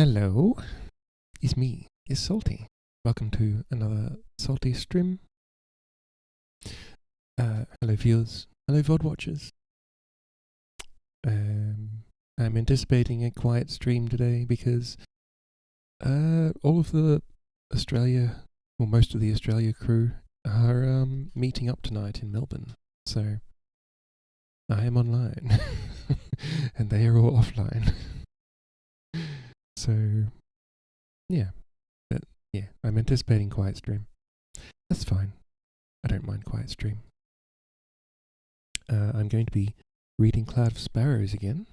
Hello, it's me, it's Salty. Welcome to another Salty stream. Hello viewers, hello VOD watchers. I'm anticipating a quiet stream today because all of the Australia, or most of the Australia crew are meeting up tonight in Melbourne. So I am online and they are all offline. So yeah, I'm anticipating quiet stream. That's fine. I don't mind quiet stream. I'm going to be reading Cloud of Sparrows again.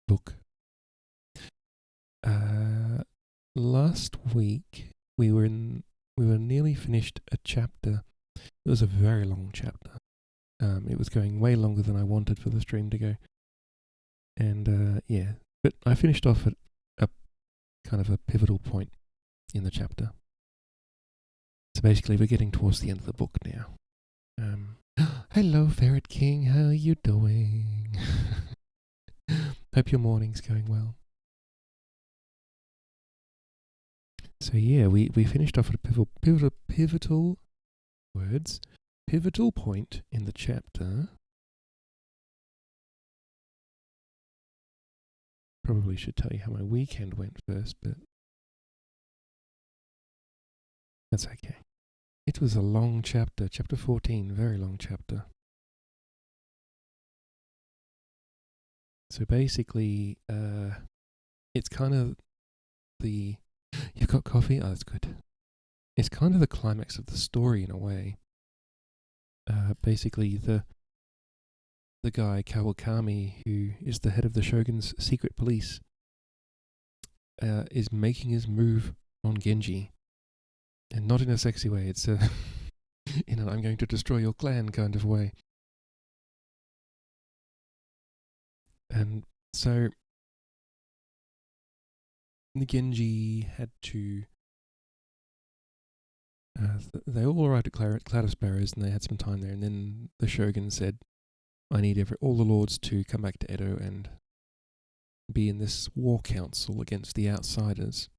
Book. Last week we were nearly finished a chapter. It was a very long chapter. It was going way longer than I wanted for the stream to go. And but I finished off at a kind of a pivotal point in the chapter. So basically we're getting towards the end of the book now. Hello, Ferret King. How are you doing? Hope your morning's going well. So yeah, we finished off at a pivotal point in the chapter. Probably should tell you how my weekend went first, but that's okay. It was a long chapter, chapter 14, very long chapter. So basically, it's kind of the... You've got coffee? Oh, that's good. It's kind of the climax of the story in a way. Basically, the guy, Kawakami, who is the head of the Shogun's secret police, is making his move on Genji. And not in a sexy way, it's in an I'm going to destroy your clan kind of way. And so the Genji had to... they all arrived at Cloud of Sparrows and they had some time there, and then the Shogun said, I need all the lords to come back to Edo and be in this war council against the outsiders.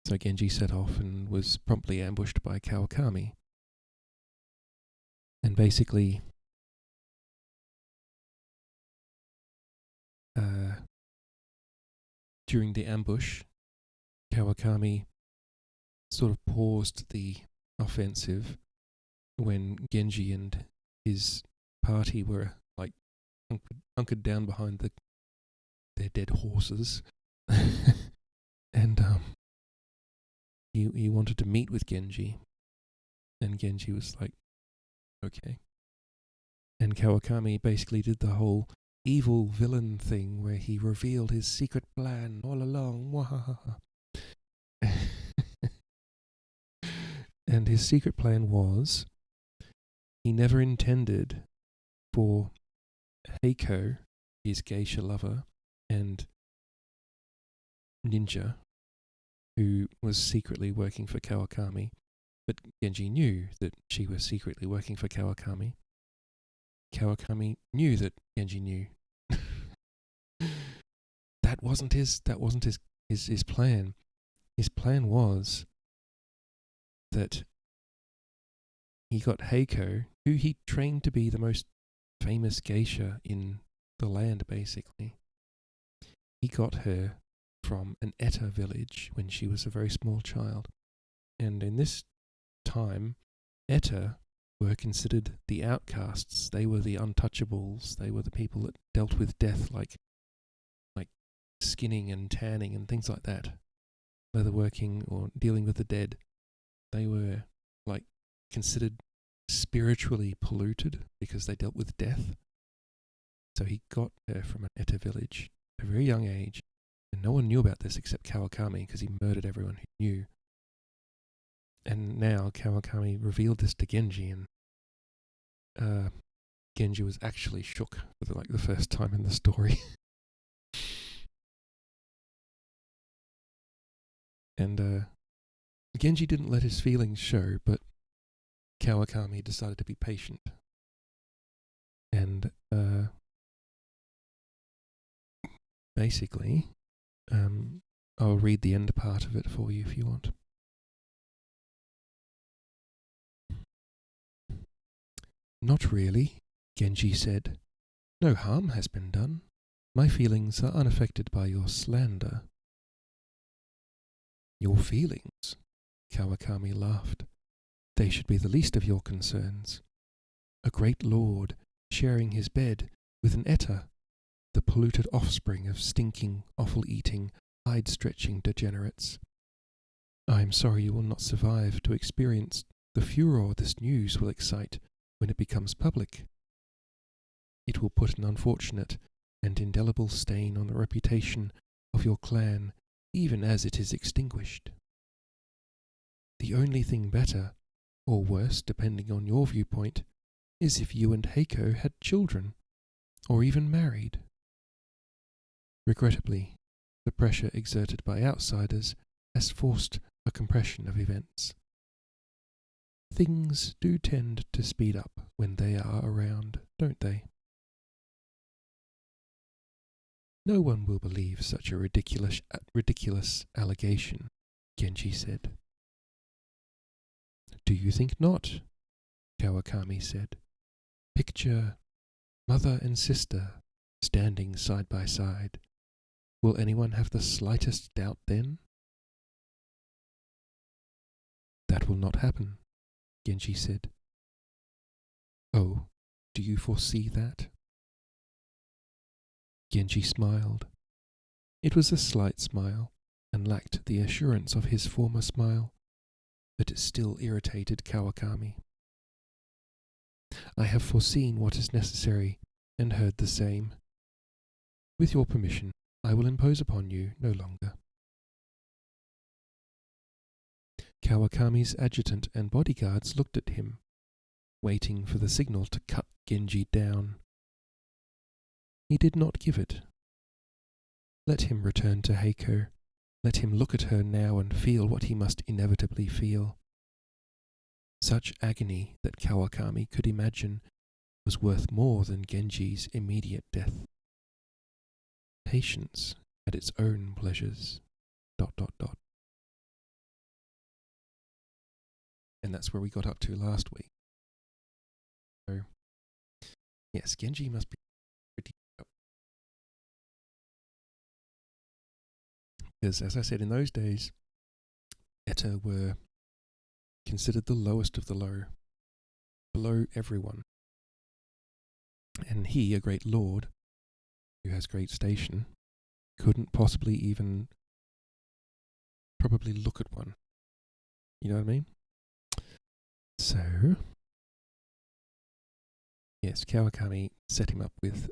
So Genji set off and was promptly ambushed by Kawakami. And basically, during the ambush, Kawakami sort of paused the offensive when Genji and his party were like hunkered down behind their dead horses. And he wanted to meet with Genji, and Genji was like, okay. And Kawakami basically did the whole evil villain thing where he revealed his secret plan all along. And his secret plan was he never intended for Heiko, his geisha lover, and Ninja, who was secretly working for Kawakami, but Genji knew that she was secretly working for Kawakami. Kawakami knew that Genji knew. That wasn't his plan. His plan was that he got Heiko, who he trained to be the most famous geisha in the land, basically. He got her from an Eta village when she was a very small child. And in this time, Eta were considered the outcasts. They were the untouchables. They were the people that dealt with death like skinning and tanning and things like that. Leatherworking or dealing with the dead. They were like considered spiritually polluted because they dealt with death. So he got her from an Eta village at a very young age. And no one knew about this except Kawakami because he murdered everyone who knew. And now Kawakami revealed this to Genji, and Genji was actually shook for the first time in the story. And Genji didn't let his feelings show, but Kawakami decided to be patient. And basically, I'll read the end part of it for you if you want. Not really, Genji said. No harm has been done. My feelings are unaffected by your slander. Your feelings? Kawakami laughed. They should be the least of your concerns. A great lord sharing his bed with an Etta, the polluted offspring of stinking, offal-eating, hide-stretching degenerates. I am sorry you will not survive to experience the furor this news will excite when it becomes public. It will put an unfortunate and indelible stain on the reputation of your clan even as it is extinguished. The only thing better, or worse depending on your viewpoint, is if you and Heiko had children, or even married. Regrettably, the pressure exerted by outsiders has forced a compression of events. Things do tend to speed up when they are around, don't they? No one will believe such a ridiculous allegation, Genji said. Do you think not? Kawakami said. Picture mother and sister standing side by side. Will anyone have the slightest doubt then? That will not happen, Genji said. Oh, do you foresee that? Genji smiled. It was a slight smile, and lacked the assurance of his former smile, but it still irritated Kawakami. I have foreseen what is necessary, and heard the same. With your permission, I will impose upon you no longer. Kawakami's adjutant and bodyguards looked at him, waiting for the signal to cut Genji down. He did not give it. Let him return to Heiko. Let him look at her now and feel what he must inevitably feel. Such agony that Kawakami could imagine was worth more than Genji's immediate death. Patience had its own pleasures. ... And that's where we got up to last week. So, yes, Genji must be pretty up. Because, as I said, in those days, Etta were considered the lowest of the low, below everyone. And he, a great lord, who has great station, couldn't possibly even probably look at one. You know what I mean? So, yes, Kawakami set him up with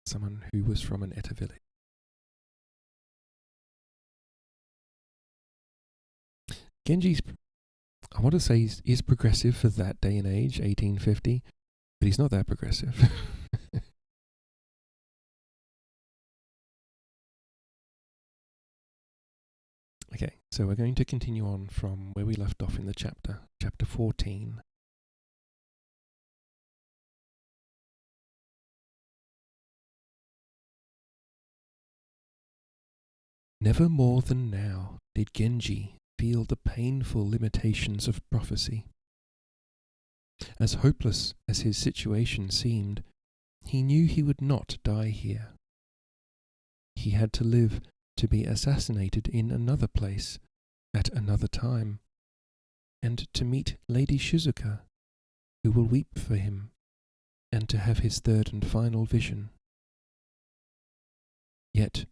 someone who was from an Etta village. Genji's, I want to say, is progressive for that day and age, 1850, but he's not that progressive. Okay, so we're going to continue on from where we left off in the chapter 14. Never more than now did Genji feel the painful limitations of prophecy. As hopeless as his situation seemed, he knew he would not die here. He had to live to be assassinated in another place, at another time, and to meet Lady Shizuka, who will weep for him, and to have his third and final vision. Yet,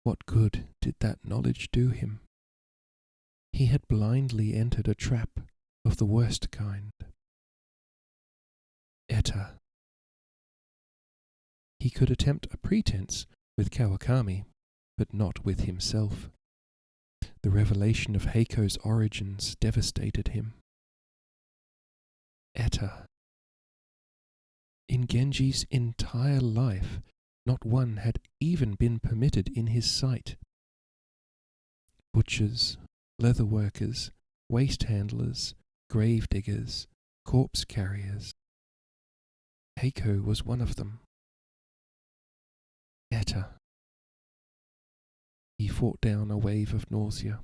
what good did that knowledge do him? He had blindly entered a trap of the worst kind. Etta. He could attempt a pretense with Kawakami, but not with himself. The revelation of Heiko's origins devastated him. Etta. In Genji's entire life, not one had even been permitted in his sight. Butchers, leather workers, waste handlers, grave diggers, corpse carriers. Heiko was one of them. Etta. he fought down a wave of nausea.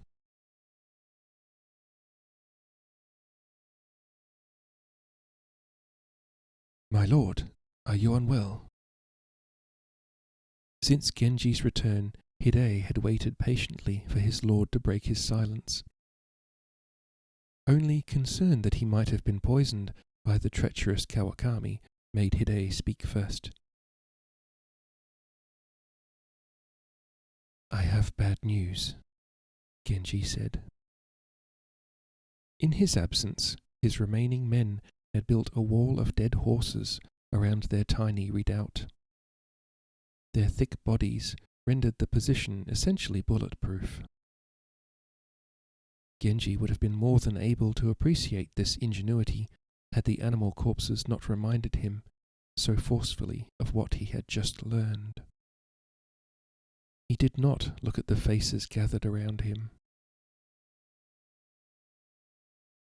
"My lord, are you unwell?" Since Genji's return, Hide had waited patiently for his lord to break his silence. Only concern that he might have been poisoned by the treacherous Kawakami made Hide speak first. "I have bad news," Genji said. In his absence, his remaining men had built a wall of dead horses around their tiny redoubt. Their thick bodies rendered the position essentially bulletproof. Genji would have been more than able to appreciate this ingenuity had the animal corpses not reminded him so forcefully of what he had just learned. He did not look at the faces gathered around him.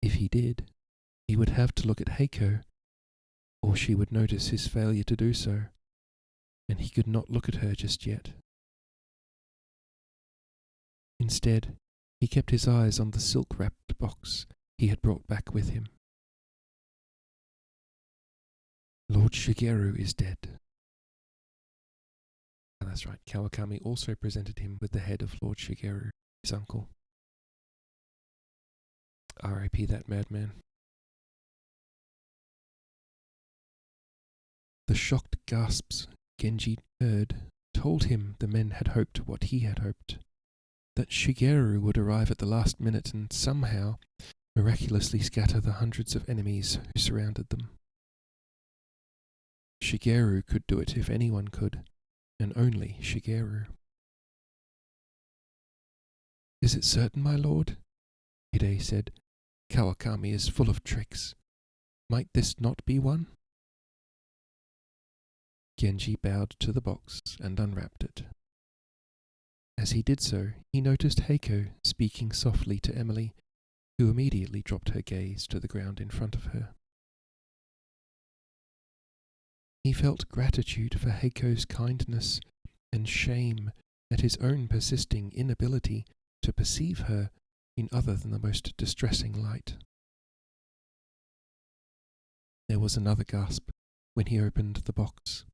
If he did, he would have to look at Heiko, or she would notice his failure to do so, and he could not look at her just yet. Instead, he kept his eyes on the silk-wrapped box he had brought back with him. Lord Shigeru is dead. Oh, that's right, Kawakami also presented him with the head of Lord Shigeru, his uncle. R.I.P. that madman. The shocked gasps Genji heard told him the men had hoped what he had hoped, that Shigeru would arrive at the last minute and somehow miraculously scatter the hundreds of enemies who surrounded them. Shigeru could do it if anyone could, and only Shigeru. "Is it certain, my lord?" Hide said. "Kawakami is full of tricks. Might this not be one?" Genji bowed to the box and unwrapped it. As he did so, he noticed Heiko speaking softly to Emily, who immediately dropped her gaze to the ground in front of her. He felt gratitude for Heiko's kindness and shame at his own persisting inability to perceive her in other than the most distressing light. There was another gasp when he opened the box.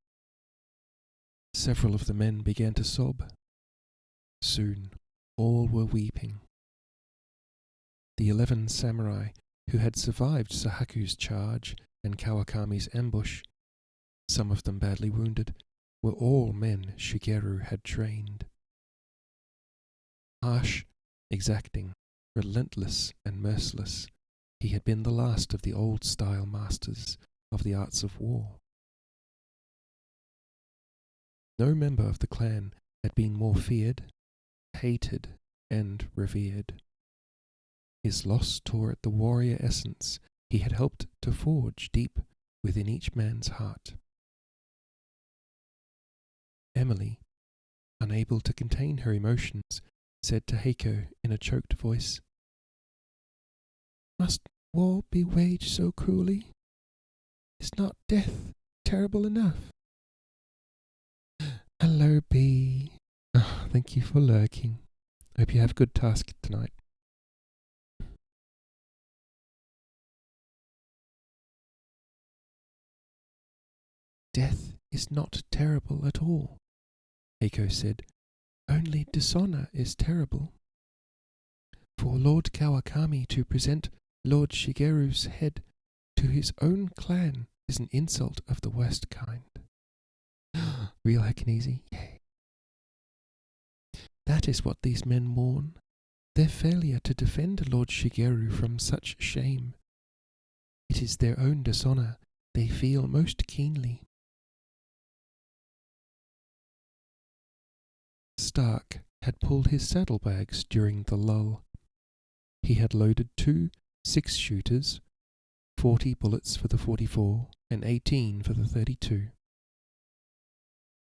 Several of the men began to sob. Soon, all were weeping. The 11 samurai who had survived Sahaku's charge and Kawakami's ambush, some of them badly wounded, were all men Shigeru had trained. Harsh, exacting, relentless and merciless, he had been the last of the old-style masters of the arts of war. No member of the clan had been more feared, hated, and revered. His loss tore at the warrior essence he had helped to forge deep within each man's heart. Emily, unable to contain her emotions, said to Heiko in a choked voice, "Must war be waged so cruelly? Is not death terrible enough?" "Hello, Bee. Oh, thank you for lurking. Hope you have a good task tonight." "Death is not terrible at all," Heiko said. "Only dishonor is terrible. For Lord Kawakami to present Lord Shigeru's head to his own clan is an insult of the worst kind." Real heck and easy, yay. "That is what these men mourn, their failure to defend Lord Shigeru from such shame. It is their own dishonor they feel most keenly." Stark had pulled his saddlebags during the lull. He had loaded 2 6-shooters, 40 bullets for the 44 and 18 for the 32.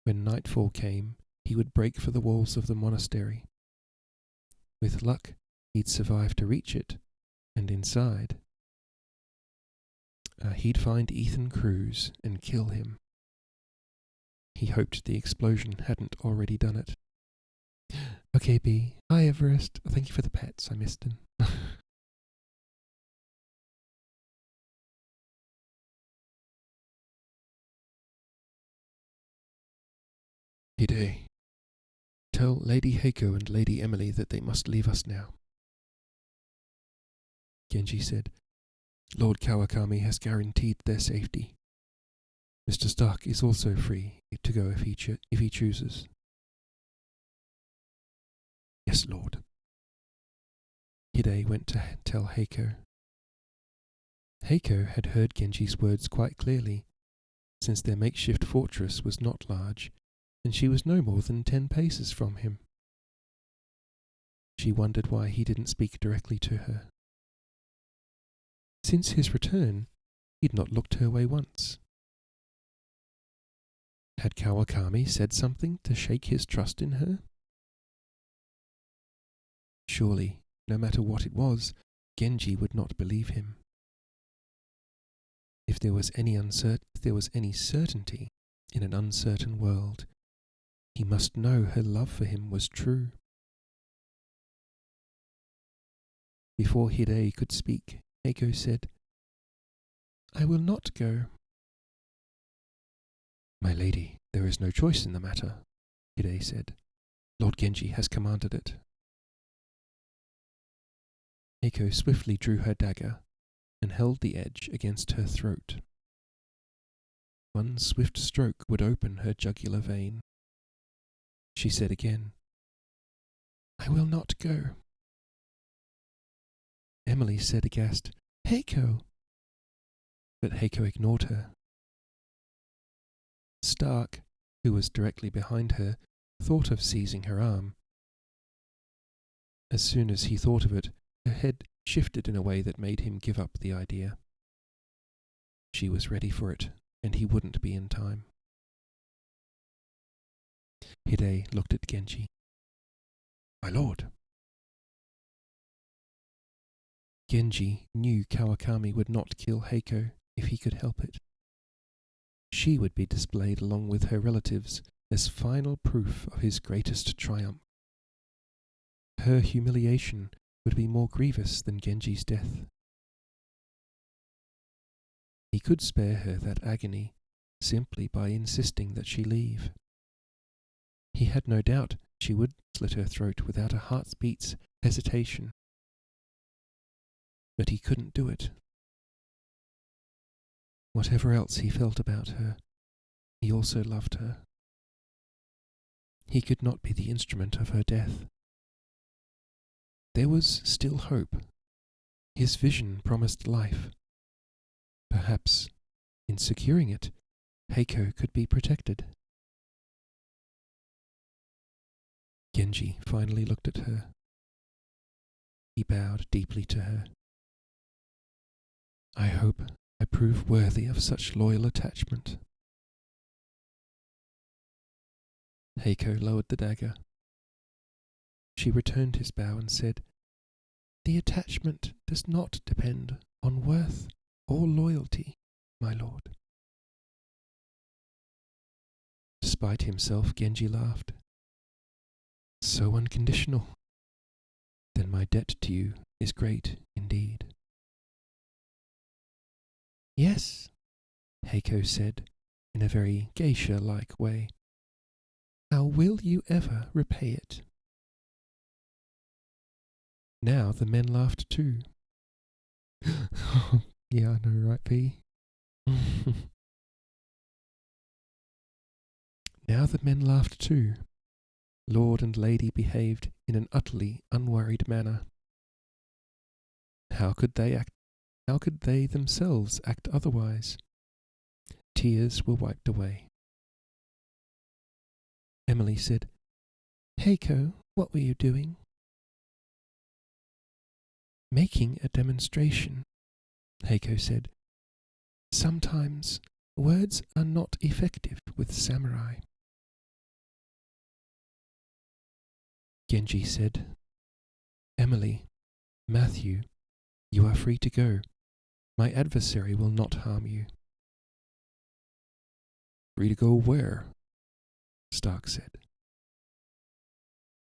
When nightfall came, he would break for the walls of the monastery. With luck, he'd survive to reach it, and inside, he'd find Ethan Cruz and kill him. He hoped the explosion hadn't already done it. Okay, B. Hi, Everest. Thank you for the pets. I missed them. Hide, tell Lady Heiko and Lady Emily that they must leave us now. Genji said, Lord Kawakami has guaranteed their safety. Mr. Stark is also free to go if he chooses. Yes, Lord. Hide went to tell Heiko. Heiko had heard Genji's words quite clearly, since their makeshift fortress was not large, and she was no more than 10 paces from him. She wondered why he didn't speak directly to her. Since his return, he'd not looked her way once. Had Kawakami said something to shake his trust in her? Surely, no matter what it was, Genji would not believe him. If there was any certainty in an uncertain world, he must know her love for him was true. Before Hide could speak, Heiko said, I will not go. My lady, there is no choice in the matter, Hide said. Lord Genji has commanded it. Heiko swiftly drew her dagger and held the edge against her throat. One swift stroke would open her jugular vein. She said again, I will not go. Emily said aghast, Heiko! But Heiko ignored her. Stark, who was directly behind her, thought of seizing her arm. As soon as he thought of it, her head shifted in a way that made him give up the idea. She was ready for it, and he wouldn't be in time. Hide looked at Genji. My lord. Genji knew Kawakami would not kill Heiko if he could help it. She would be displayed along with her relatives as final proof of his greatest triumph. Her humiliation would be more grievous than Genji's death. He could spare her that agony simply by insisting that she leave. He had no doubt she would slit her throat without a heartbeat's hesitation. But he couldn't do it. Whatever else he felt about her, he also loved her. He could not be the instrument of her death. There was still hope. His vision promised life. Perhaps, in securing it, Heiko could be protected. Genji finally looked at her. He bowed deeply to her. I hope I prove worthy of such loyal attachment. Heiko lowered the dagger. She returned his bow and said, The attachment does not depend on worth or loyalty, my lord. Despite himself, Genji laughed. So unconditional. Then my debt to you is great indeed. Yes, Heiko said, in a very geisha-like way. How will you ever repay it? Now the men laughed too. Yeah, I know, right, P? Now the men laughed too. Lord and lady behaved in an utterly unworried manner. How could they themselves act otherwise? Tears were wiped away. Emily said, Heiko, what were you doing? Making a demonstration, Heiko said. Sometimes words are not effective with samurai. Genji said, Emily, Matthew, you are free to go. My adversary will not harm you. Free to go where? Stark said.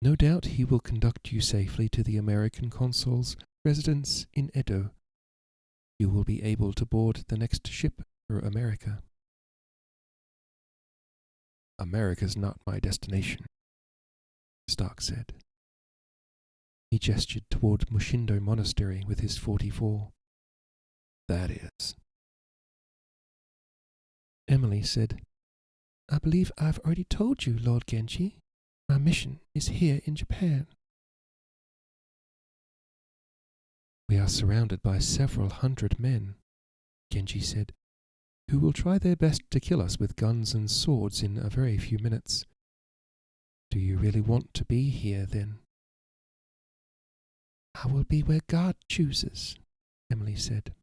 No doubt he will conduct you safely to the American consul's residence in Edo. You will be able to board the next ship for America. America's not my destination, Stark said. He gestured toward Mushindo Monastery with his 44. That is. Emily said, I believe I've already told you, Lord Genji. My mission is here in Japan. We are surrounded by several hundred men, Genji said, who will try their best to kill us with guns and swords in a very few minutes. Do you really want to be here, then? I will be where God chooses, Emily said.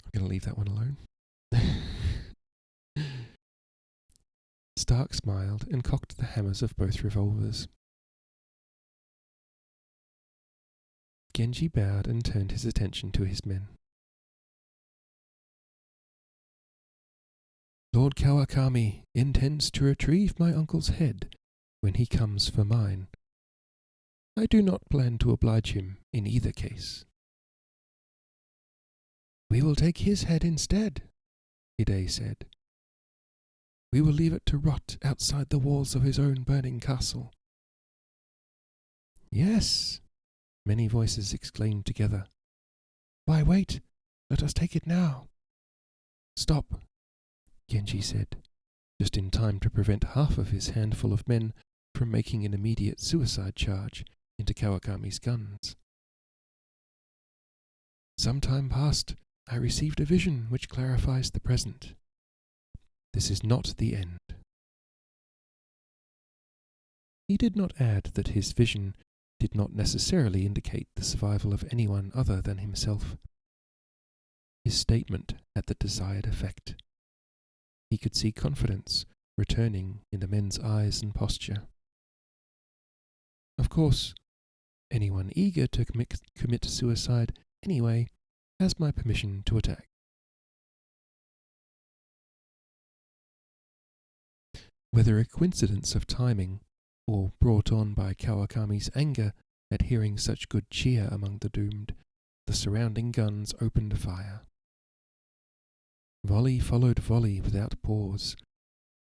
I'm going to leave that one alone. Stark smiled and cocked the hammers of both revolvers. Genji bowed and turned his attention to his men. Lord Kawakami intends to retrieve my uncle's head when he comes for mine. I do not plan to oblige him in either case. We will take his head instead, Hide said. We will leave it to rot outside the walls of his own burning castle. Yes, many voices exclaimed together. Why wait? Let us take it now. Stop, Genji said, just in time to prevent half of his handful of men from making an immediate suicide charge into Kawakami's guns. Some time past, I received a vision which clarifies the present. This is not the end. He did not add that his vision did not necessarily indicate the survival of anyone other than himself. His statement had the desired effect. He could see confidence returning in the men's eyes and posture. Of course, anyone eager to commit suicide anyway has my permission to attack. Whether a coincidence of timing or brought on by Kawakami's anger at hearing such good cheer among the doomed, the surrounding guns opened fire. Volley followed volley without pause.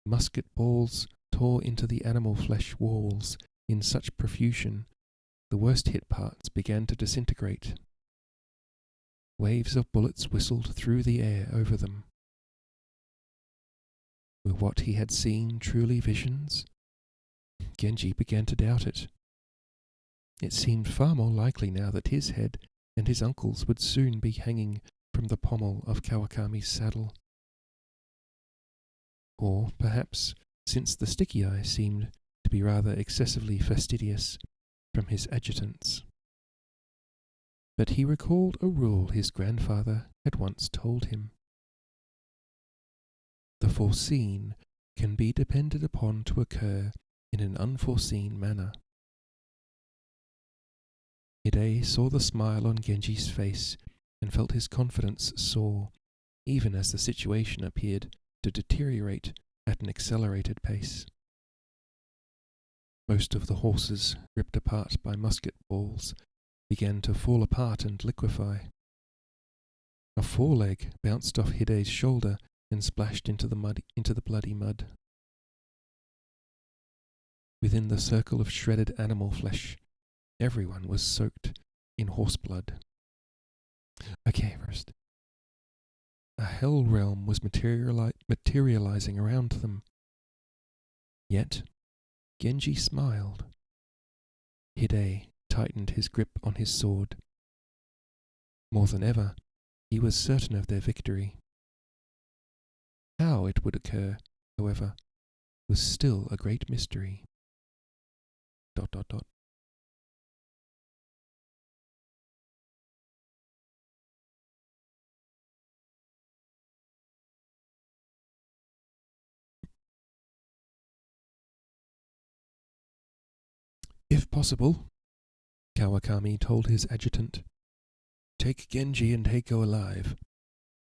Musket balls tore into the animal flesh walls in such profusion the worst hit parts began to disintegrate. Waves of bullets whistled through the air over them. Were what he had seen truly visions? Genji began to doubt it. It seemed far more likely now that his head and his uncle's would soon be hanging from the pommel of Kawakami's saddle. Or, perhaps, since the sticky eye seemed to be rather excessively fastidious, from his adjutants. But he recalled a rule his grandfather had once told him. The foreseen can be depended upon to occur in an unforeseen manner. Hide saw the smile on Genji's face and felt his confidence soar, even as the situation appeared to deteriorate at an accelerated pace. Most of the horses, ripped apart by musket balls, began to fall apart and liquefy. A foreleg bounced off Hide's shoulder and splashed into the bloody mud. Within the circle of shredded animal flesh, everyone was soaked in horse blood. Okay, first. A hell realm was materializing around them. Yet, Genji smiled. Hide tightened his grip on his sword. More than ever, he was certain of their victory. How it would occur, however, was still a great mystery. ... If possible, Kawakami told his adjutant, take Genji and Heiko alive.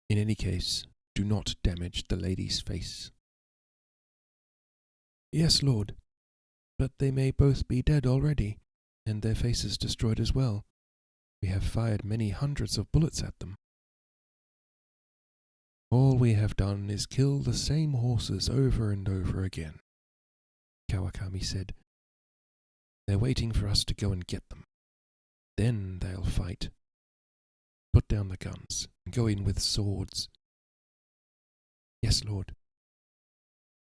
In any case, do not damage the lady's face. Yes, Lord, but they may both be dead already, and their faces destroyed as well. We have fired many hundreds of bullets at them. All we have done is kill the same horses over and over again, Kawakami said. They're waiting for us to go and get them. Then they'll fight. Put down the guns and go in with swords. Yes, Lord.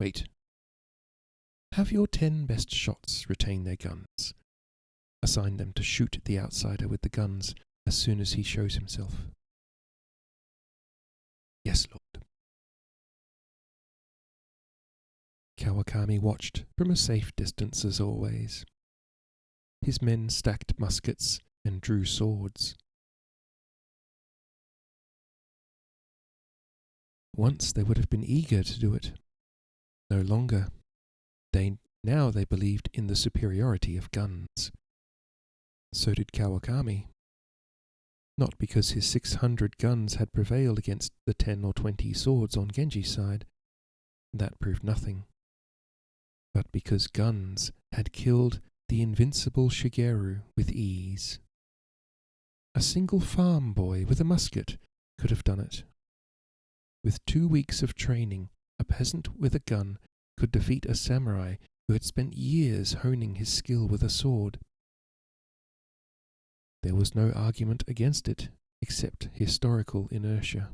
Wait. Have your 10 best shots retain their guns. Assign them to shoot the outsider with the guns as soon as he shows himself. Yes, Lord. Kawakami watched from a safe distance as always. His men stacked muskets and drew swords. Once they would have been eager to do it. No longer. Now they believed in the superiority of guns. So did Kawakami. Not because his 600 guns had prevailed against the 10 or 20 swords on Genji's side. That proved nothing. But because guns had killed the invincible Shigeru with ease. A single farm boy with a musket could have done it. With 2 weeks of training, a peasant with a gun could defeat a samurai who had spent years honing his skill with a sword. There was no argument against it except historical inertia.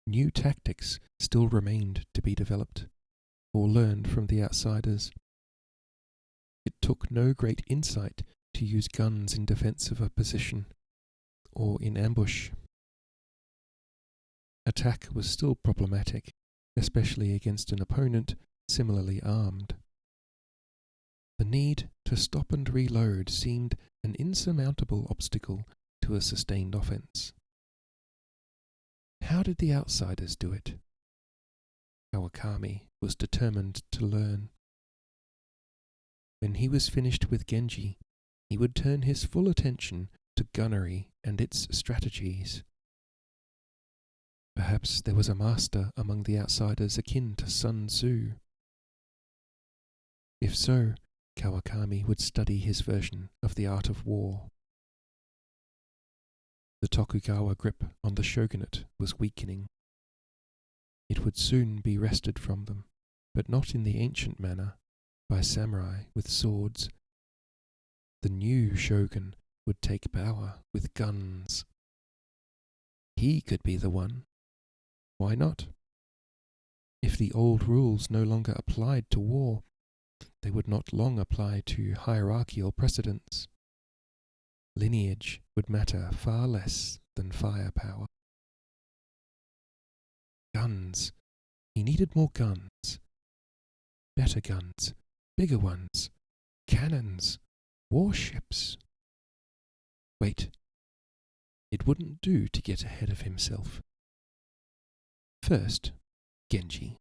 New tactics still remained to be developed, or learned from the outsiders. It took no great insight to use guns in defense of a position, or in ambush. Attack was still problematic, especially against an opponent similarly armed. The need to stop and reload seemed an insurmountable obstacle to a sustained offense. How did the outsiders do it? Kawakami was determined to learn. When he was finished with Genji, he would turn his full attention to gunnery and its strategies. Perhaps there was a master among the outsiders akin to Sun Tzu. If so, Kawakami would study his version of the art of war. The Tokugawa grip on the shogunate was weakening. It would soon be wrested from them, but not in the ancient manner, by samurai with swords. The new shogun would take power with guns. He could be the one. Why not? If the old rules no longer applied to war, they would not long apply to hierarchical precedents. Lineage would matter far less than firepower. Guns. He needed more guns. Better guns. Bigger ones. Cannons. Warships. Wait. It wouldn't do to get ahead of himself. First, Genji.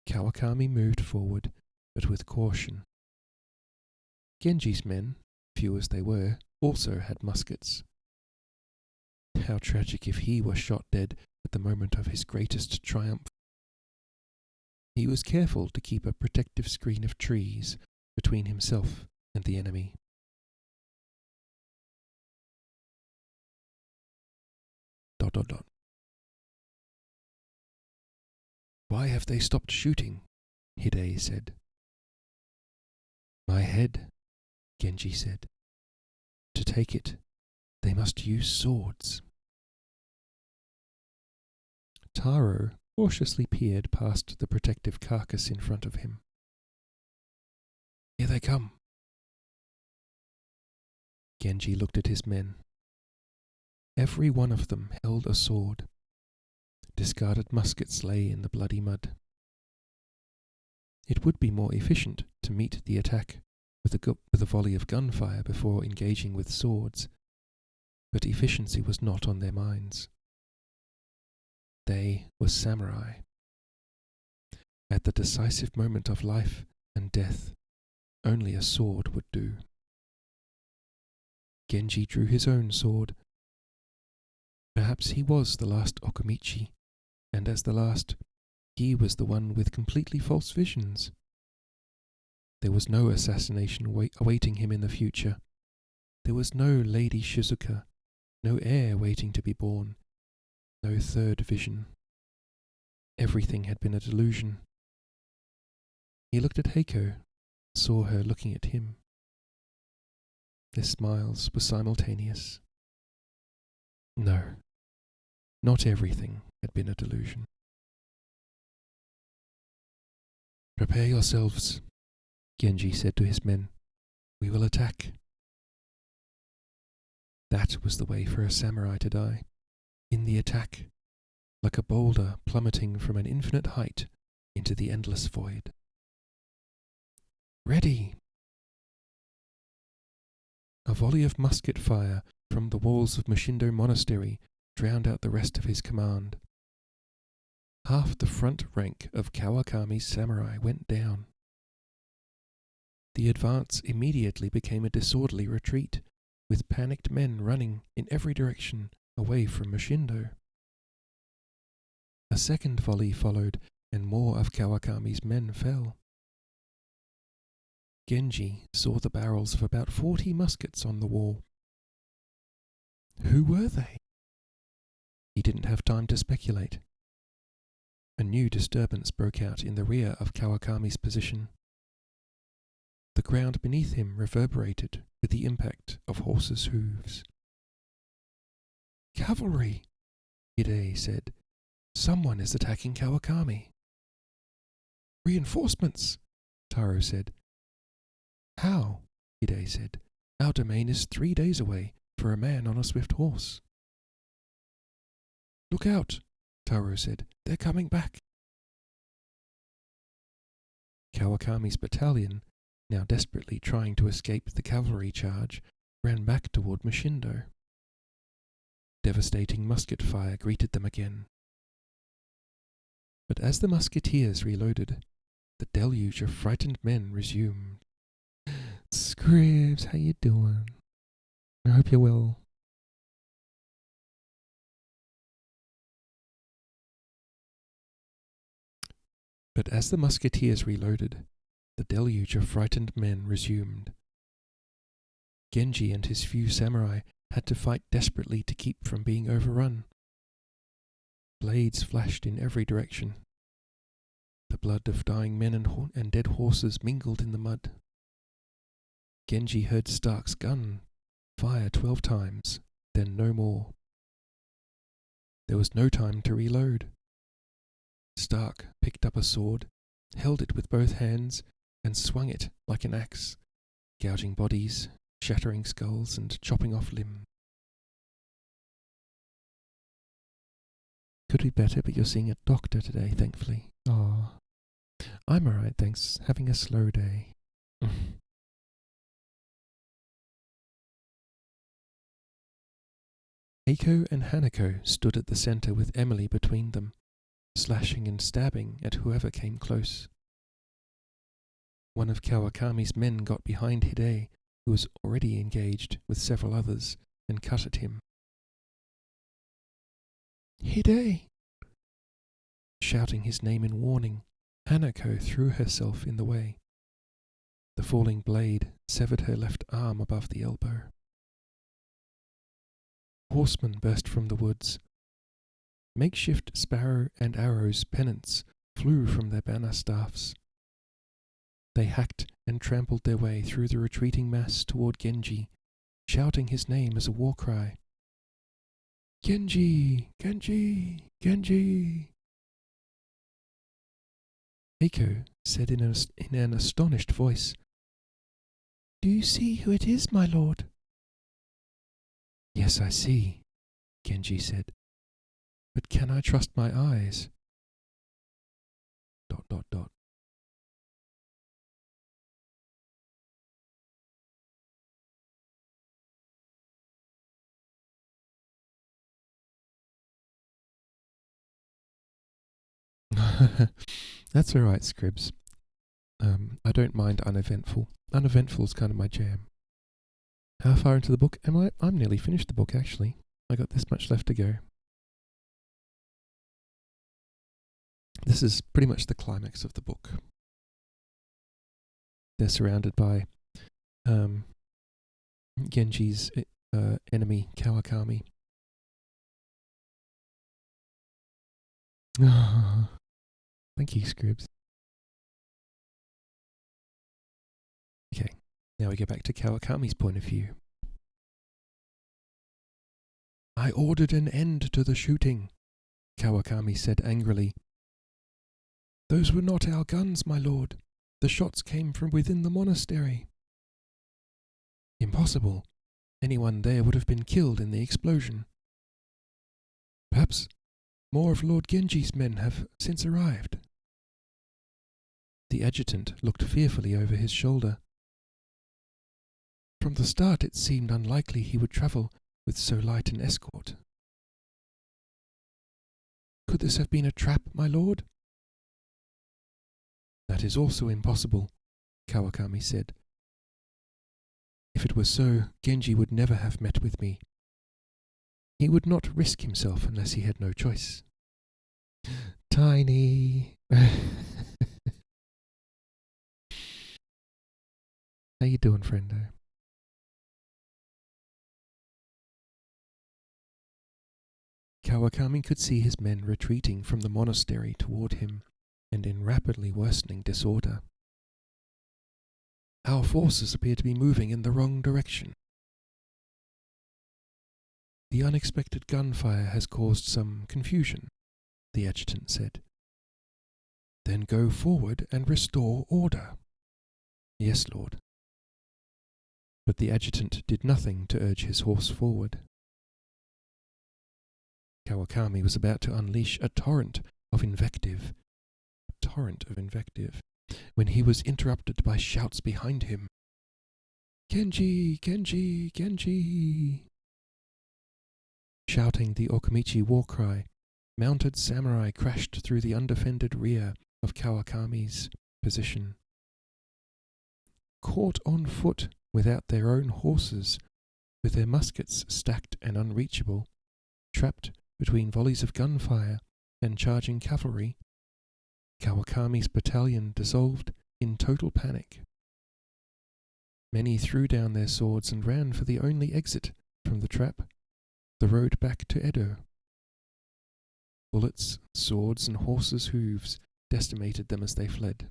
Kawakami moved forward, but with caution. Genji's men, few as they were, also had muskets. How tragic if he were shot dead at the moment of his greatest triumph. He was careful to keep a protective screen of trees between himself and the enemy. Why have they stopped shooting? Hidei said. My head, Genji said. To take it, they must use swords. Taro cautiously peered past the protective carcass in front of him. Here they come. Genji looked at his men. Every one of them held a sword. Discarded muskets lay in the bloody mud. It would be more efficient to meet the attack with a volley of gunfire before engaging with swords, but efficiency was not on their minds. They were samurai. At the decisive moment of life and death, only a sword would do. Genji drew his own sword. Perhaps he was the last Okamichi, and as the last, he was the one with completely false visions. There was no assassination awaiting him in the future. There was no Lady Shizuka, no heir waiting to be born, no third vision. Everything had been a delusion. He looked at Heiko, saw her looking at him. Their smiles were simultaneous. No, not everything had been a delusion. Prepare yourselves, Genji said to his men. We will attack. That was the way for a samurai to die, in the attack, like a boulder plummeting from an infinite height into the endless void. Ready! A volley of musket fire from the walls of Mushindo Monastery drowned out the rest of his command. Half the front rank of Kawakami's samurai went down. The advance immediately became a disorderly retreat, with panicked men running in every direction away from Mushindo. A second volley followed, and more of Kawakami's men fell. Genji saw the barrels of about 40 muskets on the wall. Who were they? He didn't have time to speculate. A new disturbance broke out in the rear of Kawakami's position. The ground beneath him reverberated with the impact of horses' hooves. Cavalry, Hidei said. Someone is attacking Kawakami. Reinforcements, Taro said. How? Hidei said. Our domain is 3 days away for a man on a swift horse. Look out, Taro said. They're coming back. Kawakami's battalion, now desperately trying to escape the cavalry charge, ran back toward Mushindo. Devastating musket fire greeted them again. But as the musketeers reloaded, the deluge of frightened men resumed. Scribs, how you doing? I hope you're well. But as the musketeers reloaded, the deluge of frightened men resumed. Genji and his few samurai had to fight desperately to keep from being overrun. Blades flashed in every direction. The blood of dying men and dead horses mingled in the mud. Genji heard Stark's gun fire 12 times, then no more. There was no time to reload. Stark picked up a sword, held it with both hands, and swung it like an axe, gouging bodies, shattering skulls, and chopping off limbs. Could be better, but you're seeing a doctor today, thankfully. Oh, I'm alright, thanks. Having a slow day. Eiko and Hanako stood at the center with Emily between them, slashing and stabbing at whoever came close. One of Kawakami's men got behind Hidei, who was already engaged with several others, and cut at him. Hidei! Shouting his name in warning, Hanako threw herself in the way. The falling blade severed her left arm above the elbow. Horsemen burst from the woods. Makeshift sparrow and arrows pennants flew from their banner staffs. They hacked and trampled their way through the retreating mass toward Genji, shouting his name as a war cry. Genji! Genji! Genji! Eiko said in an astonished voice, Do you see who it is, my lord? Yes, I see, Genji said. But can I trust my eyes? ... That's alright, Scribs. I don't mind uneventful. Uneventful's kind of my jam. How far into the book am I? I'm nearly finished the book, actually. I got this much left to go. This is pretty much the climax of the book. They're surrounded by Genji's enemy, Kawakami. Thank you, Scribs. Okay, now we go back to Kawakami's point of view. I ordered an end to the shooting, Kawakami said angrily. Those were not our guns, my lord. The shots came from within the monastery. Impossible. Anyone there would have been killed in the explosion. Perhaps more of Lord Genji's men have since arrived. The adjutant looked fearfully over his shoulder. From the start it seemed unlikely he would travel with so light an escort. Could this have been a trap, my lord? That is also impossible, Kawakami said. If it were so, Genji would never have met with me. He would not risk himself unless he had no choice. Tiny. How you doing, friendo? Kawakami could see his men retreating from the monastery toward him, and in rapidly worsening disorder. Our forces appear to be moving in the wrong direction. The unexpected gunfire has caused some confusion, the adjutant said. Then go forward and restore order. Yes, lord. But the adjutant did nothing to urge his horse forward. Kawakami was about to unleash a torrent of invective, when he was interrupted by shouts behind him. Genji! Genji! Genji! Shouting the Okamichi war cry, mounted samurai crashed through the undefended rear of Kawakami's position. Caught on foot without their own horses, with their muskets stacked and unreachable, trapped between volleys of gunfire and charging cavalry, Kawakami's battalion dissolved in total panic. Many threw down their swords and ran for the only exit from the trap, the road back to Edo. Bullets, swords, and horses' hooves decimated them as they fled.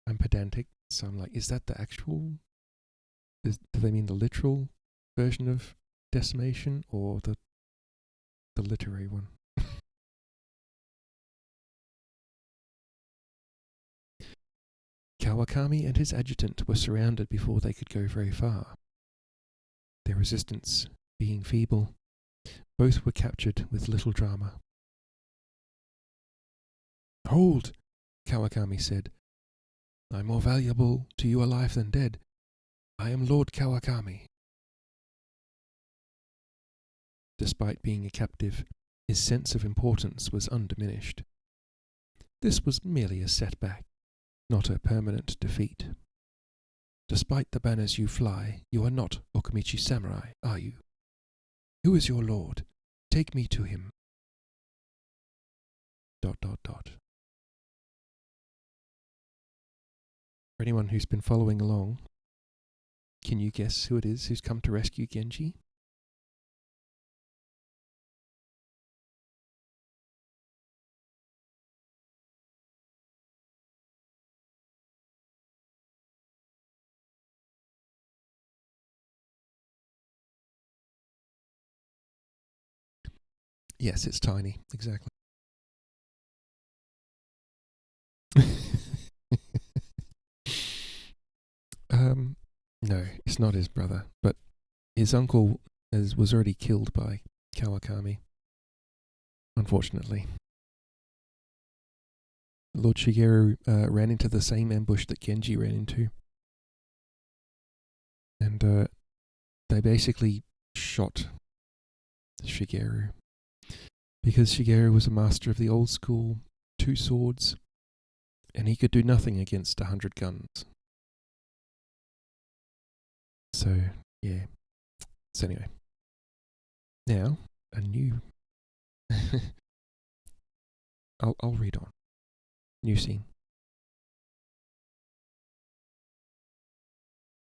I'm pedantic, so I'm like, is that the actual... do they mean the literal version of decimation or the literary one? Kawakami and his adjutant were surrounded before they could go very far. Their resistance being feeble, both were captured with little drama. Hold, Kawakami said. I'm more valuable to you alive than dead. I am Lord Kawakami. Despite being a captive, his sense of importance was undiminished. This was merely a setback, not a permanent defeat. Despite the banners you fly, you are not Okamichi samurai, are you? Who is your lord? Take me to him. ... For anyone who's been following along, can you guess who it is who's come to rescue Genji? Yes, it's Tiny, exactly. No, it's not his brother, but his uncle was already killed by Kawakami, unfortunately. Lord Shigeru ran into the same ambush that Genji ran into. And they basically shot Shigeru. Because Shigeru was a master of the old school two swords, and he could do nothing against 100 guns. So, yeah. So anyway. Now, a new... I'll read on. New scene.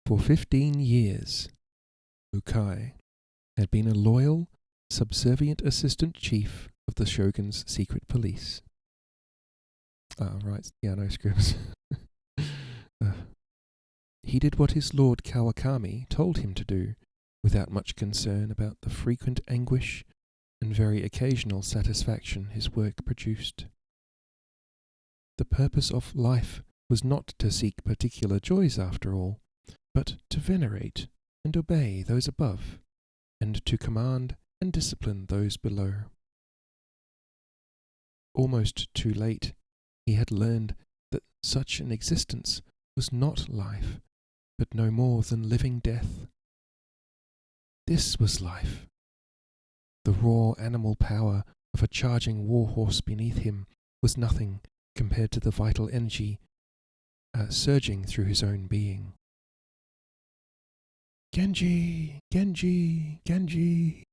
For 15 years, Mukai had been a loyal, subservient assistant chief of the shogun's secret police. Right, yeah, no scripts. He did what his lord Kawakami told him to do, without much concern about the frequent anguish and very occasional satisfaction his work produced. The purpose of life was not to seek particular joys after all, but to venerate and obey those above, and to command and discipline those below. Almost too late, he had learned that such an existence was not life, but no more than living death. This was life. The raw animal power of a charging war horse beneath him was nothing compared to the vital energy surging through his own being. Genji! Genji! Genji!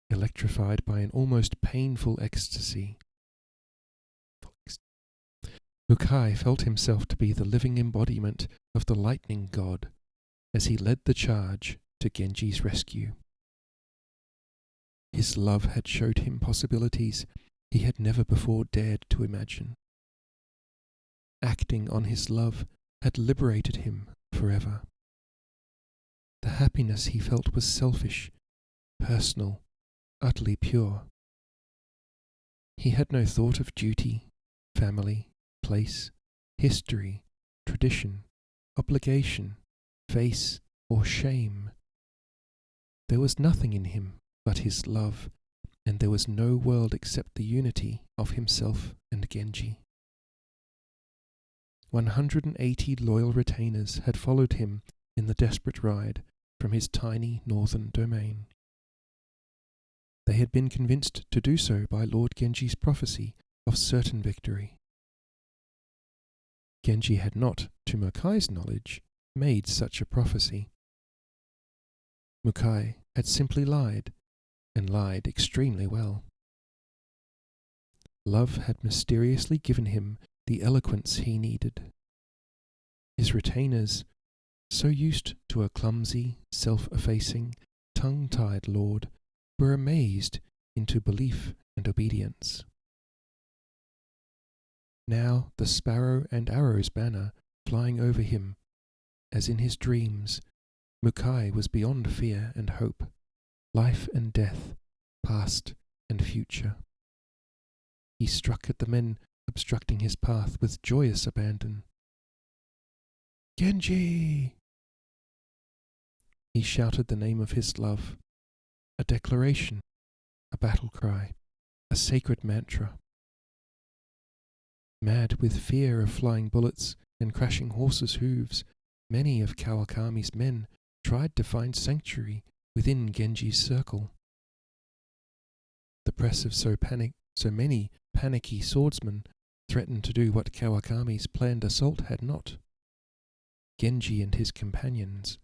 Electrified by an almost painful ecstasy, Mukai felt himself to be the living embodiment of the lightning god as he led the charge to Genji's rescue. His love had showed him possibilities he had never before dared to imagine. Acting on his love had liberated him forever. The happiness he felt was selfish, personal, utterly pure. He had no thought of duty, family, place, history, tradition, obligation, face, or shame. There was nothing in him but his love, and there was no world except the unity of himself and Genji. 180 loyal retainers had followed him in the desperate ride from his tiny northern domain. They had been convinced to do so by Lord Genji's prophecy of certain victory. Genji had not, to Mukai's knowledge, made such a prophecy. Mukai had simply lied, and lied extremely well. Love had mysteriously given him the eloquence he needed. His retainers, so used to a clumsy, self-effacing, tongue-tied lord, were amazed into belief and obedience. Now the sparrow and arrow's banner flying over him, as in his dreams, Mukai was beyond fear and hope, life and death, past and future. He struck at the men obstructing his path with joyous abandon. Genji! He shouted the name of his love, a declaration, a battle cry, a sacred mantra. Mad with fear of flying bullets and crashing horses' hooves, many of Kawakami's men tried to find sanctuary within Genji's circle. The press of so many panicky swordsmen threatened to do what Kawakami's planned assault had not. Genji and his companions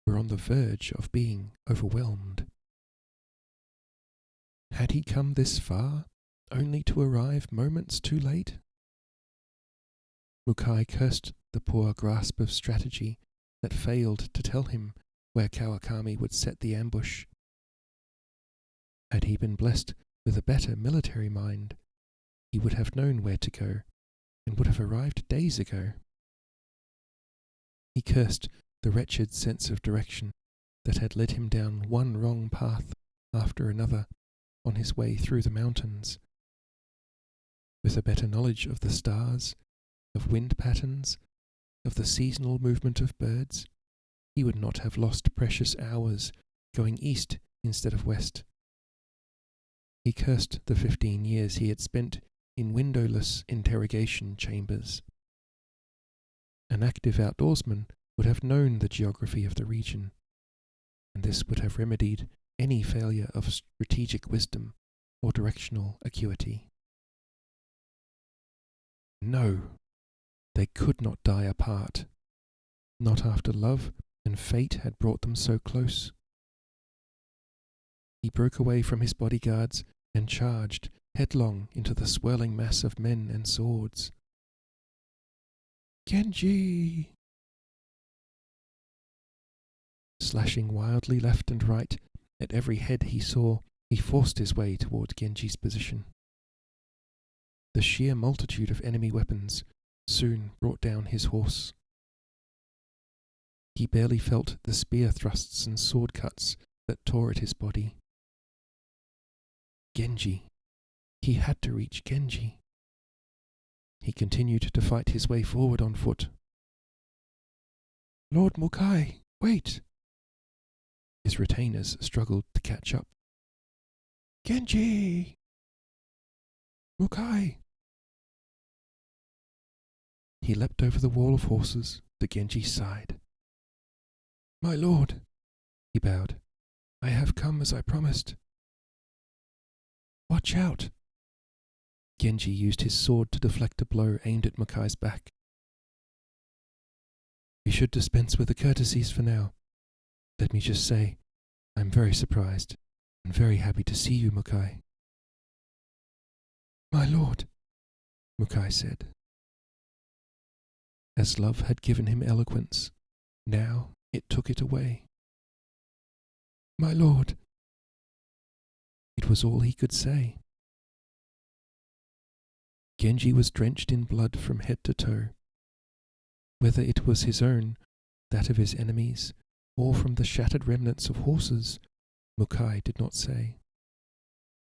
were on the verge of being overwhelmed. Had he come this far, only to arrive moments too late? Mukai cursed the poor grasp of strategy that failed to tell him where Kawakami would set the ambush. Had he been blessed with a better military mind, he would have known where to go, and would have arrived days ago. He cursed the wretched sense of direction that had led him down one wrong path after another on his way through the mountains. With a better knowledge of the stars, of wind patterns, of the seasonal movement of birds, he would not have lost precious hours going east instead of west. He cursed the 15 years he had spent in windowless interrogation chambers. An active outdoorsman would have known the geography of the region, and this would have remedied any failure of strategic wisdom or directional acuity. No, they could not die apart. Not after love and fate had brought them so close. He broke away from his bodyguards and charged headlong into the swirling mass of men and swords. Genji! Slashing wildly left and right at every head he saw, he forced his way toward Genji's position. The sheer multitude of enemy weapons soon brought down his horse. He barely felt the spear thrusts and sword cuts that tore at his body. Genji. He had to reach Genji. He continued to fight his way forward on foot. Lord Mukai, wait! His retainers struggled to catch up. Genji! Mukai! He leapt over the wall of horses to Genji's side. My lord, he bowed, I have come as I promised. Watch out! Genji used his sword to deflect a blow aimed at Mukai's back. We should dispense with the courtesies for now. Let me just say, I am very surprised and very happy to see you, Mukai. My lord, Mukai said. As love had given him eloquence, now it took it away. My lord. It was all he could say. Genji was drenched in blood from head to toe. Whether it was his own, that of his enemies, or from the shattered remnants of horses, Mukai did not say.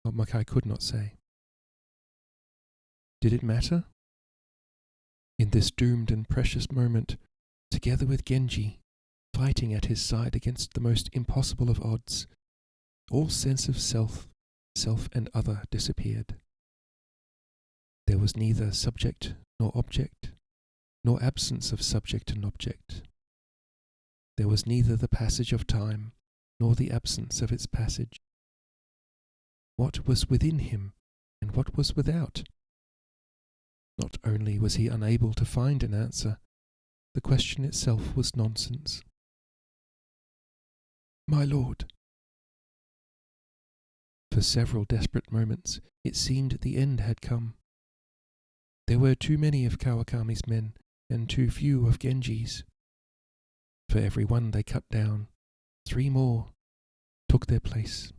Or Mukai could not say. Did it matter? In this doomed and precious moment, together with Genji, fighting at his side against the most impossible of odds, all sense of self and other disappeared. There was neither subject nor object, nor absence of subject and object. There was neither the passage of time nor the absence of its passage. What was within him and what was without? Not only was he unable to find an answer, the question itself was nonsense. My lord. For several desperate moments it seemed the end had come. There were too many of Kawakami's men and too few of Genji's. For every one they cut down, 3 more took their place.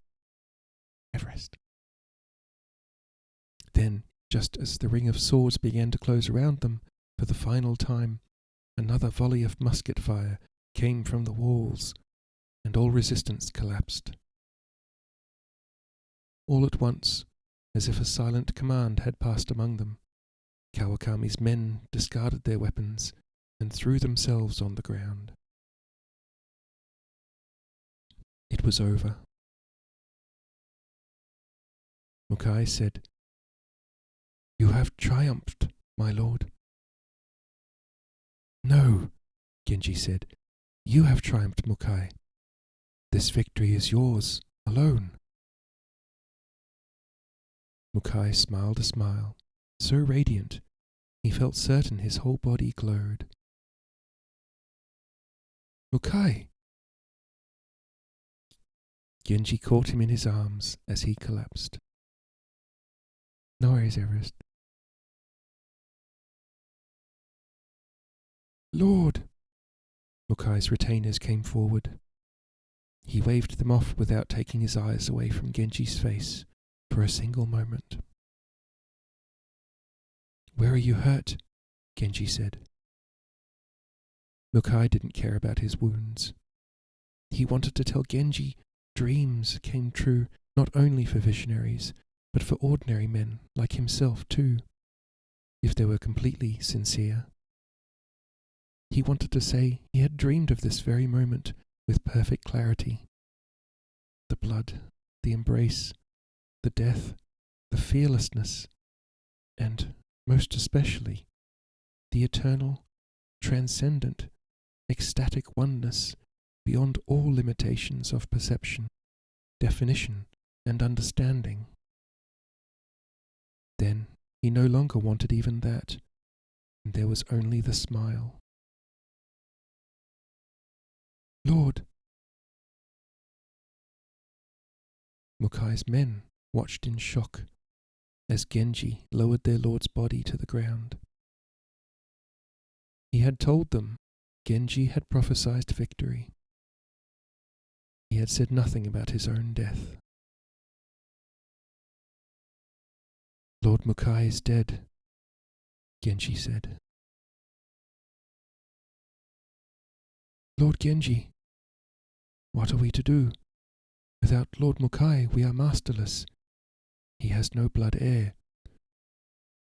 Everest. Then, just as the ring of swords began to close around them for the final time, another volley of musket fire came from the walls, and all resistance collapsed. All at once, as if a silent command had passed among them, Kawakami's men discarded their weapons and threw themselves on the ground. It was over. Mukai said, You have triumphed, my lord. No, Genji said, You have triumphed, Mukai. This victory is yours, alone. Mukai smiled a smile, so radiant, he felt certain his whole body glowed. Mukai! Genji caught him in his arms as he collapsed. No worries, Everest. Lord! Mukai's retainers came forward. He waved them off without taking his eyes away from Genji's face for a single moment. Where are you hurt? Genji said. Mukai didn't care about his wounds. He wanted to tell Genji dreams came true not only for visionaries, but for ordinary men like himself too, if they were completely sincere. He wanted to say he had dreamed of this very moment with perfect clarity. The blood, the embrace, the death, the fearlessness, and, most especially, the eternal, transcendent, ecstatic oneness beyond all limitations of perception, definition, and understanding. Then he no longer wanted even that, and there was only the smile. Lord! Mukai's men watched in shock as Genji lowered their lord's body to the ground. He had told them Genji had prophesied victory. He had said nothing about his own death. Lord Mukai is dead, Genji said. Lord Genji, what are we to do? Without Lord Mukai, we are masterless. He has no blood heir.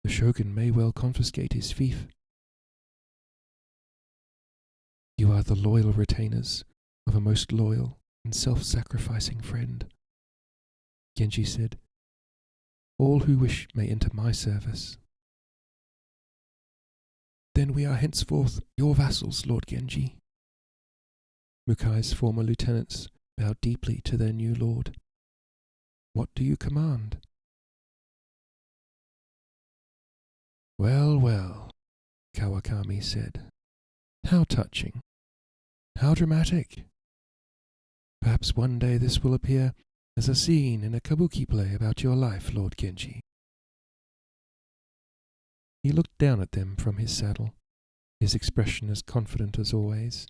The shogun may well confiscate his fief. You are the loyal retainers of a most loyal and self-sacrificing friend, Genji said. All who wish may enter my service. Then we are henceforth your vassals, Lord Genji. Mukai's former lieutenants bowed deeply to their new lord. What do you command? Well, well, Kawakami said. How touching. How dramatic. Perhaps one day this will appear as a scene in a kabuki play about your life, Lord Genji. He looked down at them from his saddle, his expression as confident as always.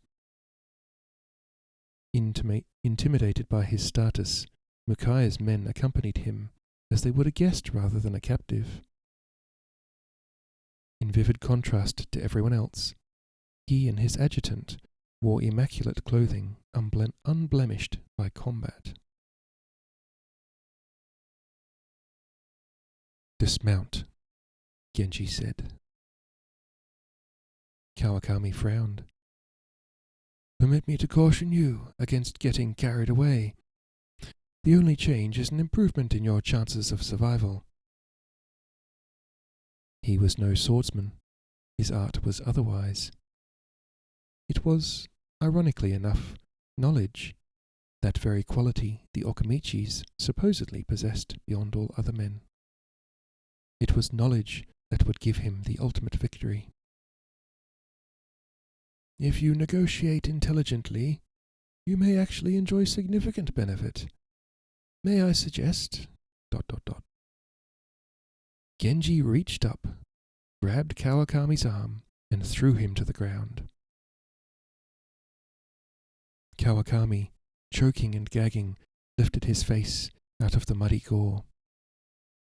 Intimidated by his status, Mukai's men accompanied him as they would a guest rather than a captive. In vivid contrast to everyone else, he and his adjutant wore immaculate clothing unblemished by combat. Dismount, Genji said. Kawakami frowned. Permit me to caution you against getting carried away. The only change is an improvement in your chances of survival. He was no swordsman. His art was otherwise. It was, ironically enough, knowledge, that very quality the Okamichis supposedly possessed beyond all other men. It was knowledge that would give him the ultimate victory. If you negotiate intelligently, you may actually enjoy significant benefit. May I suggest... ... Genji reached up, grabbed Kawakami's arm, and threw him to the ground. Kawakami, choking and gagging, lifted his face out of the muddy gore.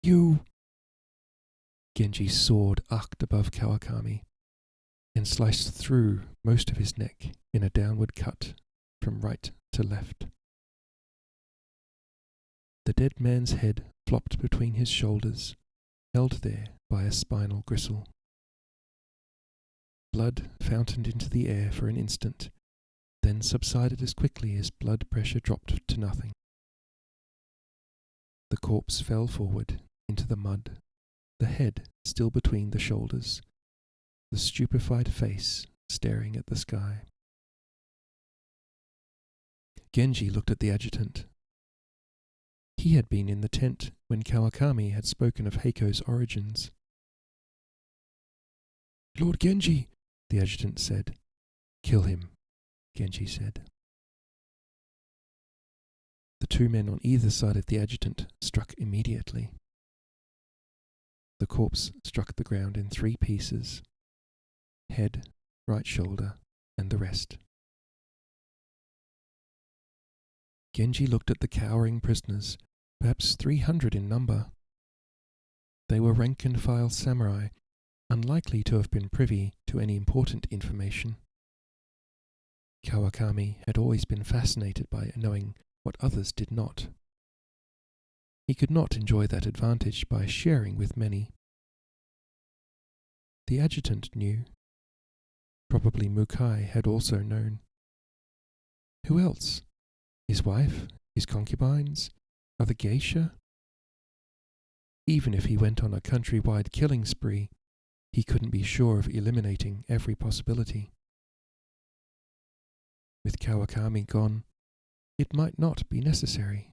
You! Genji's sword arced above Kawakami and sliced through most of his neck in a downward cut from right to left. The dead man's head flopped between his shoulders, held there by a spinal gristle. Blood fountained into the air for an instant, then subsided as quickly as blood pressure dropped to nothing. The corpse fell forward into the mud, the head still between the shoulders, the stupefied face staring at the sky. Genji looked at the adjutant. He had been in the tent when Kawakami had spoken of Heiko's origins. Lord Genji, the adjutant said. Kill him, Genji said. The two men on either side of the adjutant struck immediately. The corpse struck the ground in 3 pieces: head, right shoulder, and the rest. Genji looked at the cowering prisoners, perhaps 300 in number. They were rank-and-file samurai, unlikely to have been privy to any important information. Kawakami had always been fascinated by knowing what others did not. He could not enjoy that advantage by sharing with many. The adjutant knew. Probably Mukai had also known. Who else? His wife? His concubines? Other geisha? Even if he went on a countrywide killing spree, he couldn't be sure of eliminating every possibility. With Kawakami gone, it might not be necessary.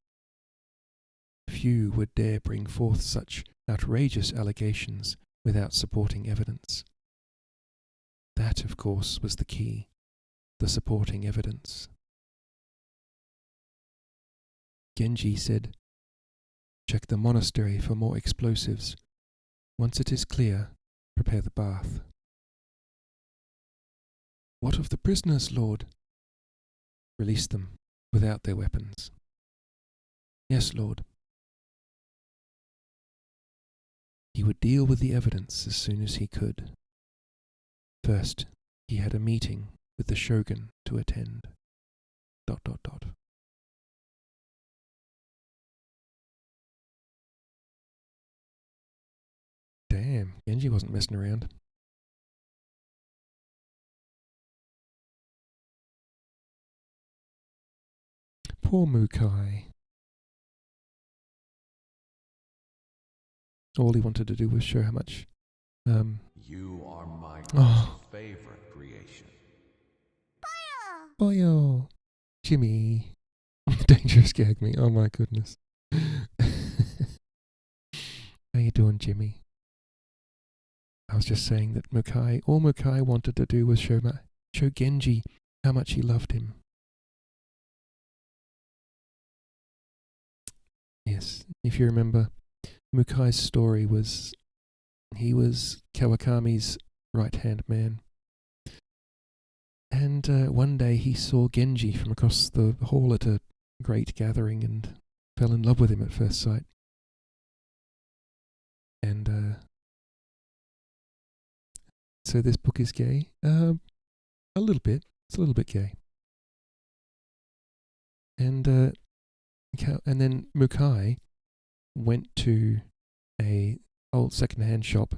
Few would dare bring forth such outrageous allegations without supporting evidence. That, of course, was the key, the supporting evidence. Genji said, "Check the monastery for more explosives. Once it is clear, prepare the bath." "What of the prisoners, Lord?" "Release them, without their weapons." "Yes, Lord." He would deal with the evidence as soon as he could. First, he had a meeting with the shogun to attend. ... Damn, Genji wasn't messing around. Poor Mukai. All he wanted to do was show how much... You are my favorite creation. Boyo! Jimmy. Dangerous gag me. Oh my goodness. How you doing, Jimmy? I was just saying that all Mukai wanted to do was show Genji how much he loved him. Yes, if you remember, Mukai's story was he was Kawakami's right-hand man. And one day he saw Genji from across the hall at a great gathering and fell in love with him at first sight. And so this book is gay? A little bit. It's a little bit gay. And then Mukai went to a old second-hand shop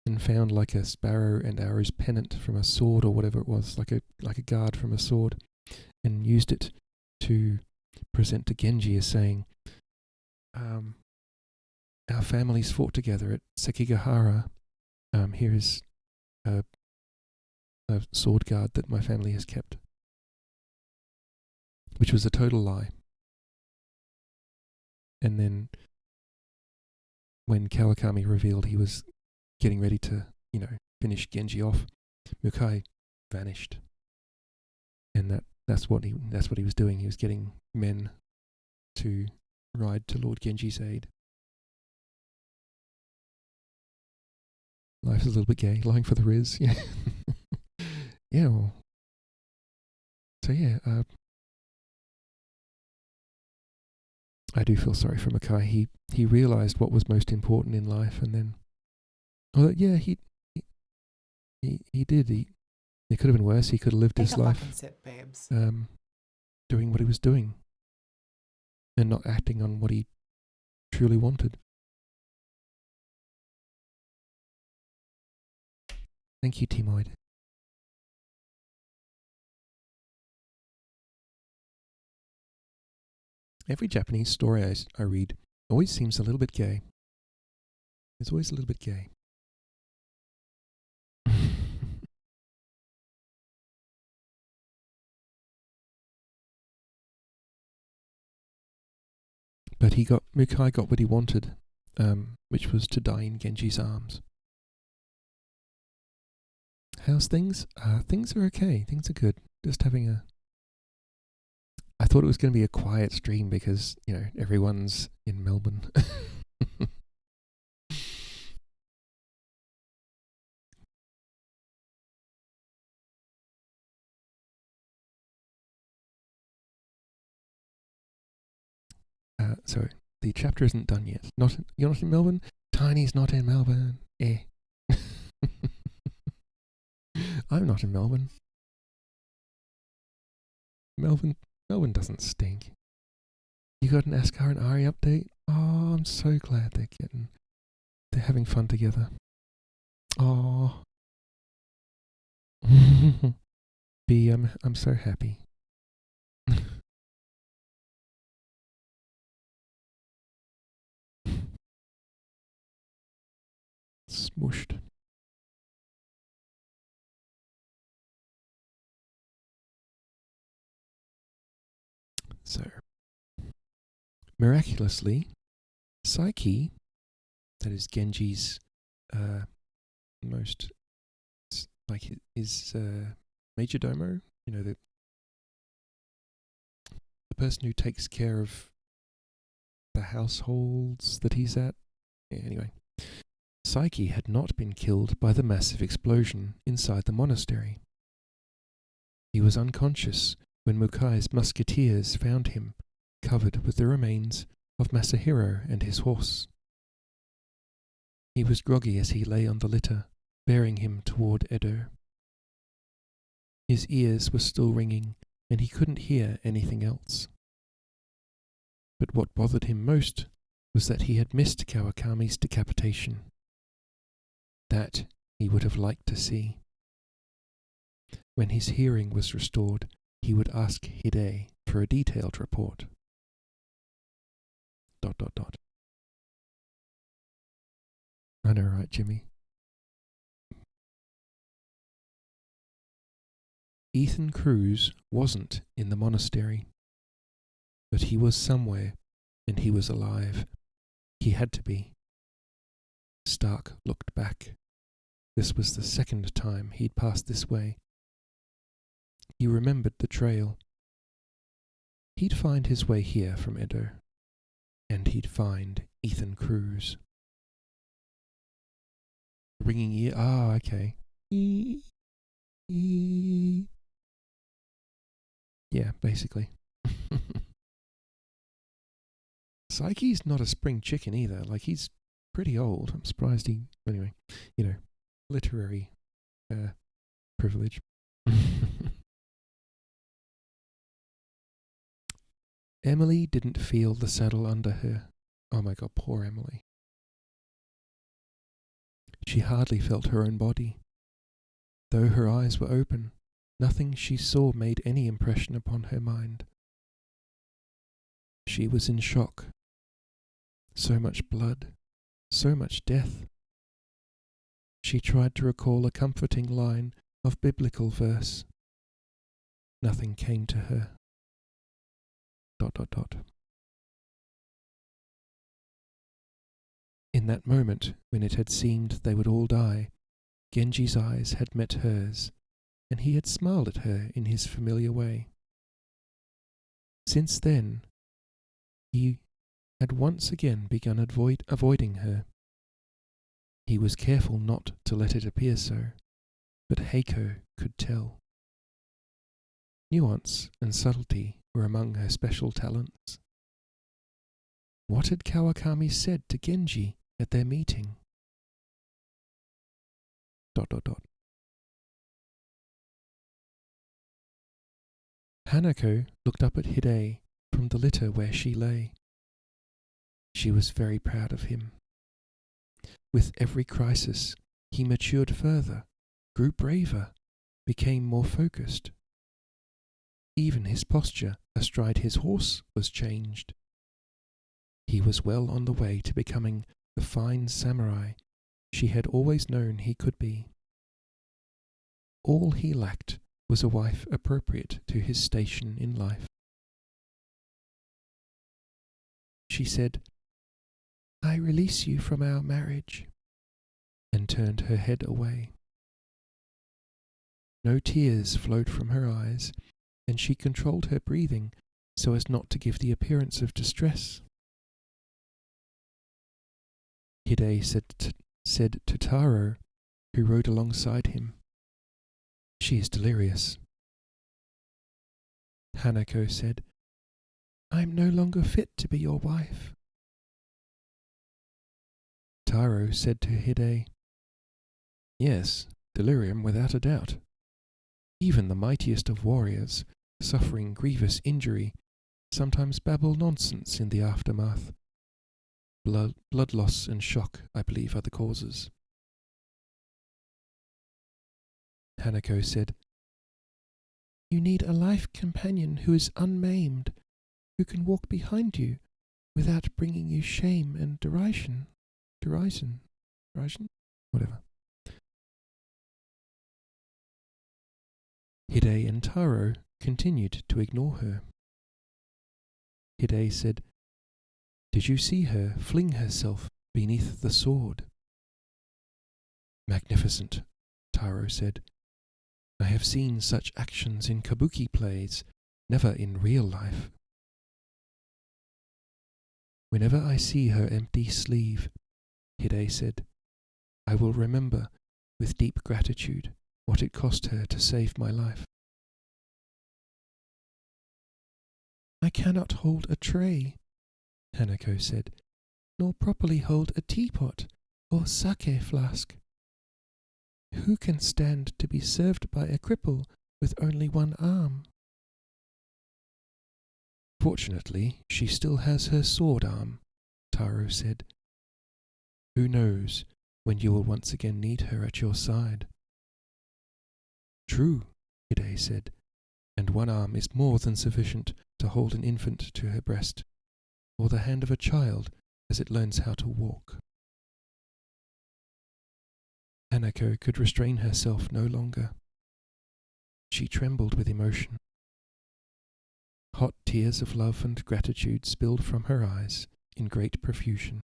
and found like a sparrow and arrows pennant from a sword or whatever it was, like a guard from a sword, and used it to present to Genji as saying, "Our families fought together at Sekigahara. Here is a sword guard that my family has kept," which was a total lie. And then when Kawakami revealed he was getting ready to, finish Genji off, Mukai vanished. And that's what he was doing. He was getting men to ride to Lord Genji's aid. Life's a little bit gay, lying for the Riz. Yeah. Yeah. Well, so yeah, I do feel sorry for Mukai. He realized what was most important in life, and then, yeah, he did. It could have been worse. He could have lived his life doing what he was doing and not acting on what he truly wanted. Thank you, Timoid. Every Japanese story I read always seems a little bit gay. It's always a little bit gay. But Mukai got what he wanted, which was to die in Genji's arms. How's things? Things are okay. Things are good. Just having I thought it was going to be a quiet stream because, everyone's in Melbourne. So the chapter isn't done yet. You're not in Melbourne? Tiny's not in Melbourne. I'm not in Melbourne. Melbourne doesn't stink. You got an Askar and Ari update? Oh, I'm so glad they're having fun together. Oh. B, I'm so happy. Smushed. So, miraculously, Psyche, that is Genji's most like his major domo, the person who takes care of the households that he's at. Yeah, anyway, Psyche had not been killed by the massive explosion inside the monastery. He was unconscious when Mukai's musketeers found him, covered with the remains of Masahiro and his horse. He was groggy as he lay on the litter, bearing him toward Edo. His ears were still ringing, and he couldn't hear anything else. But what bothered him most was that he had missed Kawakami's decapitation. That he would have liked to see. When his hearing was restored, he would ask Hide for a detailed report. ... I know, right, Jimmy? Ethan Cruz wasn't in the monastery. But he was somewhere, and he was alive. He had to be. Stark looked back. This was the second time he'd passed this way. He remembered the trail. He'd find his way here from Edo. And he'd find Ethan Cruz. Ringing ear. Ah, okay. Yeah, basically. Psyche's not a spring chicken either. Like, he's pretty old. I'm surprised he... Anyway, literary privilege. Emily didn't feel the saddle under her. Oh my god, poor Emily. She hardly felt her own body. Though her eyes were open, nothing she saw made any impression upon her mind. She was in shock. So much blood, so much death. She tried to recall a comforting line of biblical verse. Nothing came to her. ... In that moment, when it had seemed they would all die, Genji's eyes had met hers, and he had smiled at her in his familiar way. Since then, he had once again begun avoiding her. He was careful not to let it appear so, but Heiko could tell. Nuance and subtlety were among her special talents. What had Kawakami said to Genji at their meeting? ... Hanako looked up at Hide from the litter where she lay. She was very proud of him. With every crisis, he matured further, grew braver, became more focused. Even his posture astride his horse was changed. He was well on the way to becoming the fine samurai she had always known he could be. All he lacked was a wife appropriate to his station in life. She said, "I release you from our marriage," and turned her head away. No tears flowed from her eyes, and she controlled her breathing so as not to give the appearance of distress. Hide said to Taro, who rode alongside him, "She is delirious." Hanako said, "I am no longer fit to be your wife." Taro said to Hide, "Yes, delirium without a doubt. Even the mightiest of warriors, suffering grievous injury, sometimes babble nonsense in the aftermath. Blood loss and shock, I believe, are the causes." Hanako said, "You need a life companion who is unmaimed, who can walk behind you without bringing you shame and derision? Whatever." Hide and Taro continued to ignore her. Hide said, "Did you see her fling herself beneath the sword?" "Magnificent," Taro said. I have seen such actions in kabuki plays, never in real life. Whenever I see her empty sleeve, Hide said, I will remember with deep gratitude what it cost her to save my life. I cannot hold a tray, Hanako said, nor properly hold a teapot or sake flask. Who can stand to be served by a cripple with only one arm? Fortunately, she still has her sword arm, Taro said. Who knows when you will once again need her at your side? True, Hide said, and one arm is more than sufficient to hold an infant to her breast, or the hand of a child as it learns how to walk. Hanako could restrain herself no longer. She trembled with emotion. Hot tears of love and gratitude spilled from her eyes in great profusion.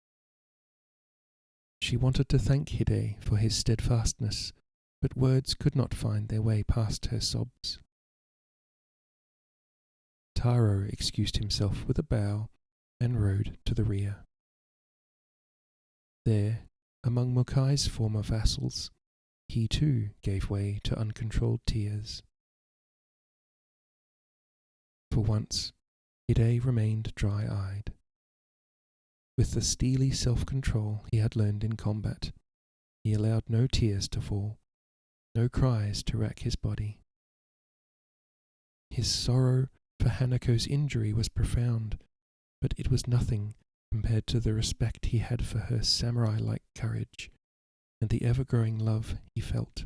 She wanted to thank Hide for his steadfastness, but words could not find their way past her sobs. Taro excused himself with a bow and rode to the rear. There, among Mokai's former vassals, he too gave way to uncontrolled tears. For once, Hide remained dry-eyed. With the steely self-control he had learned in combat, he allowed no tears to fall, no cries to rack his body. His sorrow for Hanako's injury was profound, but it was nothing compared to the respect he had for her samurai-like courage and the ever-growing love he felt.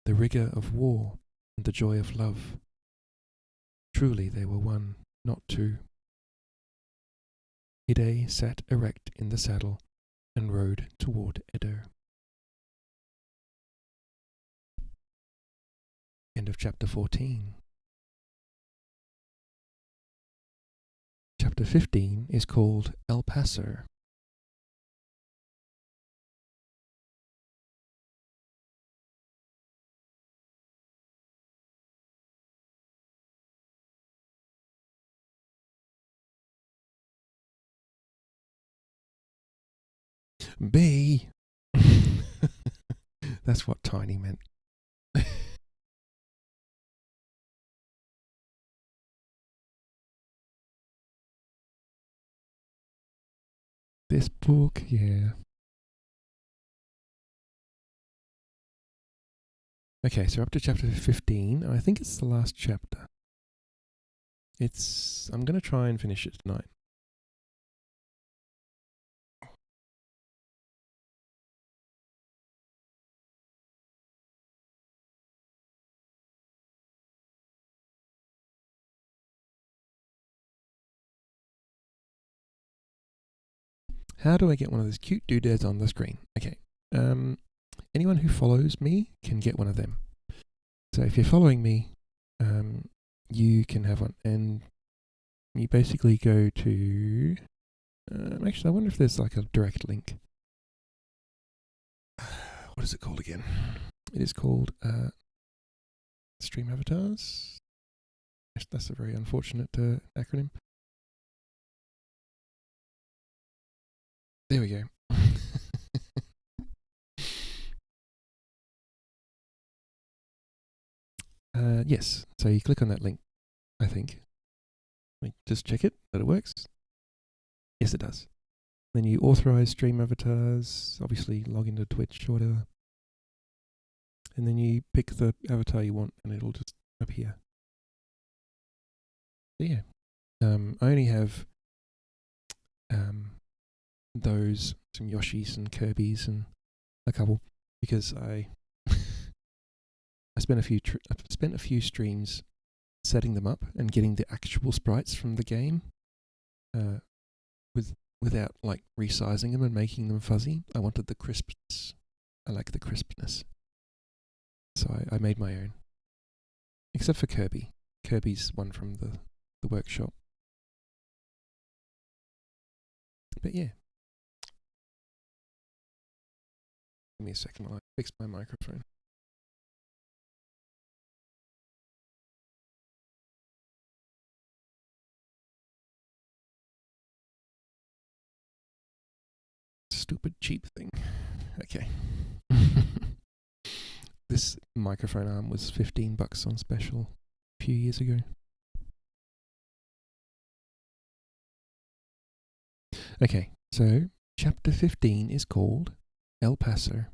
The rigour of war and the joy of love. Truly they were one, not two. Hide sat erect in the saddle and rode toward Edo. End of chapter 14. Chapter 15 is called El Paso. B. That's what Tiny meant. This book, yeah. Okay, so up to chapter 15, and I think it's the last chapter. I'm going to try and finish it tonight. How do I get one of those cute doodads on the screen? Okay. Anyone who follows me can get one of them. So if you're following me, you can have one. And you basically go to... actually, I wonder if there's like a direct link. What is it called again? It is called Stream Avatars. That's a very unfortunate acronym. There we go. Yes, so you click on that link, I think. Just check it, that it works. Yes, it does. Then you authorize stream avatars, obviously log into Twitch or whatever. And then you pick the avatar you want and it'll just appear. So yeah. I only have some Yoshis and Kirby's and a couple because I spent a few streams setting them up and getting the actual sprites from the game without like resizing them and making them fuzzy. I wanted the crispness. I like the crispness. So I made my own. Except for Kirby. Kirby's one from the workshop. But yeah. Give me a second while I fix my microphone. stupid cheap thing. Okay. This microphone arm was $15 on special a few years ago. Okay, so chapter 15 is called El Paso.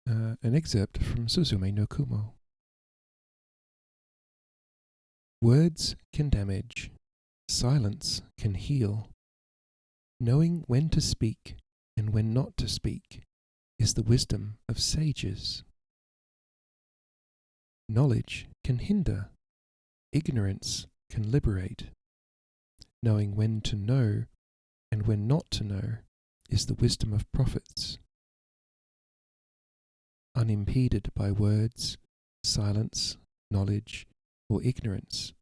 An excerpt from Suzume no Kumo. Words can damage. Silence can heal. Knowing when to speak and when not to speak is the wisdom of sages. Knowledge can hinder. Ignorance can liberate. Knowing when to know and when not to know is the wisdom of prophets. Unimpeded by words, silence, knowledge, or ignorance,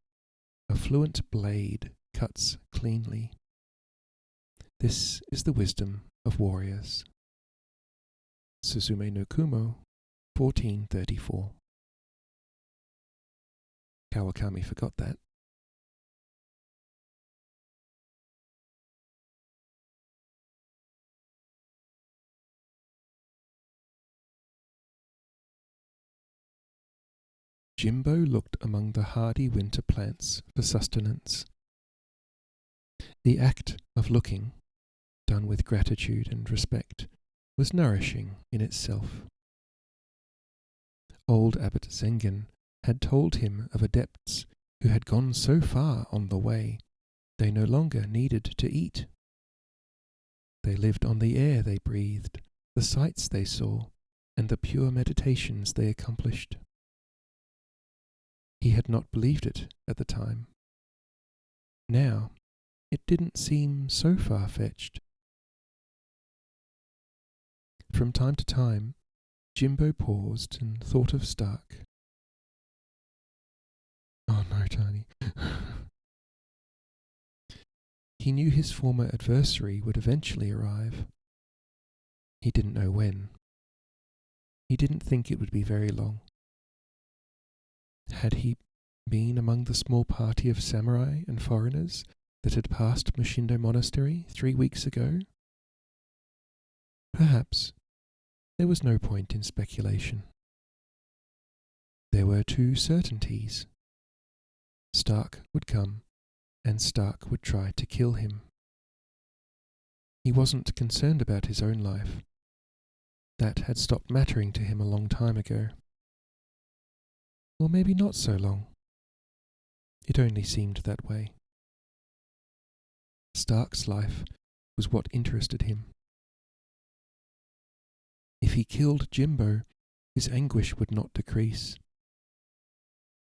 a fluent blade cuts cleanly. This is the wisdom of warriors. Suzume no Kumo, 1434. Kawakami forgot that. Jimbo looked among the hardy winter plants for sustenance. The act of looking, done with gratitude and respect, was nourishing in itself. Old Abbot Zengen had told him of adepts who had gone so far on the way they no longer needed to eat. They lived on the air they breathed, the sights they saw, and the pure meditations they accomplished. He had not believed it at the time. Now, it didn't seem so far-fetched. From time to time, Jimbo paused and thought of Stark. Oh no, Tiny. He knew his former adversary would eventually arrive. He didn't know when. He didn't think it would be very long. Had he been among the small party of samurai and foreigners that had passed Mushindo Monastery 3 weeks ago? Perhaps. There was no point in speculation. There were 2 certainties. Stark would come, and Stark would try to kill him. He wasn't concerned about his own life. That had stopped mattering to him a long time ago. Or maybe not so long. It only seemed that way. Stark's life was what interested him. If he killed Jimbo, his anguish would not decrease.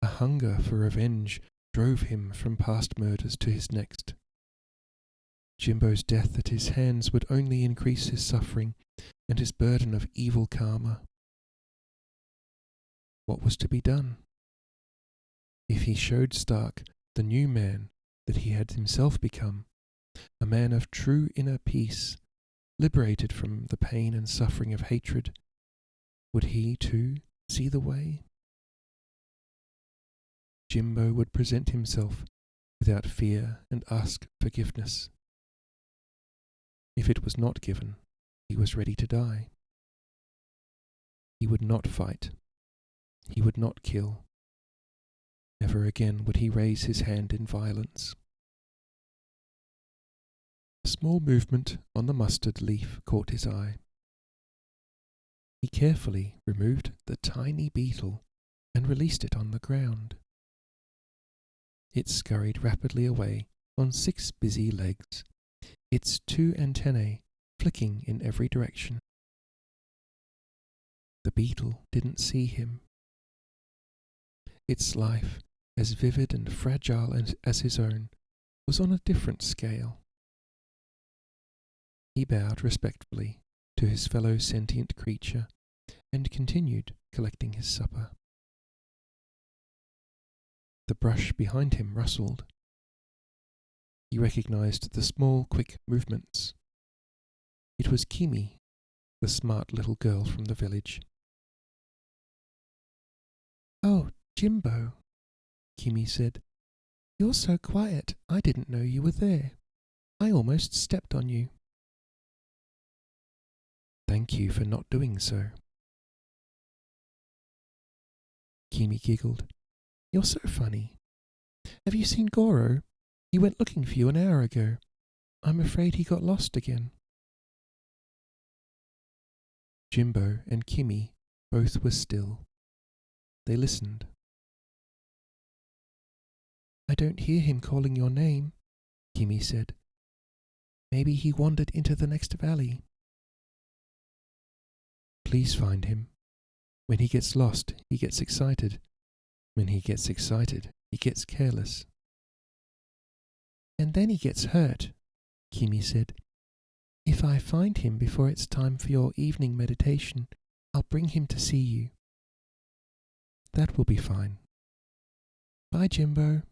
A hunger for revenge drove him from past murders to his next. Jimbo's death at his hands would only increase his suffering and his burden of evil karma. What was to be done? If he showed Stark the new man that he had himself become, a man of true inner peace, liberated from the pain and suffering of hatred, would he too see the way? Jimbo would present himself without fear and ask forgiveness. If it was not given, he was ready to die. He would not fight. He would not kill. Never again would he raise his hand in violence. A small movement on the mustard leaf caught his eye. He carefully removed the tiny beetle and released it on the ground. It scurried rapidly away on 6 busy legs, its 2 antennae flicking in every direction. The beetle didn't see him. Its life, as vivid and fragile as his own, was on a different scale. He bowed respectfully to his fellow sentient creature and continued collecting his supper. The brush behind him rustled. He recognized the small, quick movements. It was Kimi, the smart little girl from the village. "Oh, Jimbo," Kimi said. You're so quiet, I didn't know you were there. I almost stepped on you. Thank you for not doing so. Kimi giggled. You're so funny. Have you seen Goro? He went looking for you an hour ago. I'm afraid he got lost again. Jimbo and Kimi both were still. They listened. I don't hear him calling your name, Kimi said. Maybe he wandered into the next valley. Please find him. When he gets lost, he gets excited. When he gets excited, he gets careless. And then he gets hurt, Kimi said. If I find him before it's time for your evening meditation, I'll bring him to see you. That will be fine. Bye, Jimbo.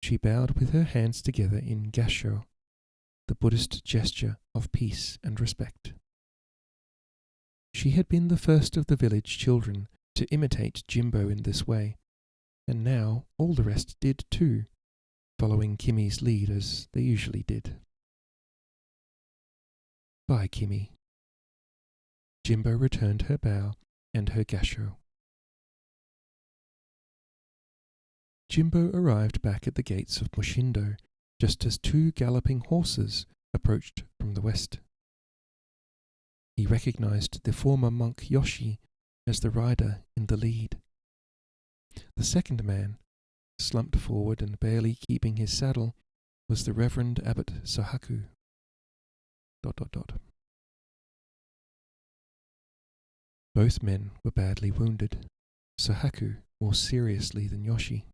She bowed with her hands together in Gassho, the Buddhist gesture of peace and respect. She had been the first of the village children to imitate Jimbo in this way, and now all the rest did too, following Kimi's lead as they usually did. Bye, Kimi. Jimbo returned her bow and her Gassho. Jimbo arrived back at the gates of Mushindo just as two galloping horses approached from the west. He recognized the former monk Yoshi as the rider in the lead. The second man, slumped forward and barely keeping his saddle, was the Reverend Abbot Sahaku. ... Both men were badly wounded, Sahaku more seriously than Yoshi.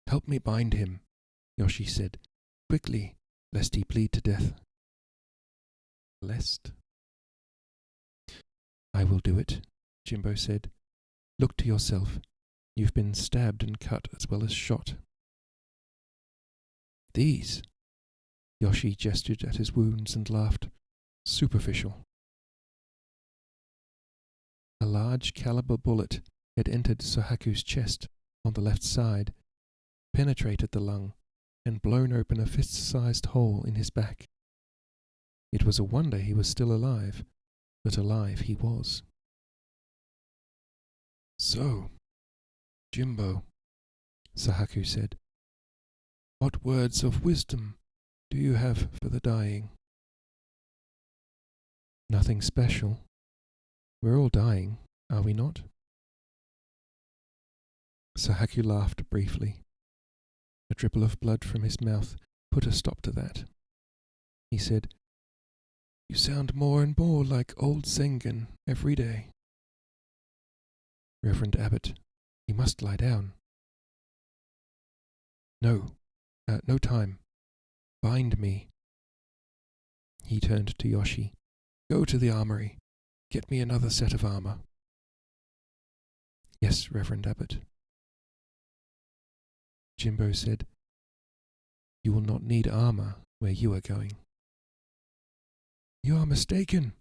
Help me bind him, Yoshi said, quickly, lest he bleed to death. Lest? I will do it, Jimbo said. Look to yourself. You've been stabbed and cut as well as shot. These? Yoshi gestured at his wounds and laughed. Superficial. A large caliber bullet had entered Sahaku's chest on the left side, penetrated the lung, and blown open a fist-sized hole in his back. It was a wonder he was still alive, but alive he was. So, Jimbo, Sahaku said, what words of wisdom do you have for the dying? Nothing special. We're all dying, are we not? Sahaku laughed briefly. A dribble of blood from his mouth put a stop to that. He said, You sound more and more like old Zengen every day. Reverend Abbot, you must lie down. No time. Bind me. He turned to Yoshi. Go to the armory. Get me another set of armor. Yes, Reverend Abbot. Jimbo said, You will not need armor where you are going. You are mistaken.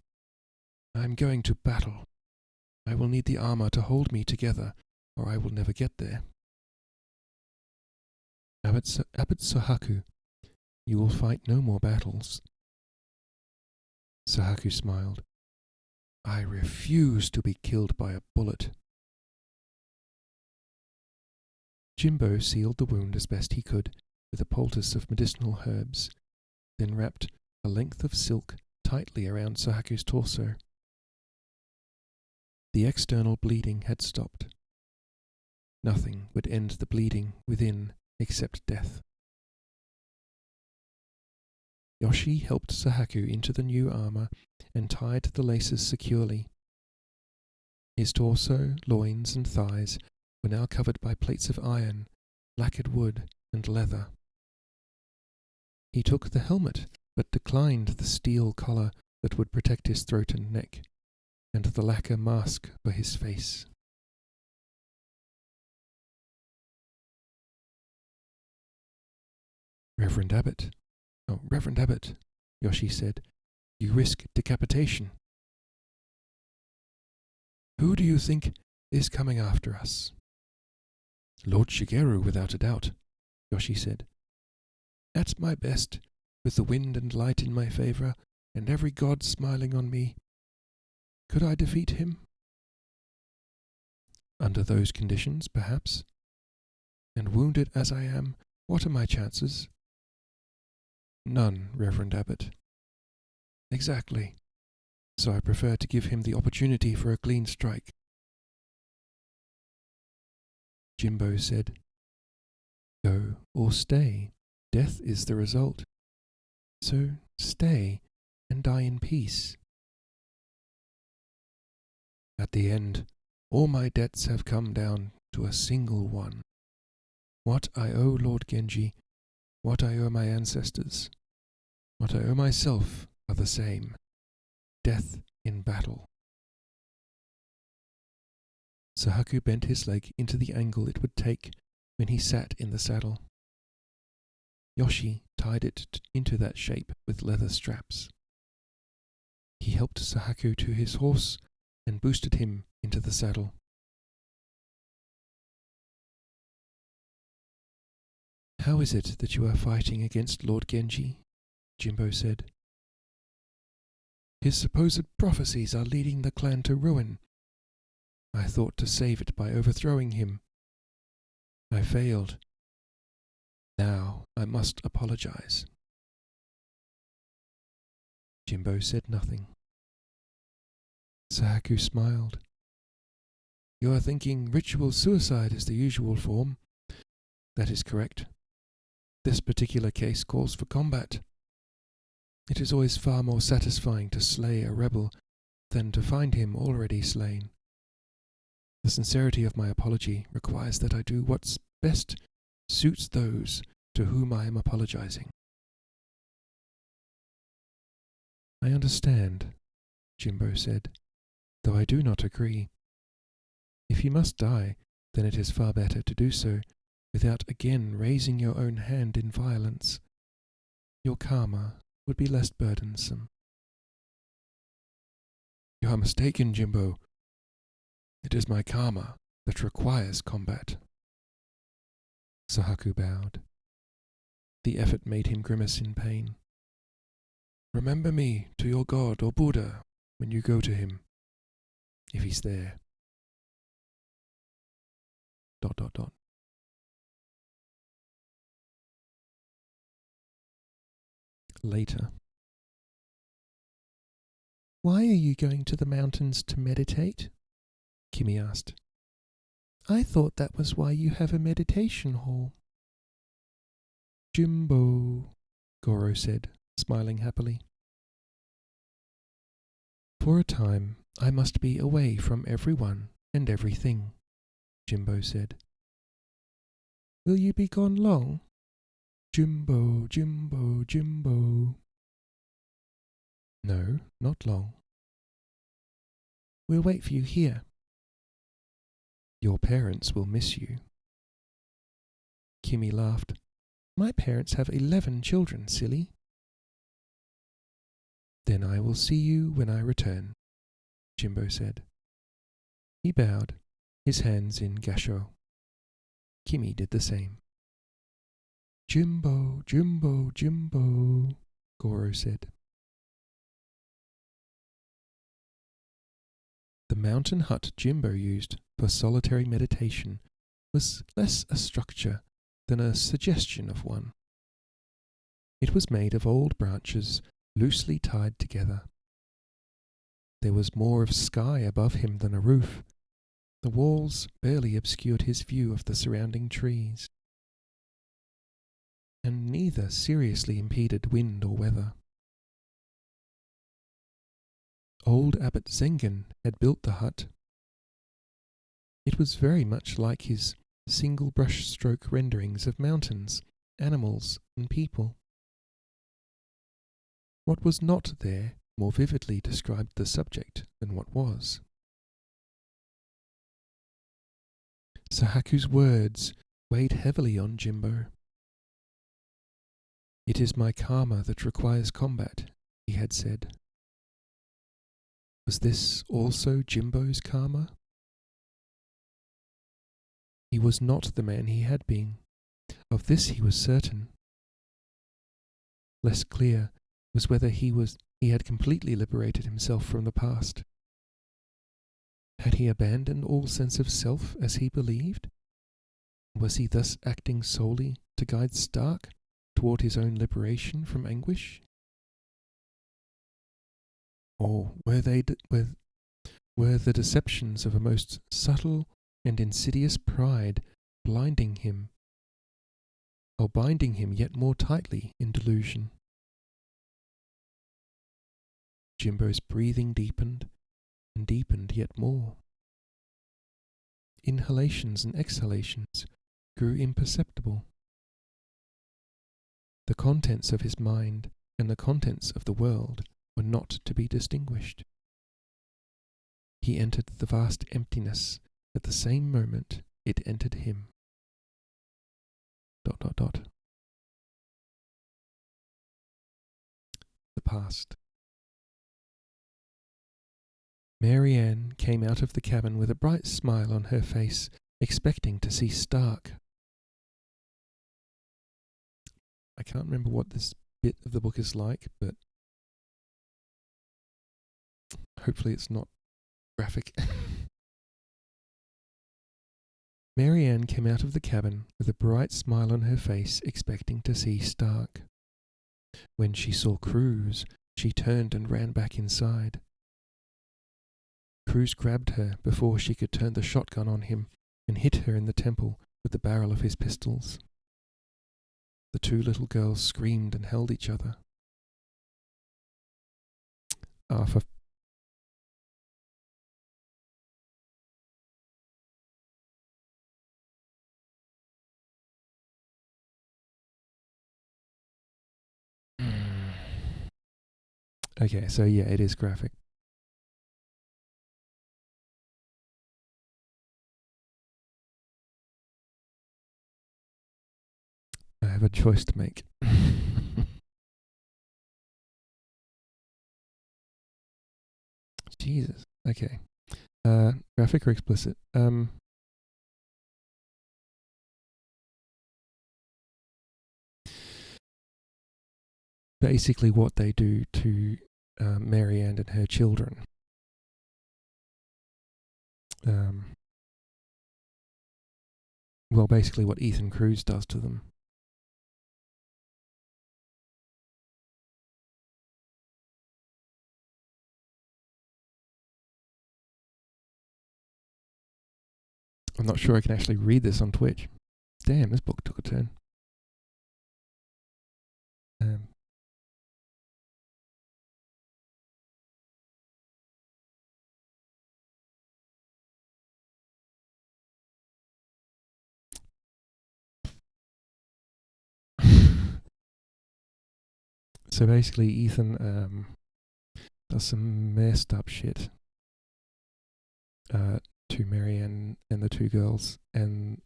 I am going to battle. I will need the armor to hold me together, or I will never get there. Abbot Sahaku, you will fight no more battles. Sahaku smiled. I refuse to be killed by a bullet. Jimbo sealed the wound as best he could with a poultice of medicinal herbs, then wrapped a length of silk tightly around Sahaku's torso. The external bleeding had stopped. Nothing would end the bleeding within except death. Yoshi helped Sahaku into the new armor and tied the laces securely. His torso, loins, and thighs were now covered by plates of iron, lacquered wood, and leather. He took the helmet, but declined the steel collar that would protect his throat and neck, and the lacquer mask for his face. Reverend Abbot, Yoshi said, you risk decapitation. Who do you think is coming after us? Lord Shigeru, without a doubt, Yoshi said. At my best, with the wind and light in my favour, and every god smiling on me, could I defeat him? Under those conditions, perhaps. And wounded as I am, what are my chances? None, Reverend Abbot. Exactly. So I prefer to give him the opportunity for a clean strike. Jimbo said, Go or stay. Death is the result. So stay and die in peace. At the end, all my debts have come down to a single one. What I owe Lord Genji, what I owe my ancestors, what I owe myself are the same. Death in battle. Sahaku bent his leg into the angle it would take when he sat in the saddle. Yoshi tied it into that shape with leather straps. He helped Sahaku to his horse and boosted him into the saddle. How is it that you are fighting against Lord Genji? Jimbo said. His supposed prophecies are leading the clan to ruin. I thought to save it by overthrowing him. I failed. Now I must apologize. Jimbo said nothing. Sahaku smiled. You are thinking ritual suicide is the usual form. That is correct. This particular case calls for combat. It is always far more satisfying to slay a rebel than to find him already slain. The sincerity of my apology requires that I do what's best suits those to whom I am apologizing. I understand, Jimbo said, though I do not agree. If you must die, then it is far better to do so without again raising your own hand in violence. Your karma would be less burdensome. You are mistaken, Jimbo. It is my karma that requires combat. Sahaku bowed. The effort made him grimace in pain. Remember me to your god or Buddha when you go to him, if he's there. ... Later. Why are you going to the mountains to meditate? Kimi asked. I thought that was why you have a meditation hall. Jimbo, Goro said, smiling happily. For a time, I must be away from everyone and everything, Jimbo said. Will you be gone long? Jimbo, Jimbo, Jimbo. No, not long. We'll wait for you here. Your parents will miss you. Kimi laughed. My parents have 11 children, silly. Then I will see you when I return, Jimbo said. He bowed, his hands in gasho. Kimi did the same. Jimbo, Jimbo, Jimbo, Goro said. The mountain hut Jimbo used for solitary meditation was less a structure than a suggestion of one. It was made of old branches loosely tied together. There was more of sky above him than a roof. The walls barely obscured his view of the surrounding trees, and neither seriously impeded wind or weather. Old Abbot Zengen had built the hut. It was very much like his single brush-stroke renderings of mountains, animals, and people. What was not there more vividly described the subject than what was. Sahaku's words weighed heavily on Jimbo. It is my karma that requires combat, he had said. Was this also Jimbo's karma? He was not the man he had been. Of this he was certain. Less clear was whether he had completely liberated himself from the past. Had he abandoned all sense of self as he believed? Was he thus acting solely to guide Stark toward his own liberation from anguish? Or were the deceptions of a most subtle and insidious pride blinding him, or binding him yet more tightly in delusion? Jimbo's breathing deepened and deepened yet more. Inhalations and exhalations grew imperceptible. The contents of his mind and the contents of the world were not to be distinguished. He entered the vast emptiness at the same moment it entered him. ... The past. Marianne came out of the cabin with a bright smile on her face, expecting to see Stark. I can't remember what this bit of the book is like, but hopefully it's not graphic. Marianne came out of the cabin with a bright smile on her face, expecting to see Stark. When she saw Cruz, she turned and ran back inside. Cruz grabbed her before she could turn the shotgun on him and hit her in the temple with the barrel of his pistols. The two little girls screamed and held each other. Okay, so yeah, it is graphic. I have a choice to make. Jesus. Okay. Graphic or explicit? Basically what they do to Marianne and her children. Well, basically what Ethan Cruz does to them. I'm not sure I can actually read this on Twitch. Damn, this book took a turn. So basically, Ethan does some messed up shit to Marianne and the two girls, and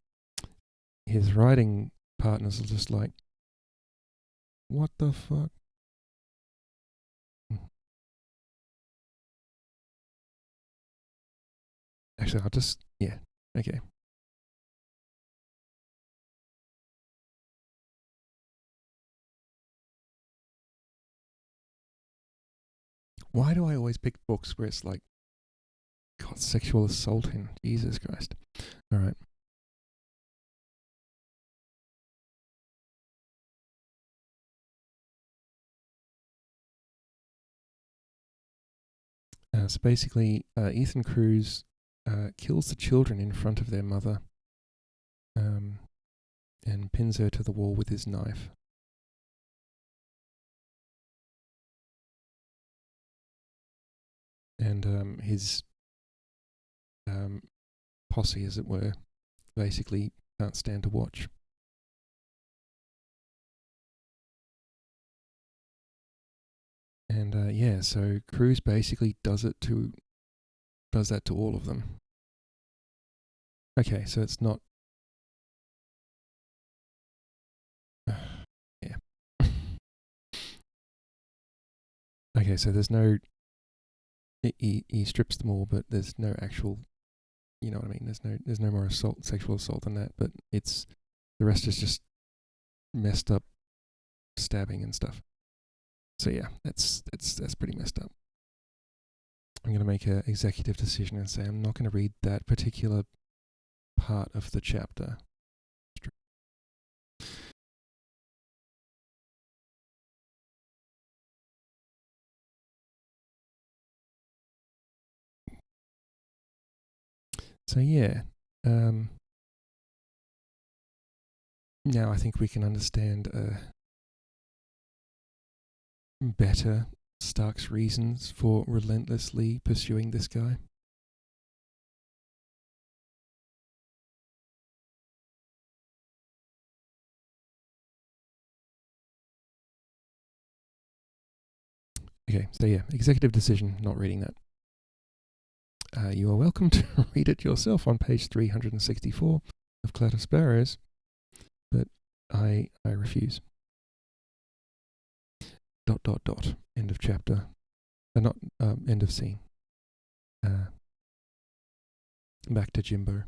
his writing partners are just like, what the fuck? Actually, I'll just, yeah, okay. Why do I always pick books where it's like, got sexual assault in? Jesus Christ. Alright. So basically, Ethan Cruz kills the children in front of their mother and pins her to the wall with his knife. And his posse, as it were, basically can't stand to watch. And yeah, so Cruz basically does that to all of them. Okay, so it's not. Yeah. Okay, so there's no. He strips them all, but there's no actual you know what I mean. There's no more sexual assault than that. But the rest is just messed up stabbing and stuff. So yeah, that's pretty messed up. I'm going to make an executive decision and say I'm not going to read that particular part of the chapter. So yeah, now I think we can understand better Stark's reasons for relentlessly pursuing this guy. Okay, so yeah, executive decision, not reading that. You are welcome to read it yourself on page 364 of Cloud of Sparrows, but I refuse. ... End of chapter. Not end of scene. Back to Jimbo.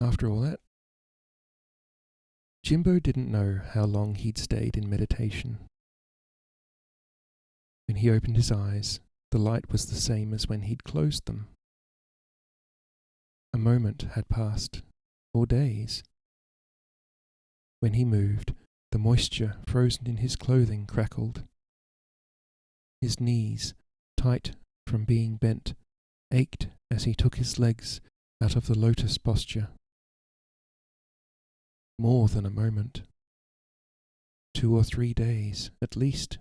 After all that, Jimbo didn't know how long he'd stayed in meditation. When he opened his eyes, the light was the same as when he'd closed them. A moment had passed, or days. When he moved, the moisture frozen in his clothing crackled. His knees, tight from being bent, ached as he took his legs out of the lotus posture. More than a moment. 2 or 3 days, at least.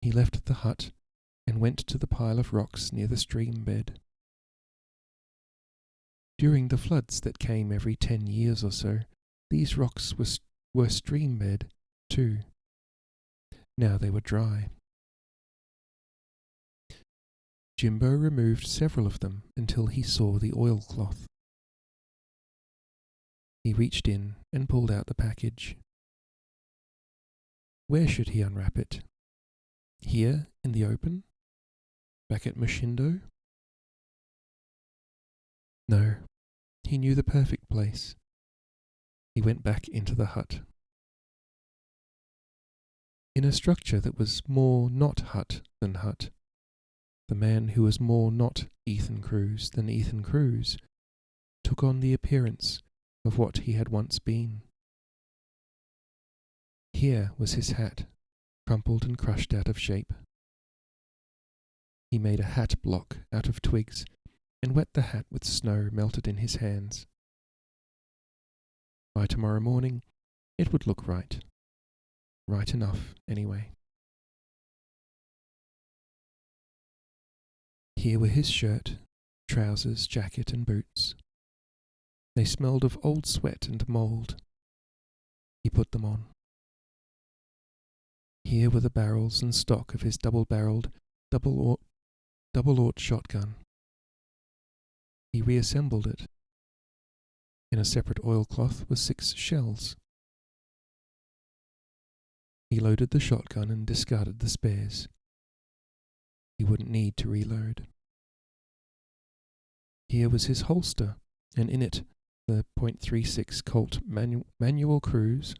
He left the hut and went to the pile of rocks near the stream bed. During the floods that came every 10 years or so, these rocks were stream bed, too. Now they were dry. Jimbo removed several of them until he saw the oilcloth. He reached in and pulled out the package. Where should he unwrap it? Here, in the open? Back at Mushindo? No, he knew the perfect place. He went back into the hut. In a structure that was more not hut than hut, the man who was more not Ethan Cruz than Ethan Cruz took on the appearance of what he had once been. Here was his hat, crumpled and crushed out of shape. He made a hat block out of twigs and wet the hat with snow melted in his hands. By tomorrow morning, it would look right. Right enough, anyway. Here were his shirt, trousers, jacket, and boots. They smelled of old sweat and mould. He put them on. Here were the barrels and stock of his double-barreled, double-aught shotgun. He reassembled it. In a separate oilcloth were 6 shells. He loaded the shotgun and discarded the spares. He wouldn't need to reload. Here was his holster, and in it the .36 Colt manual cruise,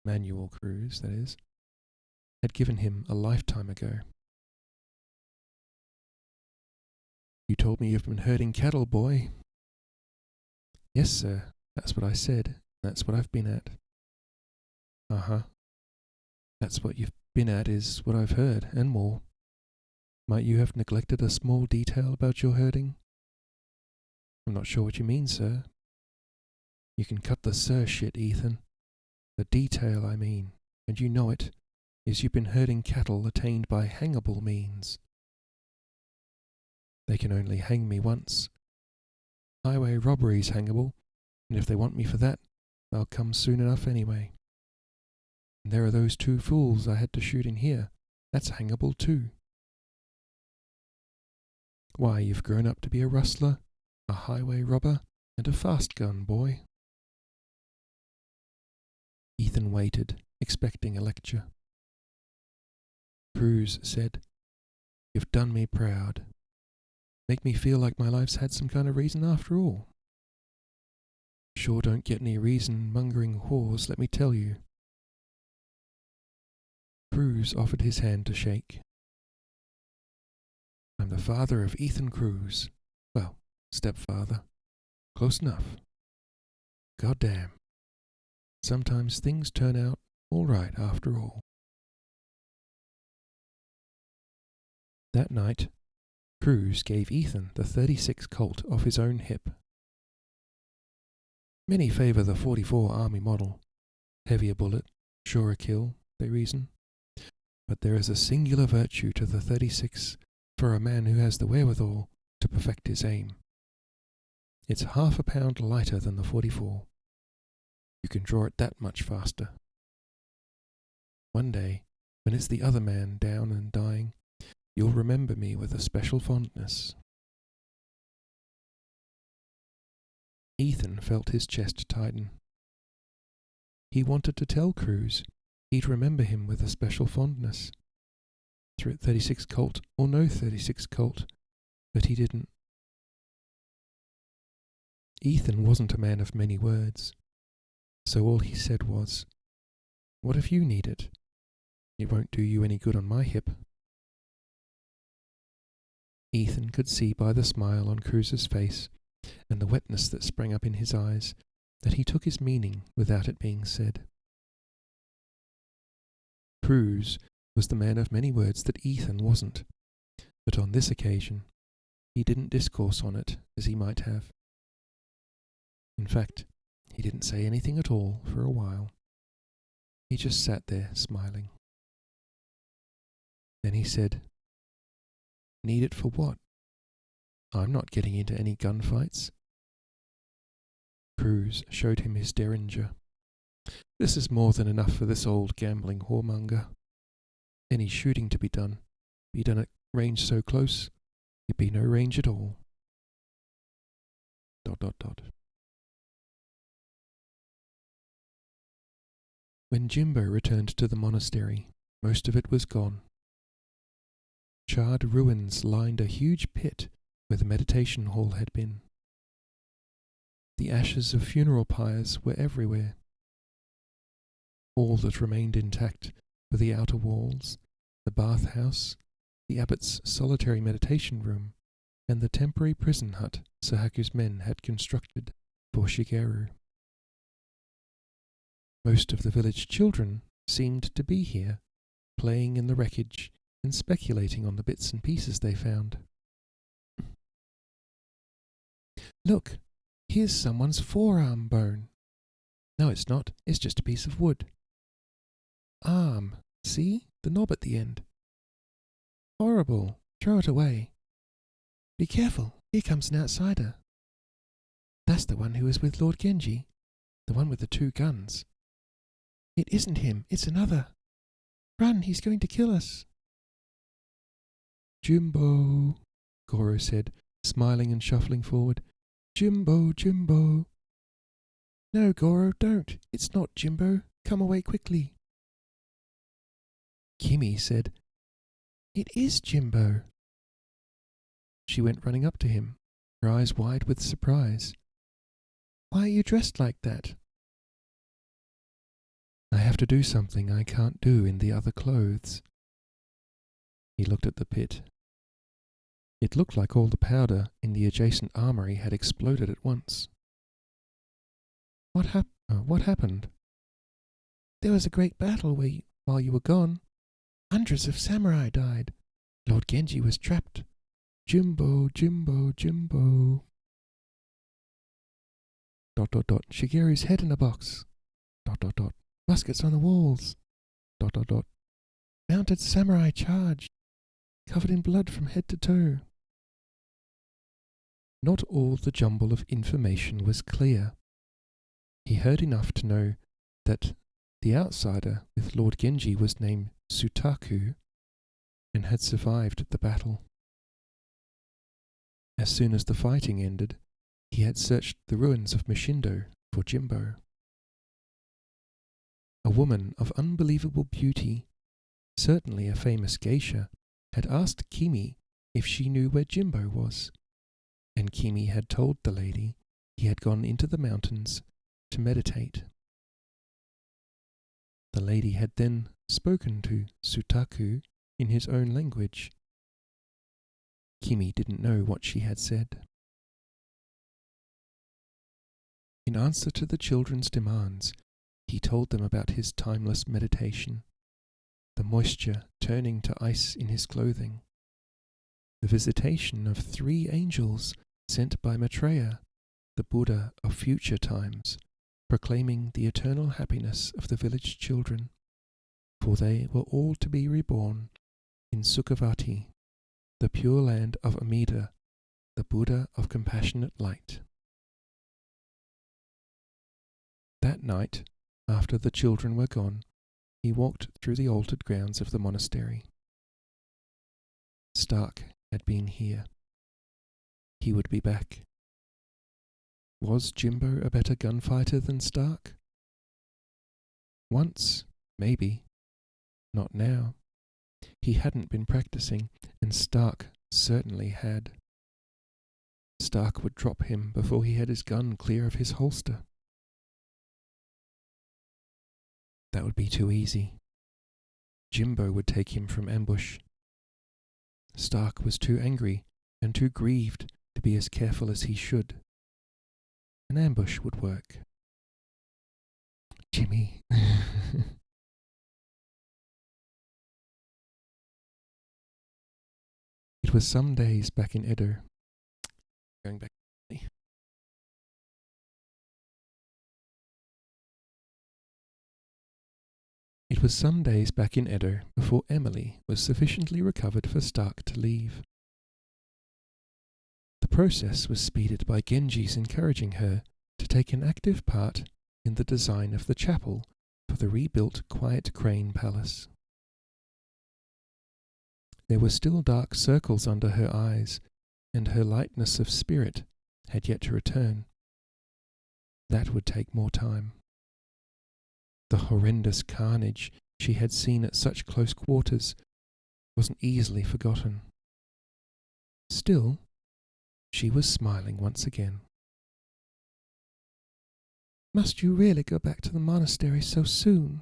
that is, had given him a lifetime ago. You told me you've been herding cattle, boy. Yes, sir, that's what I said. That's what I've been at. Uh-huh. That's what you've been at is what I've heard, and more. Might you have neglected a small detail about your herding? I'm not sure what you mean, sir. You can cut the sir shit, Ethan. The detail, I mean, and you know it, is you've been herding cattle attained by hangable means. They can only hang me once. Highway robbery's hangable, and if they want me for that, I'll come soon enough anyway. And there are those 2 fools I had to shoot in here. That's hangable too. Why, you've grown up to be a rustler, a highway robber, and a fast gun boy. Ethan waited, expecting a lecture. Cruz said, You've done me proud. Make me feel like my life's had some kind of reason after all. Sure don't get any reason-mongering whores, let me tell you. Cruz offered his hand to shake. I'm the father of Ethan Cruz. Well, stepfather. Close enough. Goddamn. Sometimes things turn out all right after all. That night, Cruz gave Ethan the 36 Colt off his own hip. Many favour the 44 Army model. Heavier bullet, surer kill, they reason. But there is a singular virtue to the 36 for a man who has the wherewithal to perfect his aim. It's half a pound lighter than the 44. You can draw it that much faster. One day, when it's the other man down and dying, you'll remember me with a special fondness. Ethan felt his chest tighten. He wanted to tell Cruz he'd remember him with a special fondness. 36 Colt or no 36 Colt, but he didn't. Ethan wasn't a man of many words, so all he said was, "What if you need it? It won't do you any good on my hip." Ethan could see by the smile on Cruz's face and the wetness that sprang up in his eyes that he took his meaning without it being said. Cruz was the man of many words that Ethan wasn't, but on this occasion he didn't discourse on it as he might have. In fact, he didn't say anything at all for a while. He just sat there smiling. Then he said, "Need it for what? I'm not getting into any gunfights." Cruz showed him his derringer. "This is more than enough for this old gambling whoremonger. Any shooting to be done at range so close, it'd be no range at all. ... When Jimbo returned to the monastery, most of it was gone. Charred ruins lined a huge pit where the meditation hall had been. The ashes of funeral pyres were everywhere. All that remained intact were the outer walls, the bathhouse, the abbot's solitary meditation room, and the temporary prison hut Sahaku's men had constructed for Shigeru. Most of the village children seemed to be here, playing in the wreckage and speculating on the bits and pieces they found. "Look, here's someone's forearm bone. No, it's not. It's just a piece of wood. Arm. See? The knob at the end. Horrible. Throw it away. Be careful. Here comes an outsider. That's the one who was with Lord Genji. The one with the 2 guns. It isn't him. It's another. Run, he's going to kill us." "Jimbo," Goro said, smiling and shuffling forward. "Jimbo, Jimbo." "No, Goro, don't. It's not Jimbo. Come away quickly." Kimi said, "It is Jimbo." She went running up to him, her eyes wide with surprise. "Why are you dressed like that?" "I have to do something I can't do in the other clothes." He looked at the pit. It looked like all the powder in the adjacent armory had exploded at once. What happened?" "There was a great battle while you were gone. Hundreds of samurai died. Lord Genji was trapped. Jimbo, Jimbo, Jimbo. ... Shigeru's head in a box. ... Muskets on the walls. ... Mounted samurai charge. Covered in blood from head to toe." Not all the jumble of information was clear. He heard enough to know that the outsider with Lord Genji was named Sutaku and had survived the battle. As soon as the fighting ended, he had searched the ruins of Mishindo for Jimbo. A woman of unbelievable beauty, certainly a famous geisha, had asked Kimi if she knew where Jimbo was, and Kimi had told the lady he had gone into the mountains to meditate. The lady had then spoken to Sutaku in his own language. Kimi didn't know what she had said. In answer to the children's demands, he told them about his timeless meditation, the moisture turning to ice in his clothing, the visitation of 3 angels sent by Maitreya, the Buddha of future times, proclaiming the eternal happiness of the village children, for they were all to be reborn in Sukhavati, the pure land of Amida, the Buddha of compassionate light. That night, after the children were gone, he walked through the altered grounds of the monastery. Stark had been here. He would be back. Was Jimbo a better gunfighter than Stark? Once, maybe. Not now. He hadn't been practicing, and Stark certainly had. Stark would drop him before he had his gun clear of his holster. That would be too easy. Jimbo would take him from ambush. Stark was too angry and too grieved to be as careful as he should. An ambush would work. Jimmy. It was some days back in Edo. Going back. It was some days back in Edo before Emily was sufficiently recovered for Stark to leave. The process was speeded by Genji's encouraging her to take an active part in the design of the chapel for the rebuilt Quiet Crane Palace. There were still dark circles under her eyes, and her lightness of spirit had yet to return. That would take more time. The horrendous carnage she had seen at such close quarters wasn't easily forgotten. Still, she was smiling once again. Must you really go back to the monastery so soon?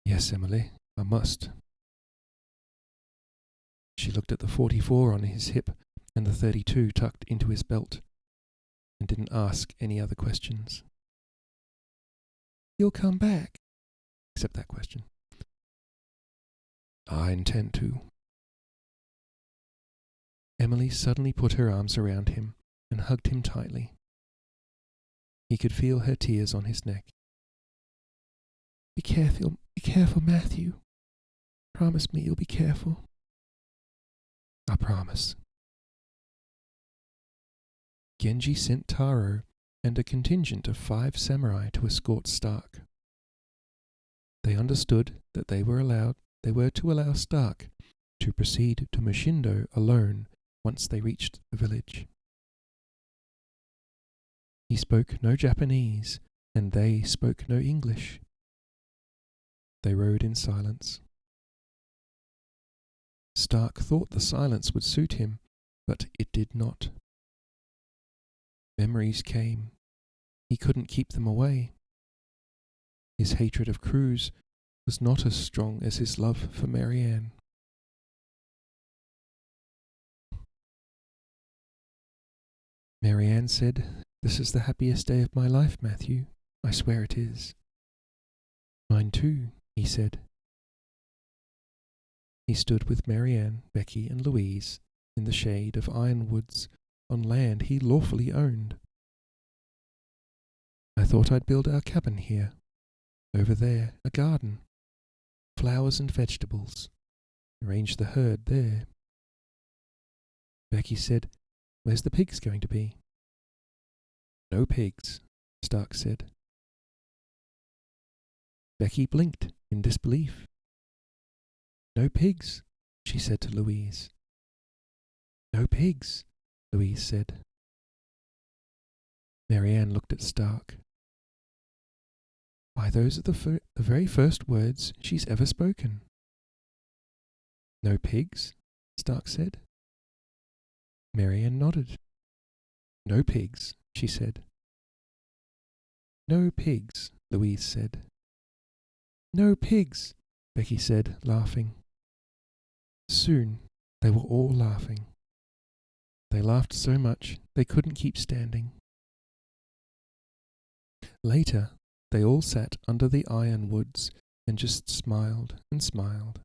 Yes, Emily, I must. She looked at the 44 on his hip and the 32 tucked into his belt, and didn't ask any other questions. You'll come back? Except that question. I intend to. Emily suddenly put her arms around him and hugged him tightly. He could feel her tears on his neck. Be careful, Matthew. Promise me you'll be careful. I promise. Genji sent Taro and a contingent of 5 samurai to escort Stark. They understood that they were to allow Stark to proceed to Mushindo alone once they reached the village. He spoke no Japanese, and they spoke no English. They rode in silence. Stark thought the silence would suit him, but it did not. Memories came. He couldn't keep them away. His hatred of Cruz was not as strong as his love for Marianne. Marianne said, "This is the happiest day of my life, Matthew. I swear it is." "Mine too," he said. He stood with Marianne, Becky, and Louise in the shade of ironwoods on land he lawfully owned. "I thought I'd build our cabin here. Over there, a garden. Flowers and vegetables. Arrange the herd there." Becky said, "Where's the pigs going to be?" "No pigs," Stark said. Becky blinked in disbelief. "No pigs," she said to Louise. "No pigs," Louise said. Marianne looked at Stark. Why, those are the very first words she's ever spoken. No pigs? Stark said. Marianne nodded. No pigs, she said. No pigs, Louise said. No pigs, Becky said, laughing. Soon they were all laughing. They laughed so much they couldn't keep standing. Later, they all sat under the ironwoods and just smiled and smiled.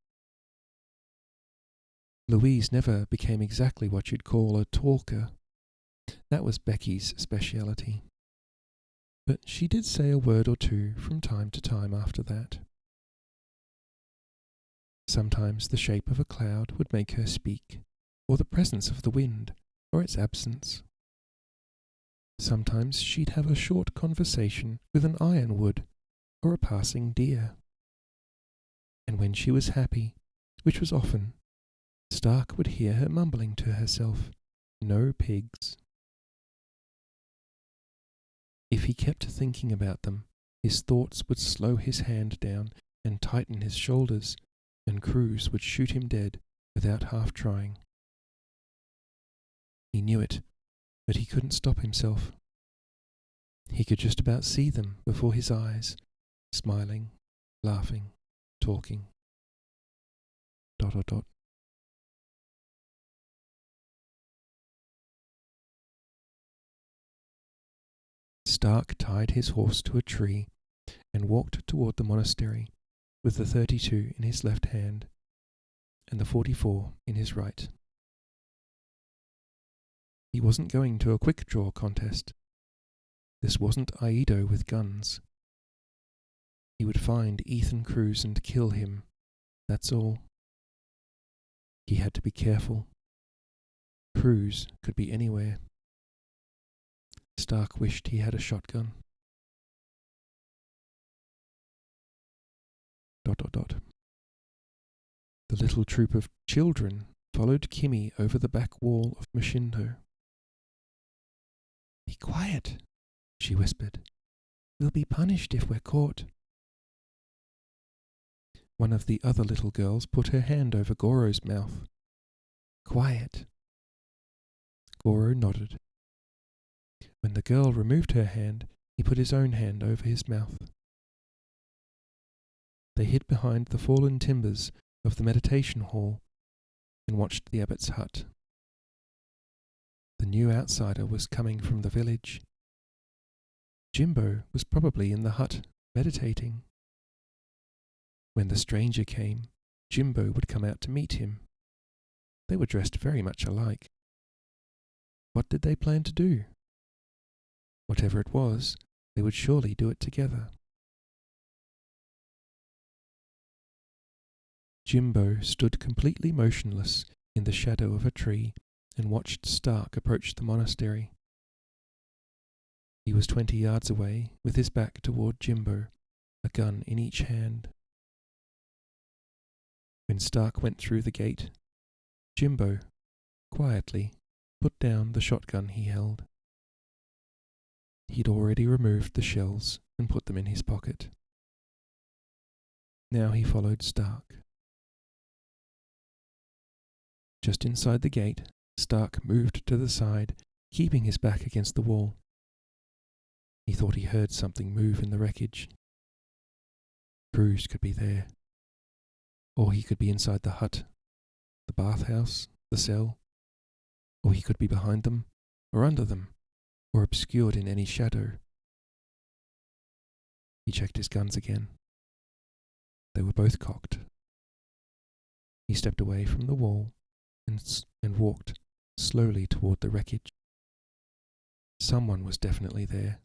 Louise never became exactly what you'd call a talker. That was Becky's speciality. But she did say a word or two from time to time after that. Sometimes the shape of a cloud would make her speak, or the presence of the wind, or its absence. Sometimes she'd have a short conversation with an ironwood or a passing deer. And when she was happy, which was often, Stark would hear her mumbling to herself, "No pigs." If he kept thinking about them, his thoughts would slow his hand down and tighten his shoulders, and Cruz would shoot him dead without half trying. He knew it, but he couldn't stop himself. He could just about see them before his eyes, smiling, laughing, talking. ... Stark tied his horse to a tree and walked toward the monastery with the 32 in his left hand and the 44 in his right. He wasn't going to a quick draw contest. This wasn't Aido with guns. He would find Ethan Cruz and kill him, that's all. He had to be careful. Cruz could be anywhere. Stark wished he had a shotgun. ... The little troop of children followed Kimmy over the back wall of Machindo. "Be quiet," she whispered. "We'll be punished if we're caught." One of the other little girls put her hand over Goro's mouth. "Quiet." Goro nodded. When the girl removed her hand, he put his own hand over his mouth. They hid behind the fallen timbers of the meditation hall and watched the abbot's hut. The new outsider was coming from the village. Jimbo was probably in the hut meditating. When the stranger came, Jimbo would come out to meet him. They were dressed very much alike. What did they plan to do? Whatever it was, they would surely do it together. Jimbo stood completely motionless in the shadow of a tree and watched Stark approach the monastery. He was 20 yards away, with his back toward Jimbo, a gun in each hand. When Stark went through the gate, Jimbo, quietly, put down the shotgun he held. He'd already removed the shells and put them in his pocket. Now he followed Stark. Just inside the gate, Stark moved to the side, keeping his back against the wall. He thought he heard something move in the wreckage. Cruz could be there. Or he could be inside the hut, the bathhouse, the cell. Or he could be behind them, or under them, or obscured in any shadow. He checked his guns again. They were both cocked. He stepped away from the wall and walked slowly toward the wreckage. Someone was definitely there.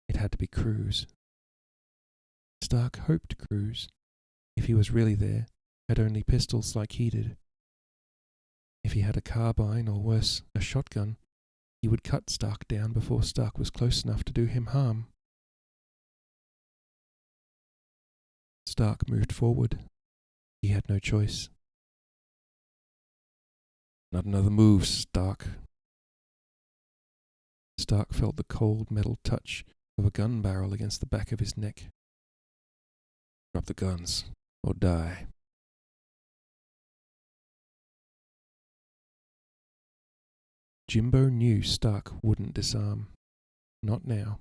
It had to be Cruz. Stark hoped Cruz, if he was really there, had only pistols like he did. If he had a carbine, or worse, a shotgun, he would cut Stark down before Stark was close enough to do him harm. Stark moved forward. He had no choice. "Not another move, Stark." Stark felt the cold metal touch of a gun barrel against the back of his neck. "Drop the guns, or die." Jimbo knew Stark wouldn't disarm. Not now.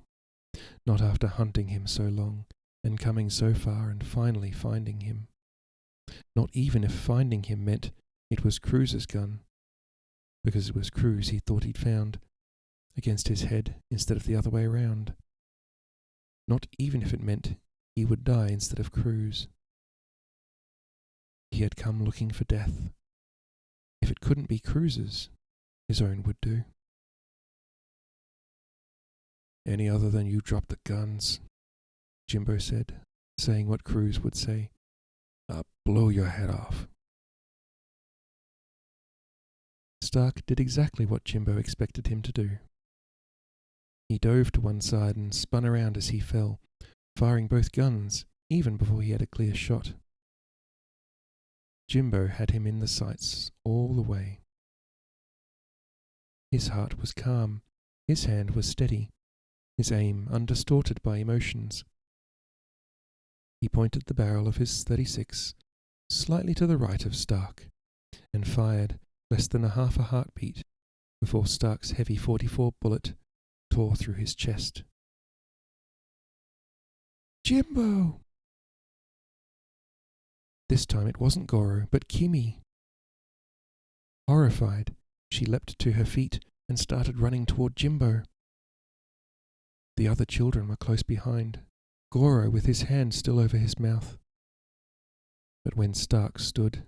Not after hunting him so long, and coming so far and finally finding him. Not even if finding him meant it was Cruz's gun, because it was Cruz he thought he'd found, against his head instead of the other way around. Not even if it meant he would die instead of Cruz. He had come looking for death. If it couldn't be Cruz's, his own would do. Any other than you drop the guns, Jimbo said, saying what Cruz would say. I'll blow your head off. Stark did exactly what Jimbo expected him to do. He dove to one side and spun around as he fell, firing both guns, even before he had a clear shot. Jimbo had him in the sights all the way. His heart was calm, his hand was steady, his aim undistorted by emotions. He pointed the barrel of his .36 slightly to the right of Stark, and fired less than half a heartbeat before Stark's heavy .44 bullet tore through his chest. Jimbo! This time it wasn't Goro, but Kimi. Horrified, she leapt to her feet and started running toward Jimbo. The other children were close behind, Goro with his hand still over his mouth. But when Stark stood,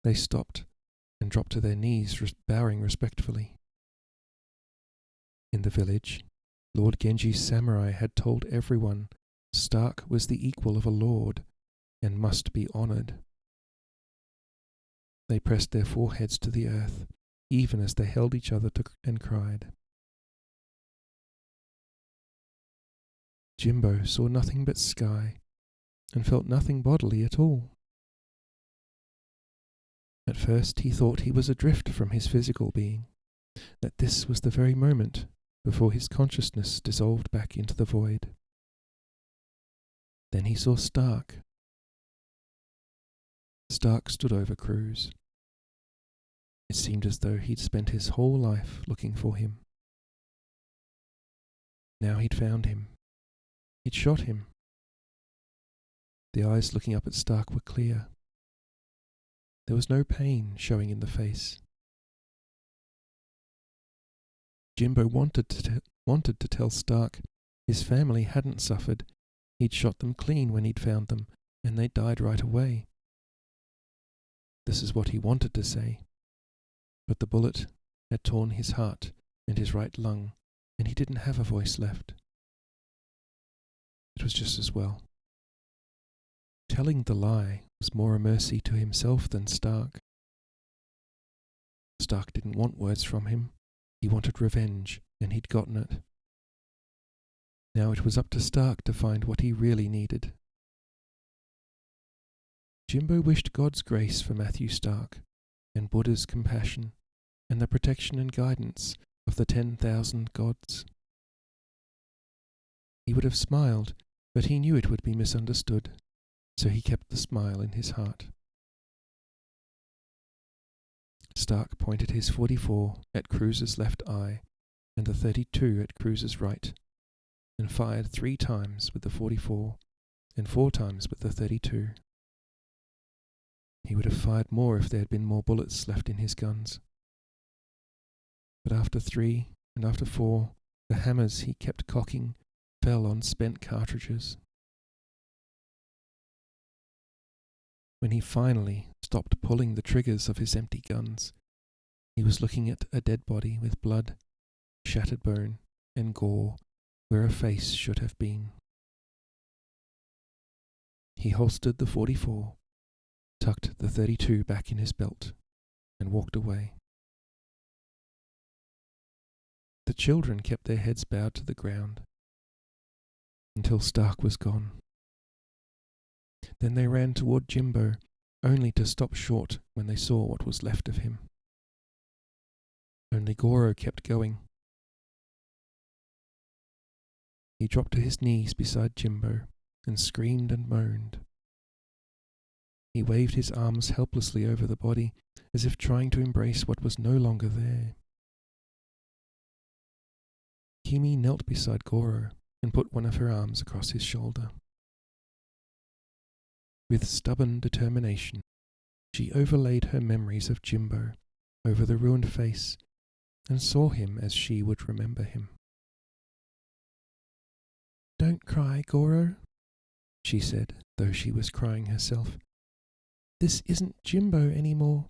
they stopped and dropped to their knees, bowing respectfully. In the village, Lord Genji's samurai had told everyone Stark was the equal of a lord and must be honoured. They pressed their foreheads to the earth, even as they held each other and cried. Jimbo saw nothing but sky, and felt nothing bodily at all. At first he thought he was adrift from his physical being, that this was the very moment before his consciousness dissolved back into the void. Then he saw Stark. Stark stood over Cruz. It seemed as though he'd spent his whole life looking for him. Now he'd found him. He'd shot him. The eyes looking up at Stark were clear. There was no pain showing in the face. Jimbo wanted to tell Stark his family hadn't suffered. He'd shot them clean when he'd found them, and they died right away. This is what he wanted to say. But the bullet had torn his heart and his right lung, and he didn't have a voice left. It was just as well. Telling the lie was more a mercy to himself than Stark. Stark didn't want words from him. He wanted revenge, and he'd gotten it. Now it was up to Stark to find what he really needed. Jimbo wished God's grace for Matthew Stark, and Buddha's compassion, and the protection and guidance of the 10,000 gods. He would have smiled, but he knew it would be misunderstood, so he kept the smile in his heart. Stark pointed his .44 at Cruz's left eye and the .32 at Cruz's right, and fired 3 times with the .44 and 4 times with the .32. He would have fired more if there had been more bullets left in his guns. But after 3 and after 4, the hammers he kept cocking fell on spent cartridges. When he finally stopped pulling the triggers of his empty guns, he was looking at a dead body with blood, shattered bone, and gore where a face should have been. He holstered the .44, tucked the .32 back in his belt, and walked away. The children kept their heads bowed to the ground until Stark was gone. Then they ran toward Jimbo, only to stop short when they saw what was left of him. Only Goro kept going. He dropped to his knees beside Jimbo and screamed and moaned. He waved his arms helplessly over the body, as if trying to embrace what was no longer there. Kimi knelt beside Goro and put one of her arms across his shoulder. With stubborn determination, she overlaid her memories of Jimbo over the ruined face and saw him as she would remember him. "Don't cry, Goro," she said, though she was crying herself. "This isn't Jimbo anymore.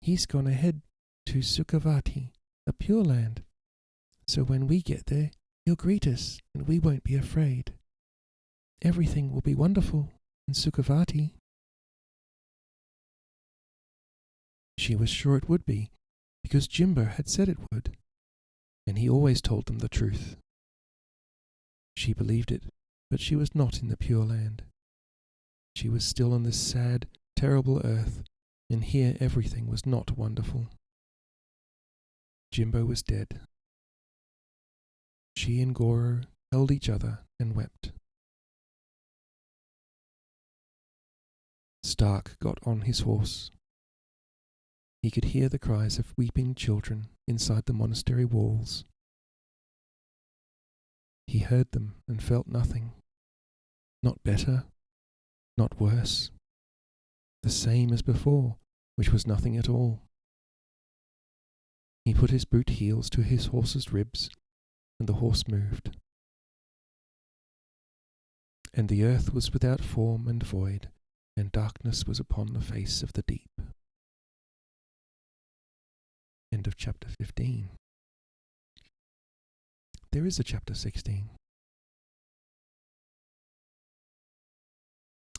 He's gone ahead to Sukhavati, the Pure Land. So when we get there, he'll greet us and we won't be afraid. Everything will be wonderful in Sukhavati." She was sure it would be, because Jimbo had said it would, and he always told them the truth. She believed it, but she was not in the Pure Land. She was still on this sad, terrible earth, and here everything was not wonderful. Jimbo was dead. She and Goro held each other and wept. Stark got on his horse. He could hear the cries of weeping children inside the monastery walls. He heard them and felt nothing. Not better, not worse. The same as before, which was nothing at all. He put his boot heels to his horse's ribs, and the horse moved. And the earth was without form and void, and darkness was upon the face of the deep. End of chapter 15. There is a chapter 16.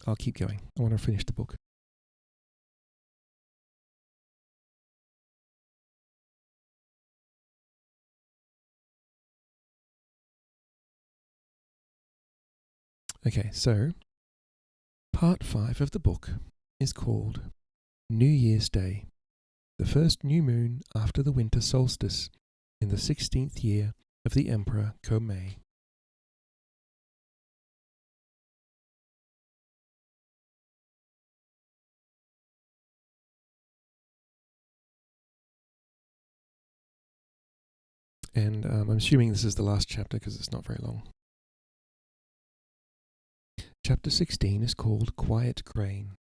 I'll keep going. I want to finish the book. Okay, so part 5 of the book is called New Year's Day, the first new moon after the winter solstice in the 16th year of the Emperor Komei. And I'm assuming this is the last chapter because it's not very long. Chapter 16 is called Quiet Grain.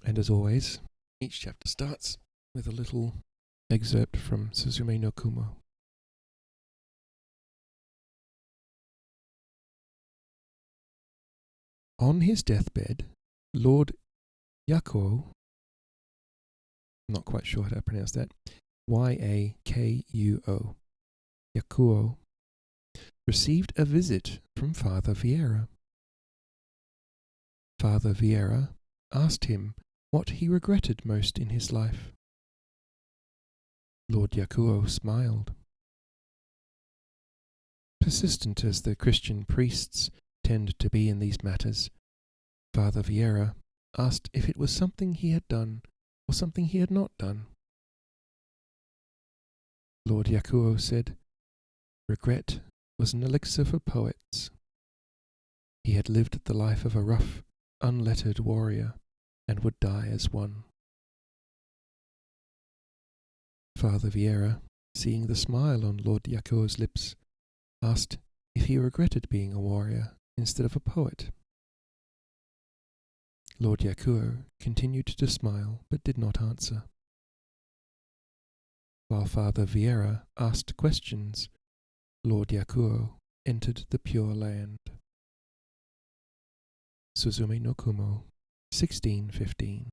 And as always, each chapter starts with a little excerpt from Suzume no Kumo. On his deathbed, Lord Yakuo, I'm not quite sure how to pronounce that, Yakuo, Yakuo, received a visit from Father Vieira. Father Vieira asked him what he regretted most in his life. Lord Yakuo smiled. Persistent as the Christian priests tend to be in these matters, Father Vieira asked if it was something he had done or something he had not done. Lord Yakuo said, regret was an elixir for poets. He had lived the life of a rough, unlettered warrior, and would die as one. Father Vieira, seeing the smile on Lord Yakuo's lips, asked if he regretted being a warrior instead of a poet. Lord Yakuo continued to smile but did not answer. While Father Vieira asked questions, Lord Yakuo entered the Pure Land. Suzume no Kumo, 1615.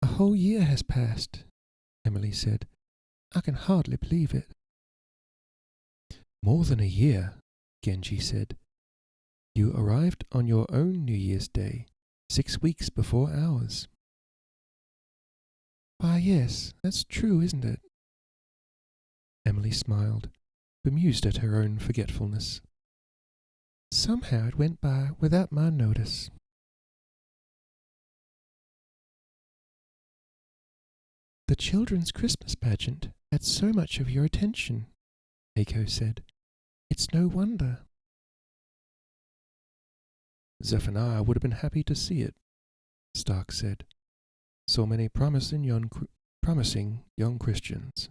A whole year has passed, Emily said. I can hardly believe it. More than a year, Genji said. You arrived on your own New Year's Day, 6 weeks before ours. Why, yes, that's true, isn't it? Emily smiled, bemused at her own forgetfulness. Somehow it went by without my notice. The children's Christmas pageant had so much of your attention, Eiko said. It's no wonder. Zephaniah would have been happy to see it, Stark said. So many promising young Christians.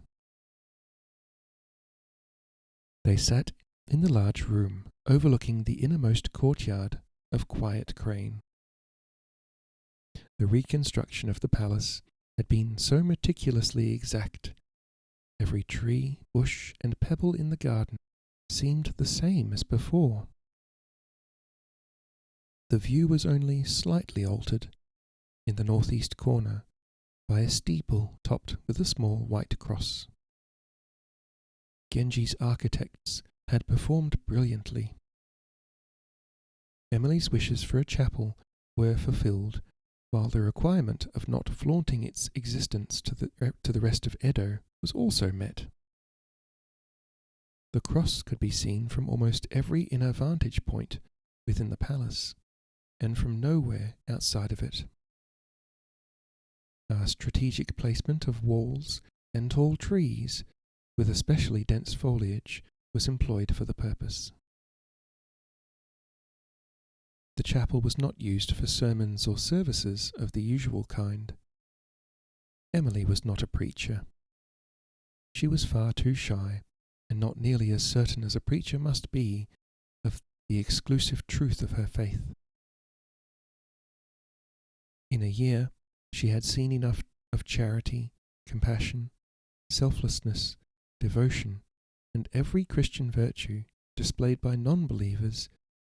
They sat in the large room overlooking the innermost courtyard of Quiet Crane. The reconstruction of the palace had been so meticulously exact. Every tree, bush, and pebble in the garden seemed the same as before. The view was only slightly altered in the northeast corner by a steeple topped with a small white cross. Genji's architects had performed brilliantly. Emily's wishes for a chapel were fulfilled, while the requirement of not flaunting its existence to the rest of Edo was also met. The cross could be seen from almost every inner vantage point within the palace, and from nowhere outside of it. A strategic placement of walls and tall trees, with especially dense foliage, was employed for the purpose. The chapel was not used for sermons or services of the usual kind. Emily was not a preacher. She was far too shy, and not nearly as certain as a preacher must be of the exclusive truth of her faith. In a year, she had seen enough of charity, compassion, selflessness, devotion, and every Christian virtue displayed by non-believers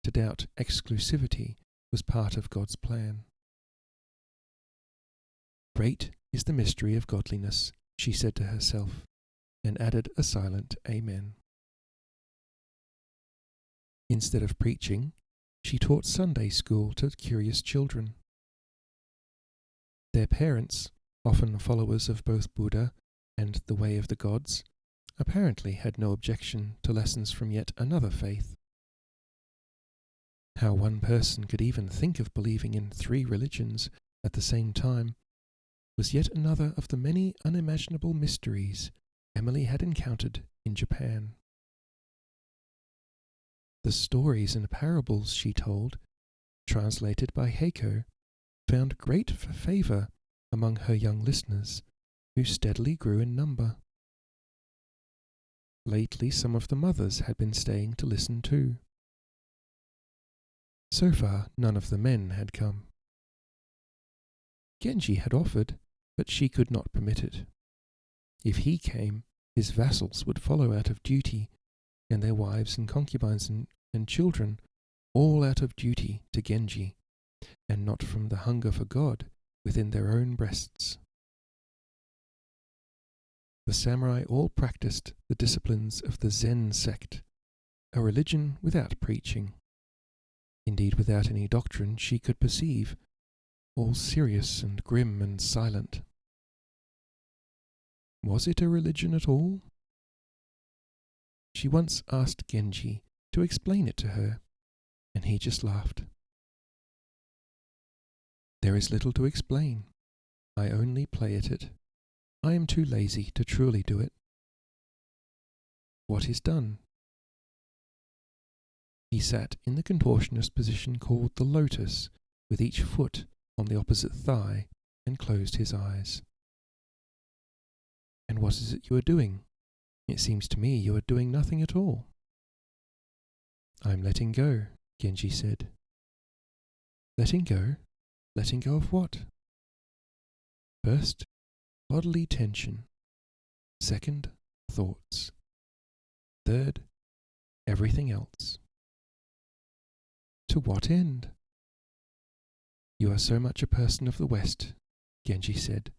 to doubt exclusivity was part of God's plan. Great is the mystery of godliness, she said to herself, and added a silent amen. Instead of preaching, she taught Sunday school to curious children. Their parents, often followers of both Buddha and the way of the gods, apparently had no objection to lessons from yet another faith. How one person could even think of believing in 3 religions at the same time was yet another of the many unimaginable mysteries Emily had encountered in Japan. The stories and parables she told, translated by Heiko, found great favour among her young listeners, who steadily grew in number. Lately some of the mothers had been staying to listen too. So far none of the men had come. Genji had offered, but she could not permit it. If he came, his vassals would follow out of duty, and their wives and concubines and children all out of duty to Genji, and not from the hunger for God within their own breasts. The samurai all practiced the disciplines of the Zen sect, a religion without preaching. Indeed, without any doctrine she could perceive, all serious and grim and silent. Was it a religion at all? She once asked Genji to explain it to her, and he just laughed. There is little to explain. I only play at it. I am too lazy to truly do it. What is done? He sat in the contortionist position called the lotus, with each foot on the opposite thigh, and closed his eyes. And what is it you are doing? It seems to me you are doing nothing at all. I am letting go, Genji said. Letting go? Letting go of what? First, bodily tension. Second, thoughts. Third, everything else. To what end? You are so much a person of the West, Genji said,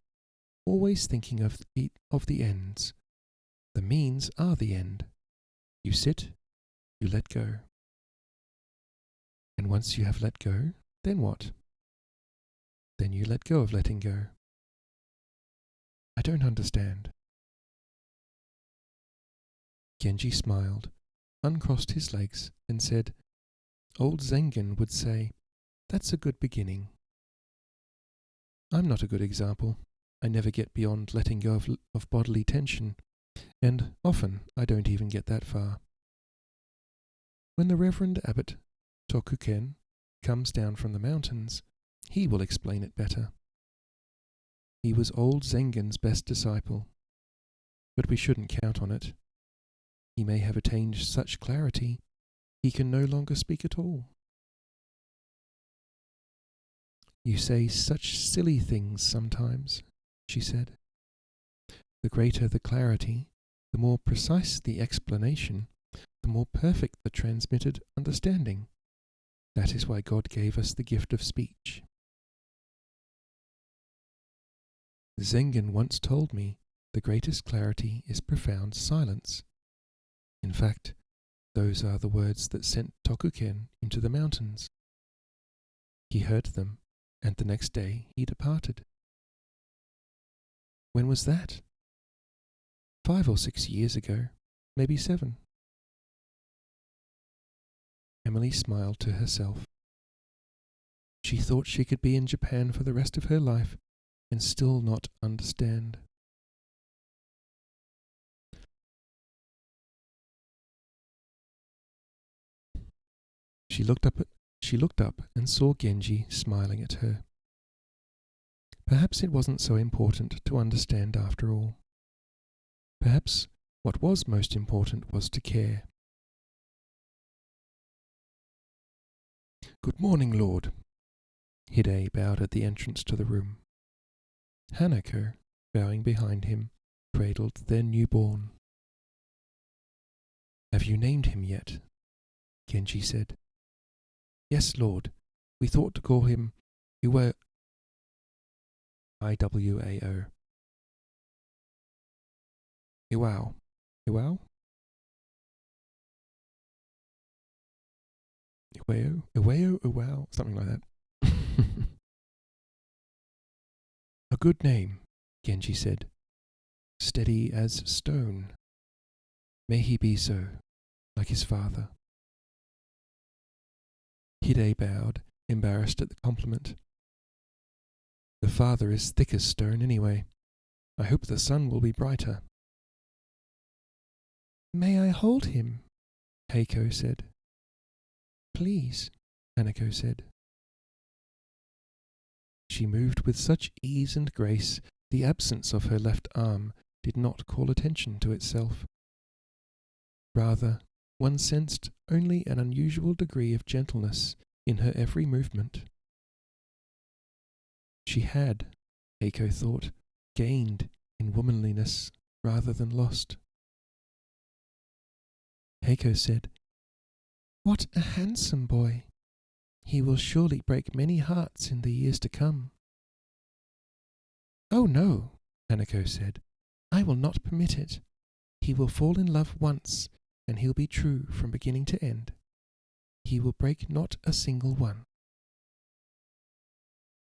always thinking of the ends. The means are the end. You sit, you let go. And once you have let go, then what? Then you let go of letting go. I don't understand. Genji smiled, uncrossed his legs, and said, Old Zengen would say, that's a good beginning. I'm not a good example. I never get beyond letting go of bodily tension, and often I don't even get that far. When the Reverend Abbot Tokuken comes down from the mountains, he will explain it better. He was old Zengen's best disciple, but we shouldn't count on it. He may have attained such clarity, he can no longer speak at all. You say such silly things sometimes, she said. The greater the clarity, the more precise the explanation, the more perfect the transmitted understanding. That is why God gave us the gift of speech. Zengen once told me the greatest clarity is profound silence. In fact, those are the words that sent Tokuken into the mountains. He heard them, and the next day he departed. When was that? 5 or 6 years ago, maybe 7. Emily smiled to herself. She thought she could be in Japan for the rest of her life and still not understand. She looked up and saw Genji smiling at her. Perhaps it wasn't so important to understand after all. Perhaps what was most important was to care. Good morning, Lord. Hide bowed at the entrance to the room. Hanako, bowing behind him, cradled their newborn. Have you named him yet? Genji said. Yes, Lord. We thought to call him Iwao. Iwao. Iwao. Iwao? Iwao, something like that. A good name, Genji said. Steady as stone. May he be so, like his father. Hide bowed, embarrassed at the compliment. The father is thick as stone anyway. I hope the son will be brighter. May I hold him? Heiko said. Please, Hanako said. She moved with such ease and grace, the absence of her left arm did not call attention to itself. Rather, one sensed only an unusual degree of gentleness in her every movement. She had, Heiko thought, gained in womanliness rather than lost. Heiko said, What a handsome boy! He will surely break many hearts in the years to come. Oh no, Hanako said. I will not permit it. He will fall in love once, and he'll be true from beginning to end. He will break not a single one.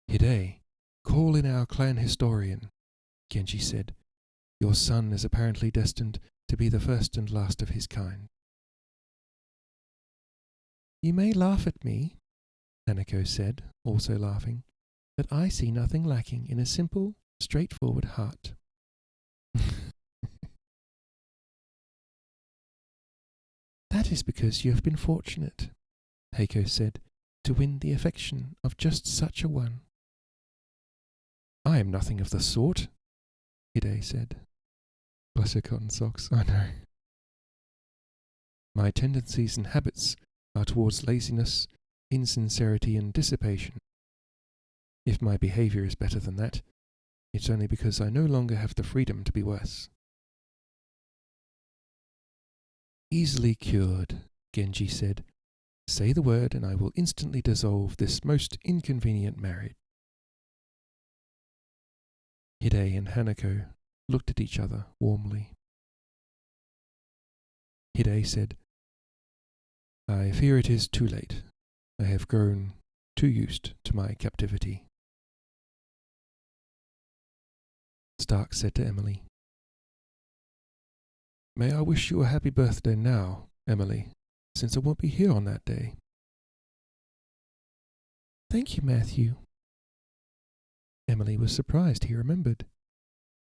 Hide, call in our clan historian, Genji said. Your son is apparently destined to be the first and last of his kind. You may laugh at me, Hanako said, also laughing, but I see nothing lacking in a simple, straightforward heart. That is because you have been fortunate, Heiko said, to win the affection of just such a one. I am nothing of the sort, Hide said. Bless her cotton socks, I know. My tendencies and habits are towards laziness, insincerity, and dissipation. If my behaviour is better than that, it's only because I no longer have the freedom to be worse. Easily cured, Genji said. Say the word and I will instantly dissolve this most inconvenient marriage. Hide and Hanako looked at each other warmly. Hide said, I fear it is too late. I have grown too used to my captivity. Stark said to Emily, May I wish you a happy birthday now, Emily, since I won't be here on that day. Thank you, Matthew. Emily was surprised he remembered.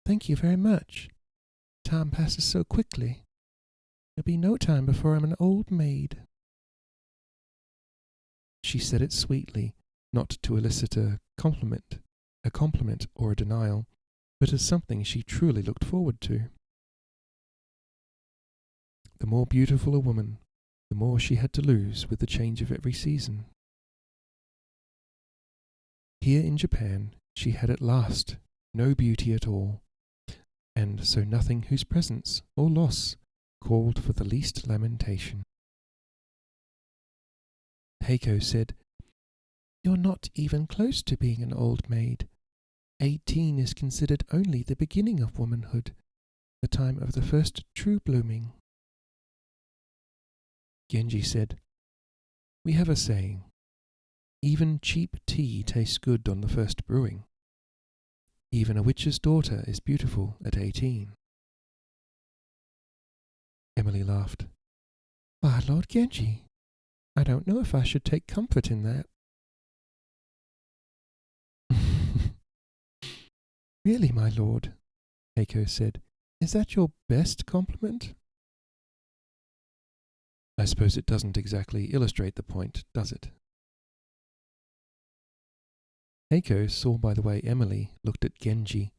Thank you very much. Time passes so quickly. There'll be no time before I'm an old maid. she said it sweetly, not to elicit a compliment or a denial, but as something she truly looked forward to. The more beautiful a woman, the more she had to lose with the change of every season. Here in Japan, she had at last no beauty at all, and so nothing whose presence or loss called for the least lamentation. Heiko said, "You're not even close to being an old maid. 18 is considered only the beginning of womanhood, the time of the first true blooming." Genji said, "We have a saying, even cheap tea tastes good on the first brewing. Even a witch's daughter is beautiful at 18. Emily laughed. "Why, Lord Genji, I don't know if I should take comfort in that." "Really, my lord," Heiko said, "is that your best compliment?" "I suppose it doesn't exactly illustrate the point, does it?" Heiko saw by the way Emily looked at Genji,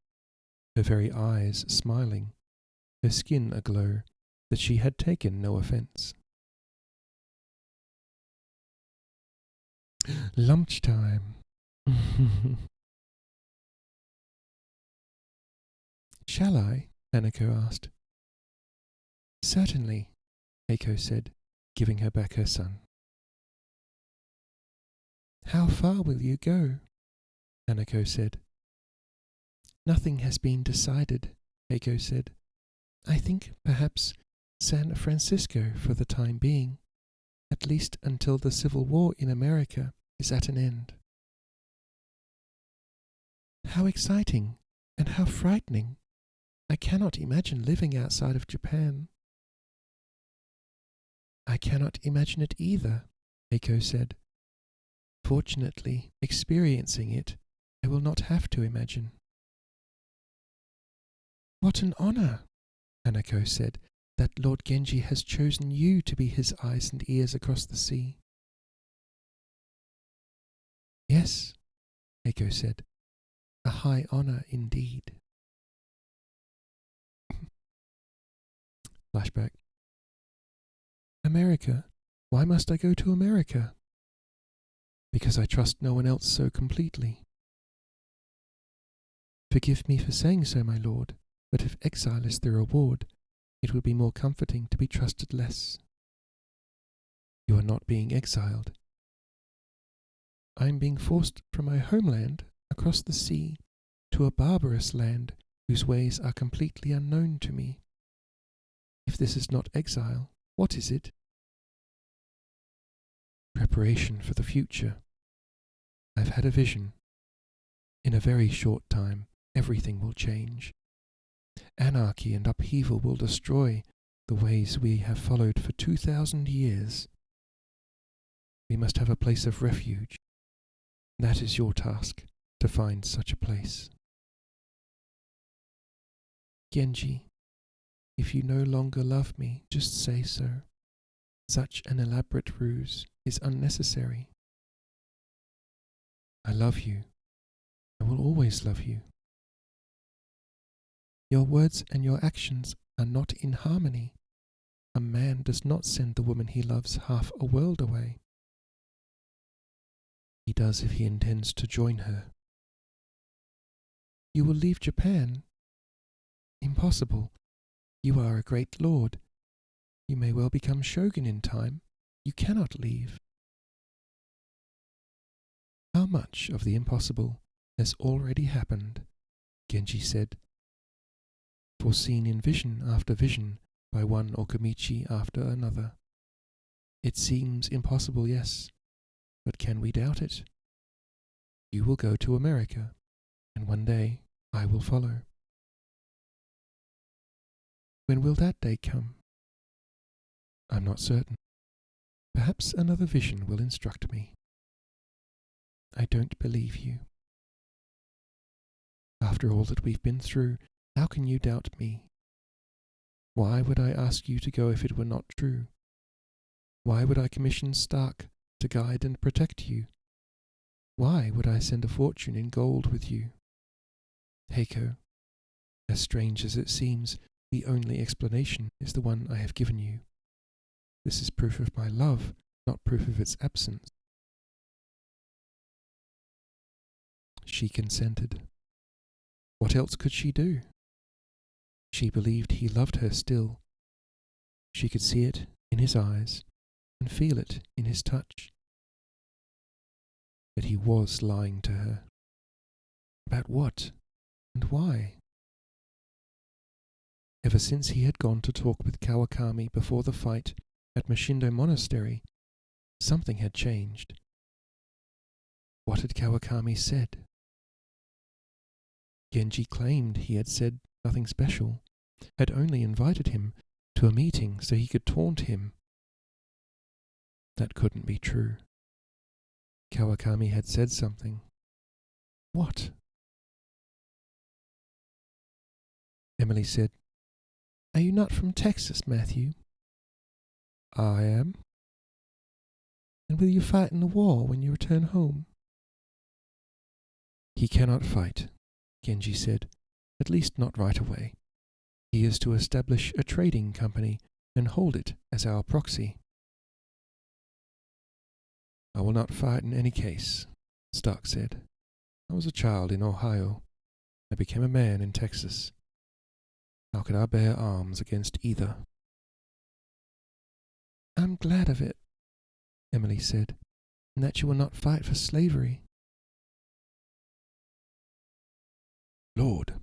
her very eyes smiling, her skin aglow, that she had taken no offence. "Lunchtime." "Shall I?" Hanako asked. "Certainly," Heiko said, giving her back her son. "How far will you go?" Hanako said. "Nothing has been decided," Heiko said. "I think perhaps San Francisco for the time being, at least until the Civil War in America is at an end." "How exciting and how frightening! I cannot imagine living outside of Japan." "I cannot imagine it either," Heiko said. "Fortunately, experiencing it, I will not have to imagine." "What an honor," Hanako said, "that Lord Genji has chosen you to be his eyes and ears across the sea." "Yes," Heiko said, "a high honor indeed." Flashback. "America? Why must I go to America?" "Because I trust no one else so completely." "Forgive me for saying so, my lord, but if exile is the reward, it would be more comforting to be trusted less." "You are not being exiled." "I am being forced from my homeland across the sea to a barbarous land whose ways are completely unknown to me. If this is not exile, what is it?" "Preparation for the future. I've had a vision. In a very short time, everything will change. Anarchy and upheaval will destroy the ways we have followed for 2,000 years. We must have a place of refuge. That is your task, to find such a place." "Genji, if you no longer love me, just say so. Such an elaborate ruse is unnecessary." "I love you. I will always love you." "Your words and your actions are not in harmony. A man does not send the woman he loves half a world away." "He does if he intends to join her." "You will leave Japan?" "Impossible. You are a great lord. You may well become shogun in time. You cannot leave." "How much of the impossible has already happened?" Genji said. "Foreseen in vision after vision by one Okamichi after another. It seems impossible, yes, but can we doubt it? You will go to America, and one day I will follow." "When will that day come?" "I'm not certain. Perhaps another vision will instruct me." "I don't believe you." "After all that we've been through, how can you doubt me? Why would I ask you to go if it were not true? Why would I commission Stark to guide and protect you. Why would I send a fortune in gold with you? Heiko, as strange as it seems, the only explanation is the one I have given you. This is proof of my love, not proof of its absence. She consented. What else could she do? She believed he loved her still. She could see it in his eyes and feel it in his touch. But he was lying to her. About what and why? Ever since he had gone to talk with Kawakami before the fight at Mashindo Monastery, something had changed. What had Kawakami said? Genji claimed he had said nothing special, had only invited him to a meeting so he could taunt him. That couldn't be true. Kawakami had said something. What? Emily said, "Are you not from Texas, Matthew?" "I am." "And will you fight in the war when you return home?" "He cannot fight," Genji said, "at least not right away. He is to establish a trading company and hold it as our proxy." "I will not fight in any case," Stark said. "I was a child in Ohio. I became a man in Texas. How could I bear arms against either?" "I'm glad of it," Emily said, "and that you will not fight for slavery." "Lord!"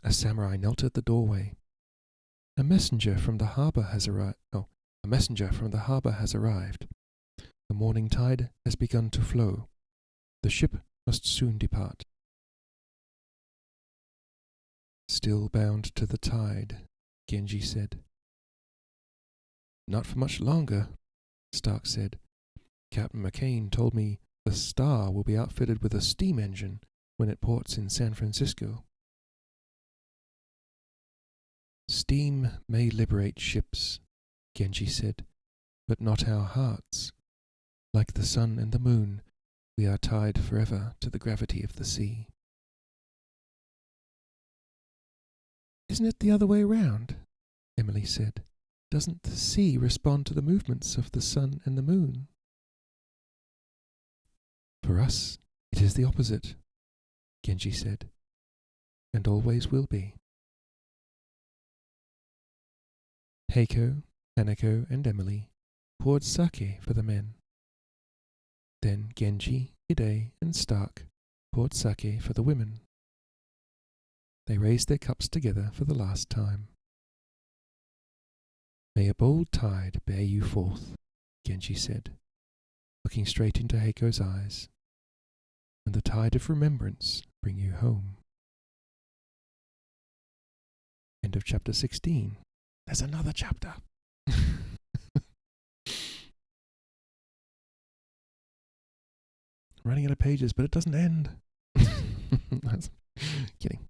A samurai knelt at the doorway. A messenger from the harbour has arrived. The morning tide has begun to flow. The ship must soon depart. "Still bound to the tide," Genji said. "Not for much longer," Stark said. "Captain McCain told me the Star will be outfitted with a steam engine when it ports in San Francisco." "Steam may liberate ships," Genji said, "but not our hearts. Like the sun and the moon, we are tied forever to the gravity of the sea." "Isn't it the other way round?" Emily said. "Doesn't the sea respond to the movements of the sun and the moon?" "For us, it is the opposite," Genji said, "and always will be." Heiko, Hanako, and Emily poured sake for the men. Then Genji, Ide, and Stark poured sake for the women. They raised their cups together for the last time. "May a bold tide bear you forth," Genji said, looking straight into Heiko's eyes, "and the tide of remembrance bring you home." End of chapter 16. There's another chapter. Running out of pages, but it doesn't end. That's kidding.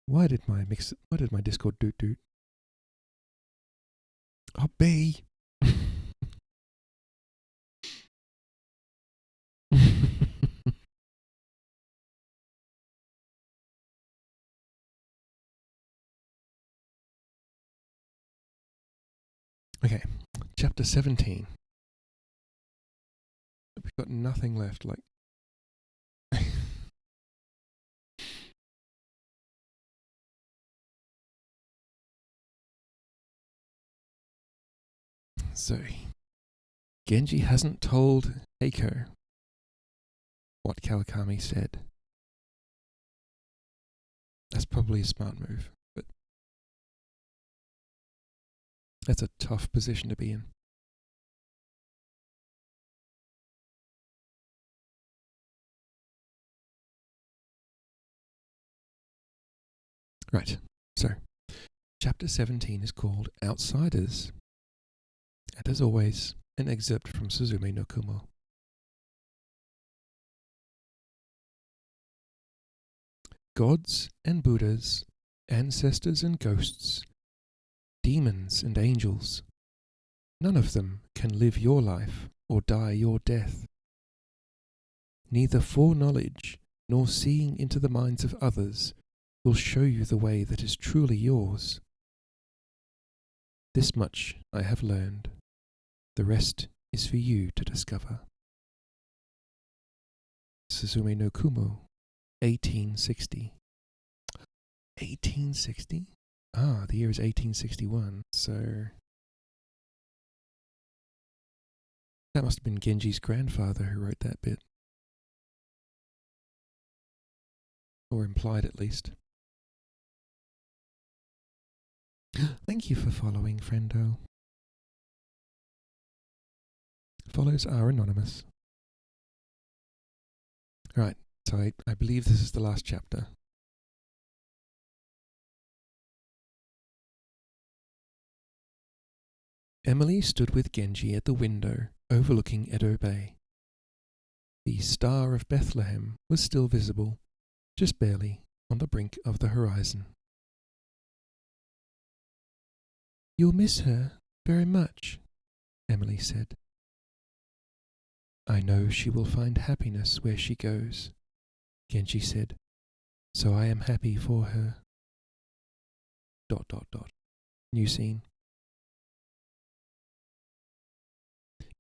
Why did my Discord doot? Oh, B. Okay, chapter 17. We've got nothing left, like... So, Genji hasn't told Heiko what Kawakami said. That's probably a smart move, but that's a tough position to be in. Right, so chapter 17 is called Outsiders, and as always, an excerpt from Suzume no Kumo. gods and Buddhas, ancestors and ghosts, demons and angels, none of them can live your life or die your death. Neither foreknowledge nor seeing into the minds of others will show you the way that is truly yours. This much I have learned. The rest is for you to discover. Suzume no Kumo, 1860. 1860? Ah, the year is 1861, so that must have been Genji's grandfather who wrote that bit. Or implied at least. Thank you for following, friendo. Follows are anonymous. Right, so I believe this is the last chapter. Emily stood with Genji at the window overlooking Edo Bay. The Star of Bethlehem was still visible, just barely, on the brink of the horizon. "You'll miss her very much," Emily said. "I know she will find happiness where she goes," Genji said, "so I am happy for her." ... New scene.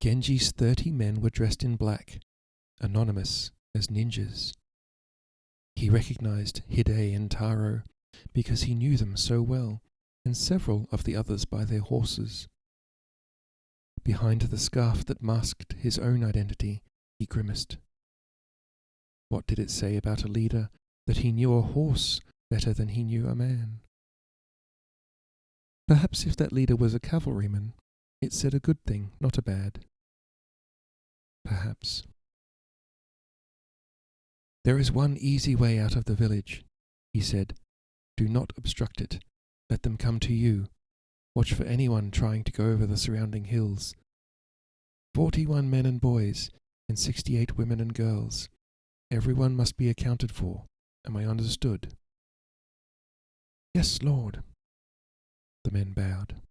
Genji's 30 men were dressed in black, anonymous as ninjas. He recognized Hide and Taro because he knew them so well, and several of the others by their horses. Behind the scarf that masked his own identity, he grimaced. What did it say about a leader that he knew a horse better than he knew a man? Perhaps if that leader was a cavalryman, it said a good thing, not a bad. Perhaps. "There is one easy way out of the village," he said. "Do not obstruct it. Let them come to you. Watch for anyone trying to go over the surrounding hills. 41 men and boys, and 68 women and girls. Everyone must be accounted for. Am I understood?" "Yes, Lord." The men bowed.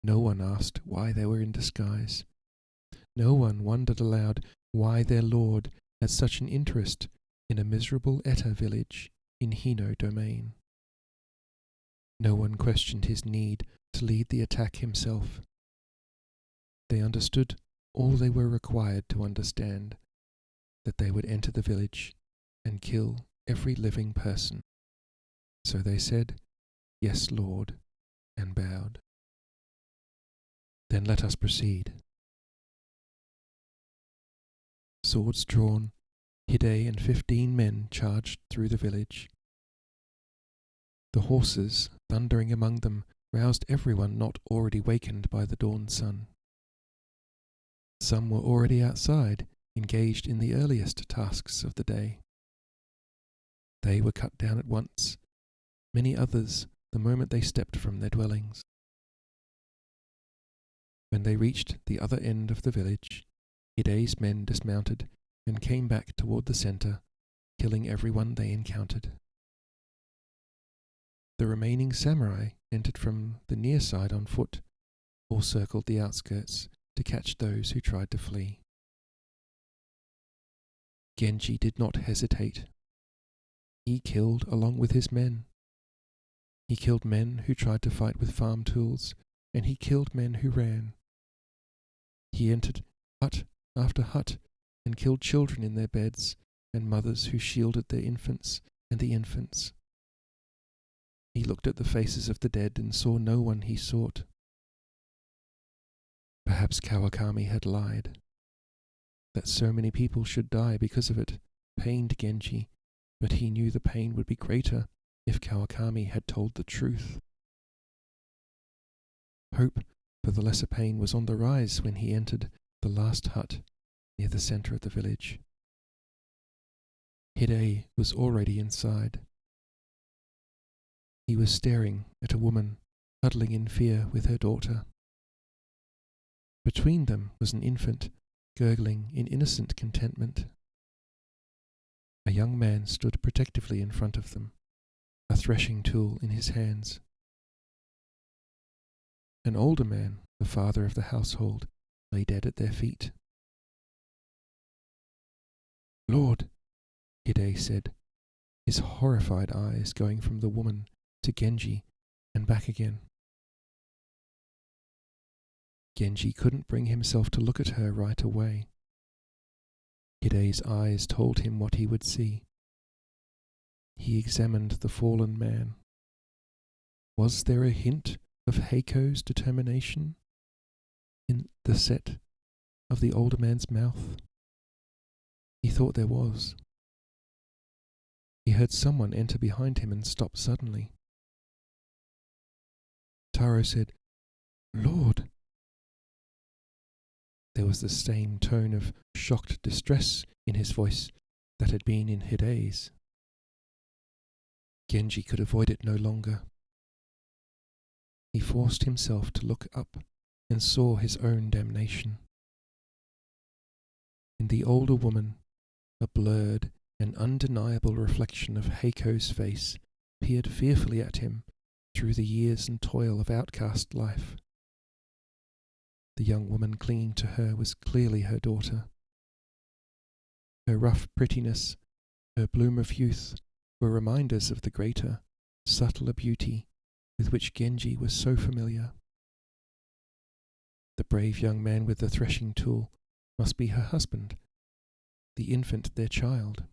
No one asked why they were in disguise. No one wondered aloud why their lord had such an interest in a miserable Eta village in Hino domain. No one questioned his need to lead the attack himself. They understood all they were required to understand, that they would enter the village and kill every living person. So they said, "Yes, Lord," and bowed. "Then let us proceed." Swords drawn, Hide and 15 men charged through the village. The horses, thundering among them, roused everyone not already wakened by the dawn sun. Some were already outside, engaged in the earliest tasks of the day. They were cut down at once, many others the moment they stepped from their dwellings. When they reached the other end of the village, Hide's men dismounted and came back toward the center, killing everyone they encountered. The remaining samurai entered from the near side on foot, or circled the outskirts to catch those who tried to flee. Genji did not hesitate. He killed along with his men. He killed men who tried to fight with farm tools, and he killed men who ran. He entered hut after hut and killed children in their beds and mothers who shielded their infants and the infants. He looked at the faces of the dead and saw no one he sought. Perhaps Kawakami had lied. That so many people should die because of it pained Genji, but he knew the pain would be greater if Kawakami had told the truth. Hope for the lesser pain was on the rise when he entered the last hut near the center of the village. Hide was already inside. He was staring at a woman huddling in fear with her daughter. Between them was an infant gurgling in innocent contentment. A young man stood protectively in front of them, a threshing tool in his hands. An older man, the father of the household, lay dead at their feet. "Lord," Hide said, his horrified eyes going from the woman to Genji and back again. Genji couldn't bring himself to look at her right away. Hide's eyes told him what he would see. He examined the fallen man. Was there a hint of Heiko's determination in the set of the older man's mouth? He thought there was. He heard someone enter behind him and stop suddenly. Taro said, "Lord." There was the same tone of shocked distress in his voice that had been in Hide's. Genji could avoid it no longer. He forced himself to look up and saw his own damnation. In the older woman, a blurred and undeniable reflection of Heiko's face peered fearfully at him through the years and toil of outcast life. The young woman clinging to her was clearly her daughter. Her rough prettiness, her bloom of youth, were reminders of the greater, subtler beauty with which Genji was so familiar. The brave young man with the threshing tool must be her husband, the infant their child.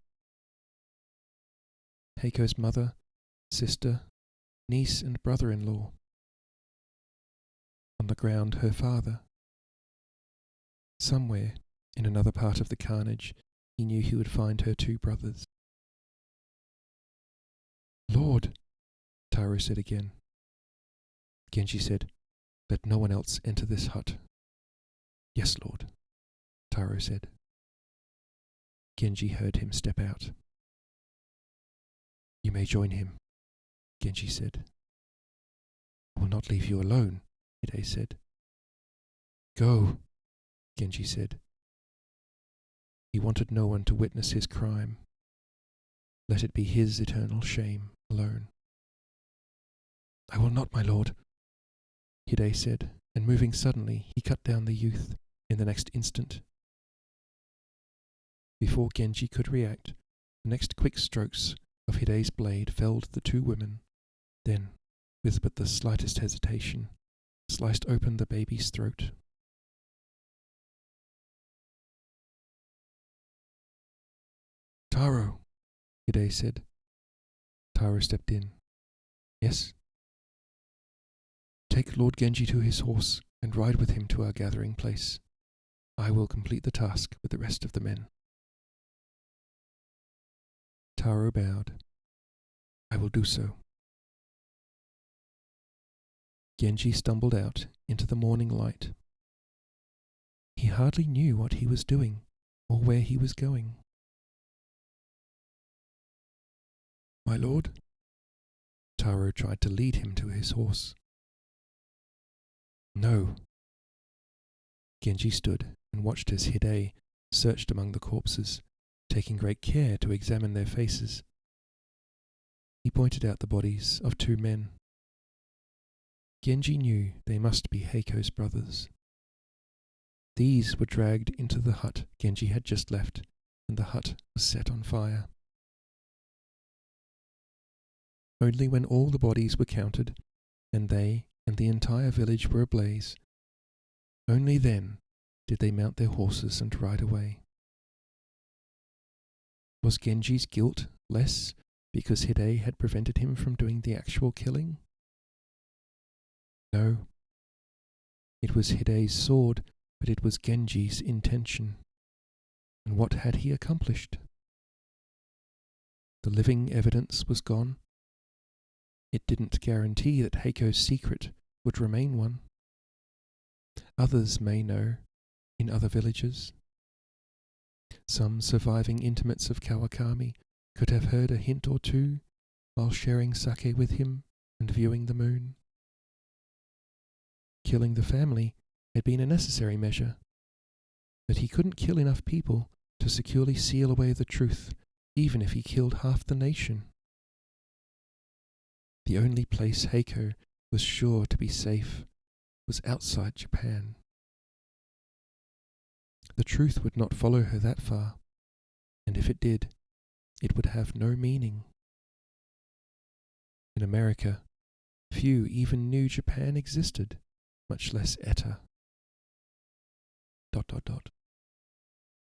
Heiko's mother, sister, niece and brother-in-law. On the ground her father. Somewhere, in another part of the carnage, he knew he would find her two brothers. "Lord," Taro said again. Genji said, "Let no one else enter this hut." "Yes, Lord," Taro said. Genji heard him step out. "You may join him," Genji said. "I will not leave you alone," Hide said. "Go," Genji said. He wanted no one to witness his crime. Let it be his eternal shame alone. "I will not, my lord," Hide said, and moving suddenly, he cut down the youth in the next instant. Before Genji could react, the next quick strokes of Hide's blade felled the two women, then, with but the slightest hesitation, sliced open the baby's throat. "Taro," Hide said. Taro stepped in. "Yes?" "Take Lord Genji to his horse and ride with him to our gathering place. I will complete the task with the rest of the men." Taro bowed. "I will do so." Genji stumbled out into the morning light. He hardly knew what he was doing or where he was going. "My lord?" Taro tried to lead him to his horse. "No." Genji stood and watched as Hide searched among the corpses, taking great care to examine their faces. He pointed out the bodies of two men. Genji knew they must be Heiko's brothers. These were dragged into the hut Genji had just left, and the hut was set on fire. Only when all the bodies were counted, and they and the entire village were ablaze, only then did they mount their horses and ride away. Was Genji's guilt less because Hide had prevented him from doing the actual killing? No. It was Hide's sword, but it was Genji's intention. And what had he accomplished? The living evidence was gone. It didn't guarantee that Heiko's secret would remain one. Others may know, in other villages. Some surviving intimates of Kawakami could have heard a hint or two while sharing sake with him and viewing the moon. Killing the family had been a necessary measure, but he couldn't kill enough people to securely seal away the truth even if he killed half the nation. The only place Heiko was sure to be safe was outside Japan. The truth would not follow her that far, and if it did, it would have no meaning. In America, few even knew Japan existed, much less Etta. ...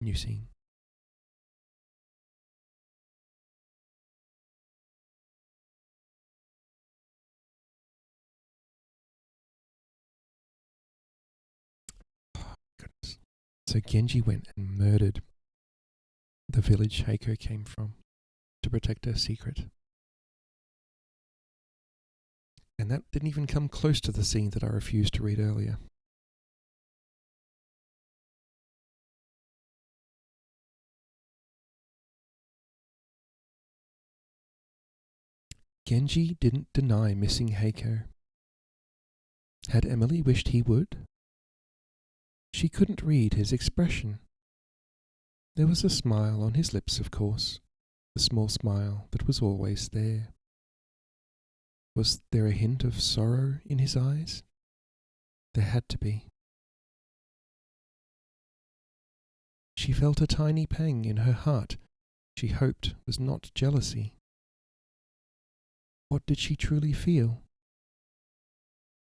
New scene. Goodness. So Genji went and murdered the village Heiko came from to protect her secret. And that didn't even come close to the scene that I refused to read earlier. Genji didn't deny missing Heiko. Had Emily wished he would? She couldn't read his expression. There was a smile on his lips, of course, the small smile that was always there. Was there a hint of sorrow in his eyes? There had to be. She felt a tiny pang in her heart she hoped was not jealousy. What did she truly feel?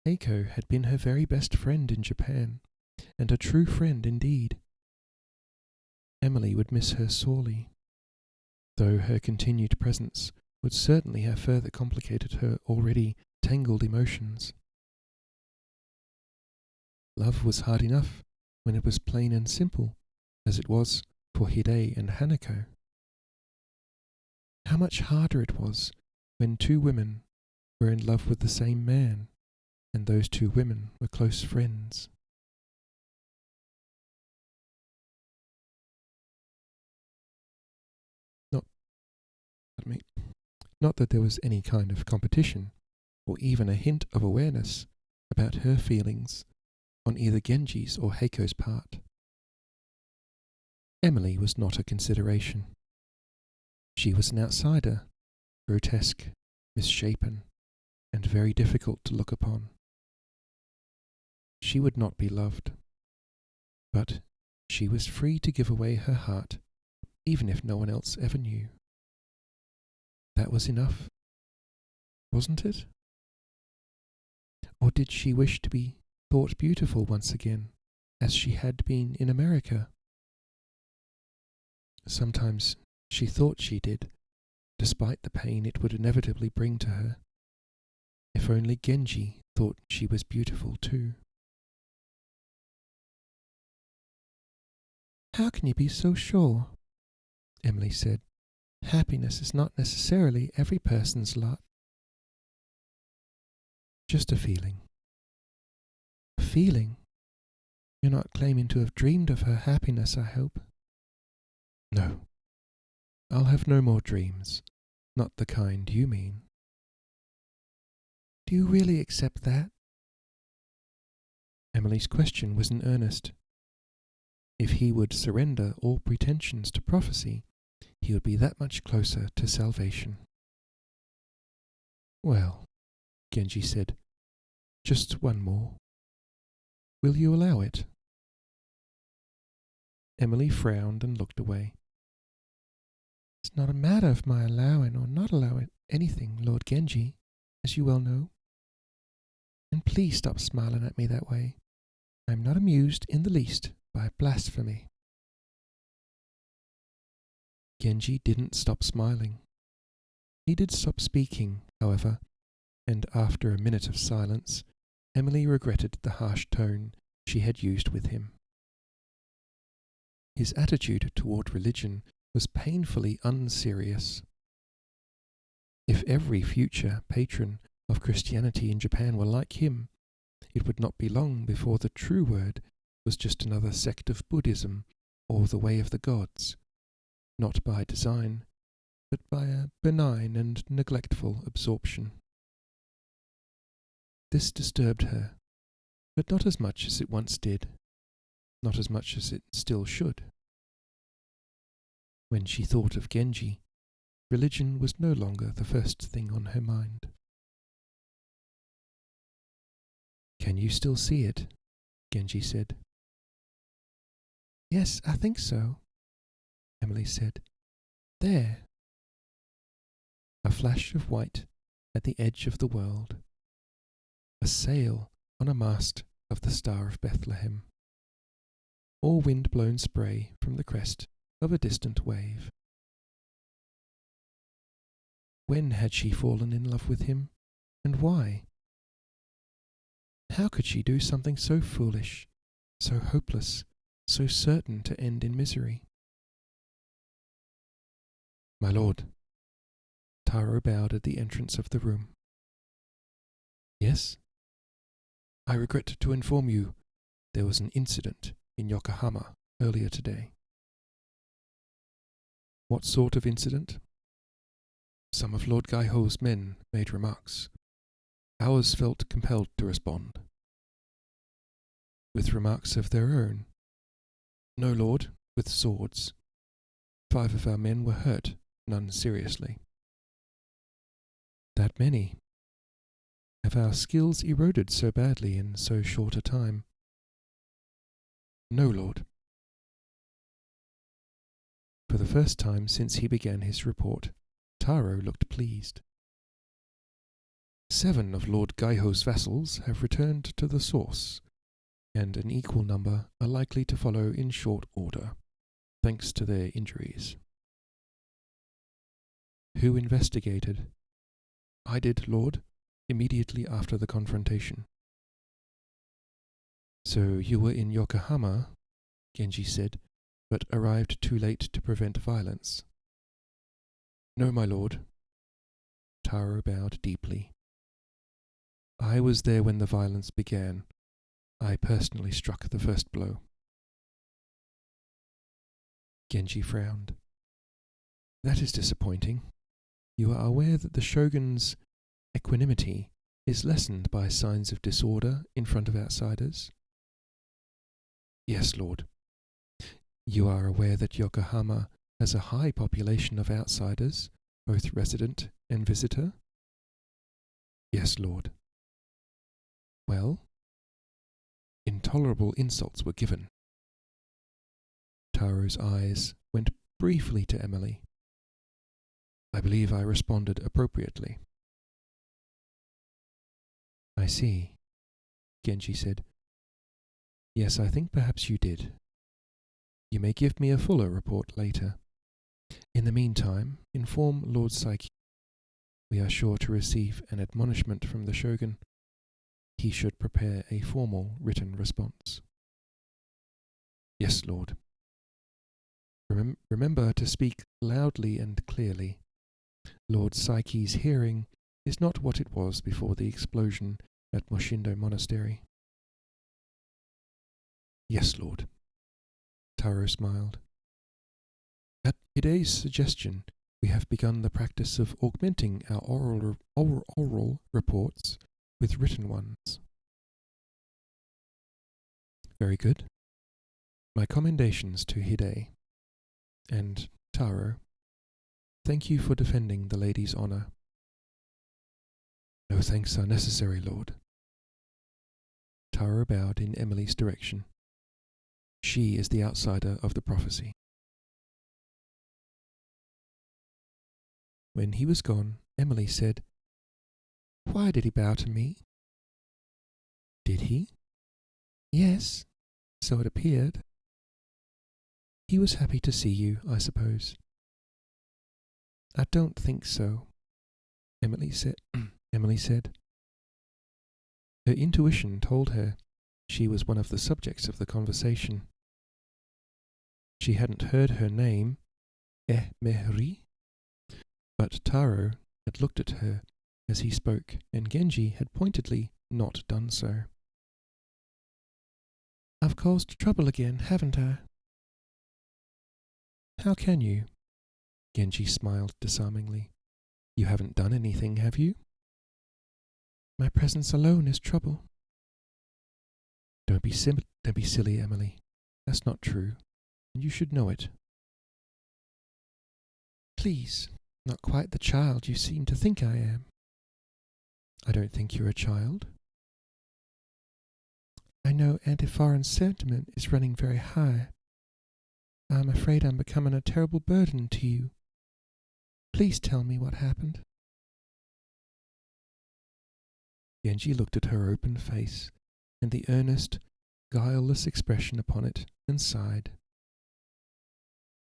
Heiko had been her very best friend in Japan, and a true friend indeed. Emily would miss her sorely, though her continued presence would certainly have further complicated her already tangled emotions. Love was hard enough when it was plain and simple, as it was for Hide and Hanako. How much harder it was when two women were in love with the same man, and those two women were close friends. Not that there was any kind of competition, or even a hint of awareness about her feelings on either Genji's or Heiko's part. Emily was not a consideration. She was an outsider, grotesque, misshapen, and very difficult to look upon. She would not be loved, but she was free to give away her heart, even if no one else ever knew. That was enough, wasn't it? Or did she wish to be thought beautiful once again, as she had been in America? Sometimes she thought she did, despite the pain it would inevitably bring to her. If only Genji thought she was beautiful too. How can you be so sure? Emily said. Happiness is not necessarily every person's lot. Just a feeling. A feeling? You're not claiming to have dreamed of her happiness, I hope. No. I'll have no more dreams. Not the kind you mean. Do you really accept that? Emily's question was in earnest. If he would surrender all pretensions to prophecy, he would be that much closer to salvation. Well, Genji said, just one more. Will you allow it? Emily frowned and looked away. It's not a matter of my allowing or not allowing anything, Lord Genji, as you well know. And please stop smiling at me that way. I am not amused in the least by blasphemy. Genji didn't stop smiling. He did stop speaking, however, and after a minute of silence, Emily regretted the harsh tone she had used with him. His attitude toward religion was painfully unserious. If every future patron of Christianity in Japan were like him, it would not be long before the true word was just another sect of Buddhism or the way of the gods, not by design, but by a benign and neglectful absorption. This disturbed her, but not as much as it once did, not as much as it still should. When she thought of Genji, religion was no longer the first thing on her mind. "Can you still see it?" Genji said. "Yes, I think so," Emily said. "There." A flash of white at the edge of the world. A sail on a mast of the Star of Bethlehem. Or wind-blown spray from the crest of a distant wave. When had she fallen in love with him, and why? How could she do something so foolish, so hopeless, so certain to end in misery? "My lord." Taro bowed at the entrance of the room. "Yes?" "I regret to inform you there was an incident in Yokohama earlier today." "What sort of incident?" "Some of Lord Gaiho's men made remarks. Ours felt compelled to respond." "With remarks of their own?" "No, lord, with swords. 5 of our men were hurt, none seriously." "That many? Have our skills eroded so badly in so short a time?" "No, lord." For the first time since he began his report, Taro looked pleased. 7 of Lord Gaiho's vassals have returned to the source, and an equal number are likely to follow in short order, thanks to their injuries." "Who investigated?" "I did, lord, immediately after the confrontation." "So you were in Yokohama," Genji said, "but arrived too late to prevent violence." "No, my lord." Taro bowed deeply. "I was there when the violence began. I personally struck the first blow." Genji frowned. "That is disappointing. You are aware that the shogun's equanimity is lessened by signs of disorder in front of outsiders?" "Yes, lord." "You are aware that Yokohama has a high population of outsiders, both resident and visitor?" "Yes, lord." "Well?" "Intolerable insults were given." Taro's eyes went briefly to Emily. "I believe I responded appropriately." "I see," Genji said. "Yes, I think perhaps you did. You may give me a fuller report later. In the meantime, inform Lord Saiki. We are sure to receive an admonishment from the Shogun. He should prepare a formal written response." "Yes, lord." Remember to speak loudly and clearly. Lord Saiki's hearing is not what it was before the explosion at Moshindo Monastery." "Yes, lord." Taro smiled. "At Hide's suggestion, we have begun the practice of augmenting our oral reports with written ones." "Very good. My commendations to Hide. And, Taro, thank you for defending the lady's honor." "No thanks are necessary, lord." Taro bowed in Emily's direction. She is the outsider of the prophecy. When he was gone, Emily said, "Why did he bow to me?" "Did he?" "Yes, so it appeared." "He was happy to see you, I suppose." "I don't think so," Emily said. Her intuition told her she was one of the subjects of the conversation. She hadn't heard her name, Mehri, but Taro had looked at her as he spoke, and Genji had pointedly not done so. "I've caused trouble again, haven't I?" "How can you?" Genji smiled disarmingly. "You haven't done anything, have you?" "My presence alone is trouble." Don't be silly, Emily. That's not true, and you should know it." Please, not quite the child you seem to think I am. I don't think you're a child. I know anti-foreign sentiment is running very high. I'm afraid I'm becoming a terrible burden to you. Please tell me what happened. Genji looked at her open face and the earnest, guileless expression upon it and sighed.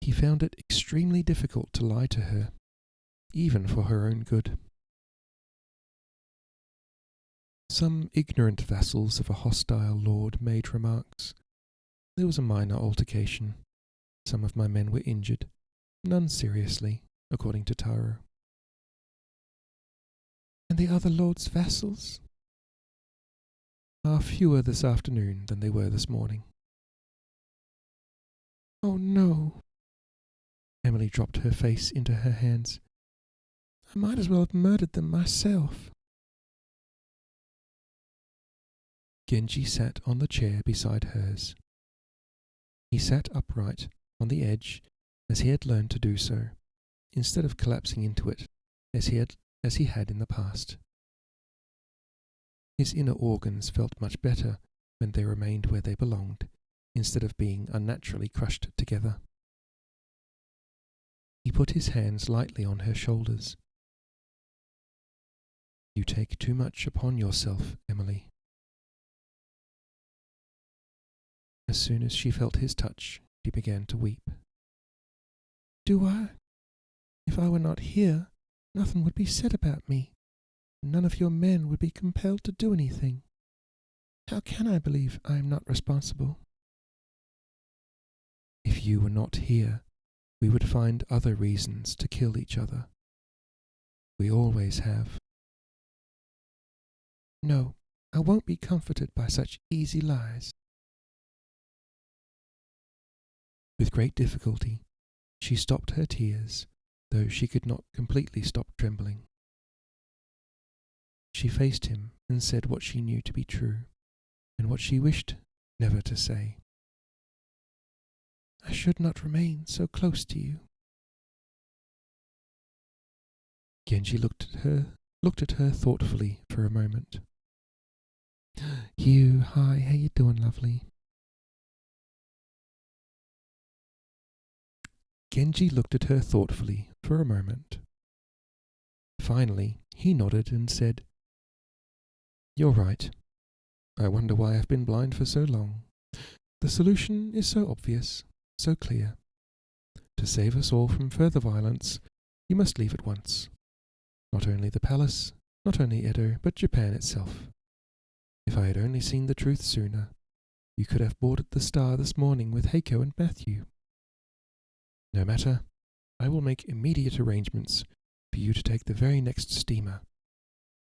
He found it extremely difficult to lie to her, even for her own good. Some ignorant vassals of a hostile lord made remarks. There was a minor altercation. Some of my men were injured, none seriously, according to Taro. And the other lord's vassals are fewer this afternoon than they were this morning. Oh no! Emily dropped her face into her hands. I might as well have murdered them myself. Genji sat on the chair beside hers. He sat upright on the edge as he had learned to do so, instead of collapsing into it as he had in the past. His inner organs felt much better when they remained where they belonged, instead of being unnaturally crushed together. He put his hands lightly on her shoulders. You take too much upon yourself, Emily. As soon as she felt his touch, she began to weep. Do I? If I were not here, nothing would be said about me. None of your men would be compelled to do anything. How can I believe I am not responsible? If you were not here, we would find other reasons to kill each other. We always have. No, I won't be comforted by such easy lies. With great difficulty, she stopped her tears, though she could not completely stop trembling. She faced him and said what she knew to be true, and what she wished never to say. I should not remain so close to you. Genji looked at her thoughtfully for a moment. Hugh, hi, how you doing, lovely? Genji looked at her thoughtfully for a moment. Finally, he nodded and said, You're right. I wonder why I've been blind for so long. The solution is so obvious, so clear. To save us all from further violence, you must leave at once. Not only the palace, not only Edo, but Japan itself. If I had only seen the truth sooner, you could have boarded the Star this morning with Heiko and Matthew. No matter, I will make immediate arrangements for you to take the very next steamer.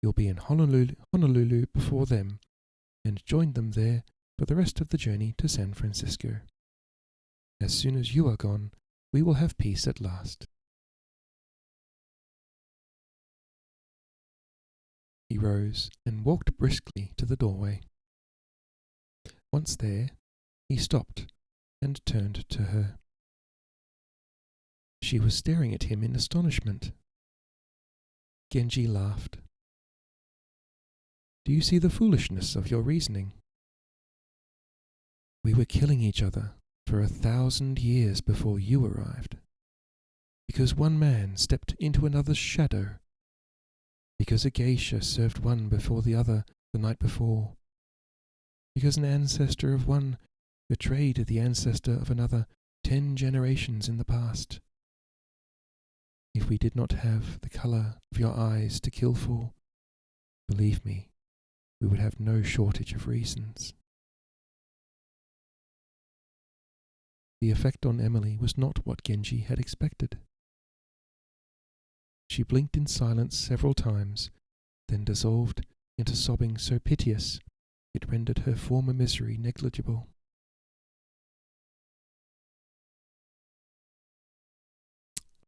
You'll be in Honolulu before them, and join them there for the rest of the journey to San Francisco. As soon as you are gone, we will have peace at last. He rose and walked briskly to the doorway. Once there, he stopped and turned to her. She was staring at him in astonishment. Genji laughed. Do you see the foolishness of your reasoning? We were killing each other for 1,000 years before you arrived, because one man stepped into another's shadow, because a geisha served one before the other the night before, because an ancestor of one betrayed the ancestor of another 10 generations in the past. If we did not have the colour of your eyes to kill for, believe me, we would have no shortage of reasons. The effect on Emily was not what Genji had expected. She blinked in silence several times, then dissolved into sobbing so piteous it rendered her former misery negligible.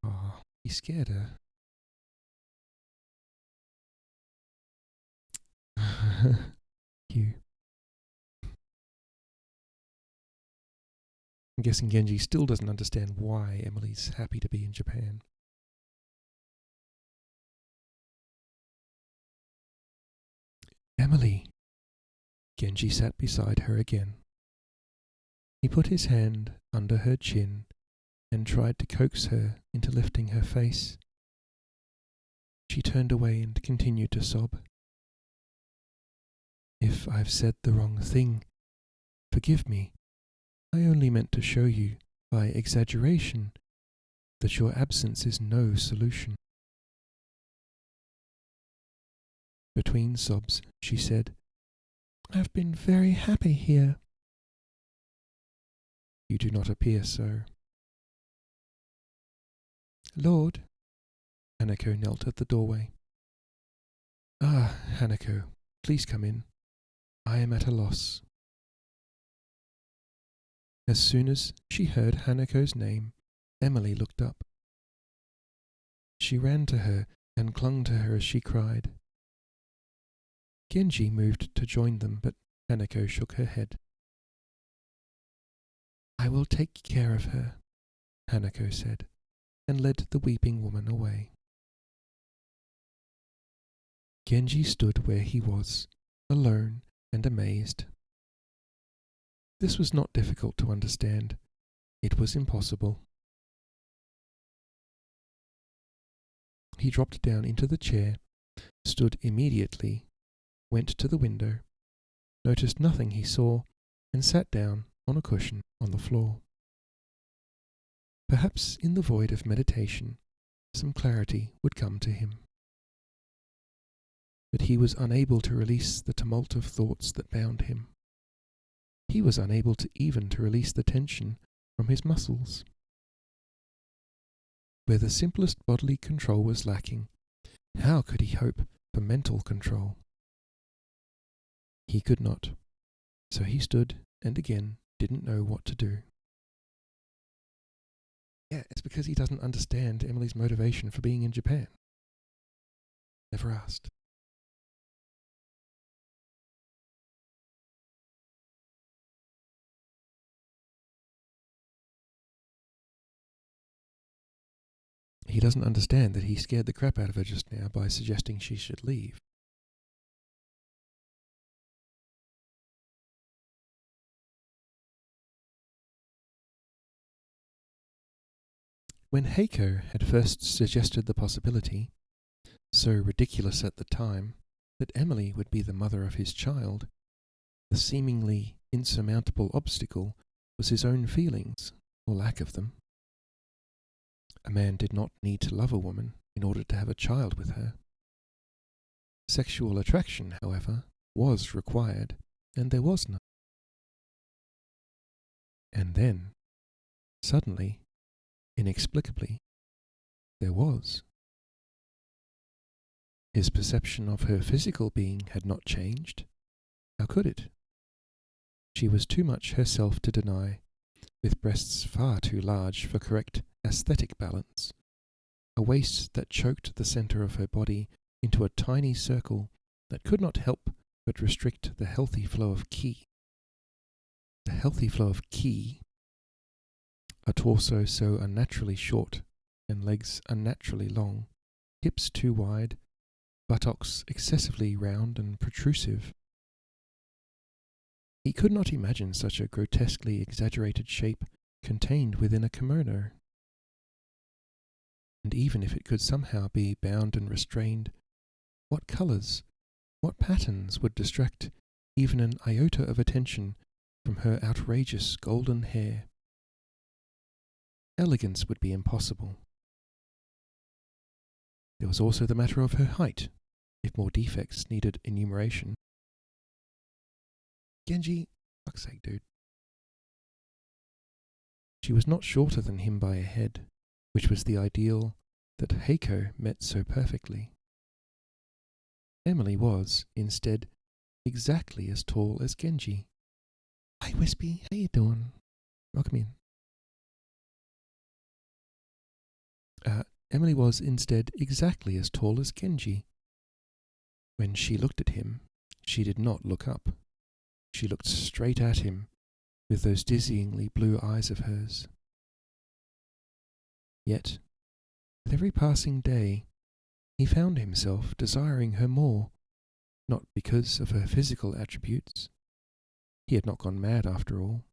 Ah, he scared her. You. I'm guessing Genji still doesn't understand why Emily's happy to be in Japan. Emily! Genji sat beside her again. He put his hand under her chin and tried to coax her into lifting her face. She turned away and continued to sob. If I've said the wrong thing, forgive me. I only meant to show you, by exaggeration, that your absence is no solution. Between sobs, she said, I've been very happy here. You do not appear so. Lord, Hanako knelt at the doorway. Ah, Hanako, please come in. I am at a loss. As soon as she heard Hanako's name, Emily looked up. She ran to her and clung to her as she cried. Genji moved to join them, but Hanako shook her head. I will take care of her, Hanako said, and led the weeping woman away. Genji stood where he was, alone and amazed. This was not difficult to understand. It was impossible. He dropped down into the chair, stood immediately, went to the window, noticed nothing he saw, and sat down on a cushion on the floor. Perhaps in the void of meditation, some clarity would come to him. But he was unable to release the tumult of thoughts that bound him. He was unable even to release the tension from his muscles. Where the simplest bodily control was lacking, how could he hope for mental control? He could not, so he stood and again didn't know what to do. Yeah, it's because he doesn't understand Emily's motivation for being in Japan. Never asked. He doesn't understand that he scared the crap out of her just now by suggesting she should leave. When Heiko had first suggested the possibility, so ridiculous at the time, that Emily would be the mother of his child, the seemingly insurmountable obstacle was his own feelings, or lack of them. A man did not need to love a woman in order to have a child with her. Sexual attraction, however, was required, and there was none. And then, suddenly, inexplicably, there was. His perception of her physical being had not changed. How could it? She was too much herself to deny, with breasts far too large for correct aesthetic balance, a waist that choked the centre of her body into a tiny circle that could not help but restrict the healthy flow of ki. The healthy flow of ki, a torso so unnaturally short and legs unnaturally long, hips too wide, buttocks excessively round and protrusive. He could not imagine such a grotesquely exaggerated shape contained within a kimono. And even if it could somehow be bound and restrained, what colours, what patterns would distract even an iota of attention from her outrageous golden hair? Elegance would be impossible. There was also the matter of her height, if more defects needed enumeration. Genji, fuck's sake, dude. She was not shorter than him by a head, which was the ideal that Heiko met so perfectly. Emily was, instead, exactly as tall as Genji. Hi, Wispy, how you doing? Welcome in. Emily was, instead, exactly as tall as Genji. When she looked at him, she did not look up. She looked straight at him, with those dizzyingly blue eyes of hers. Yet, with every passing day, he found himself desiring her more, not because of her physical attributes. He had not gone mad after all,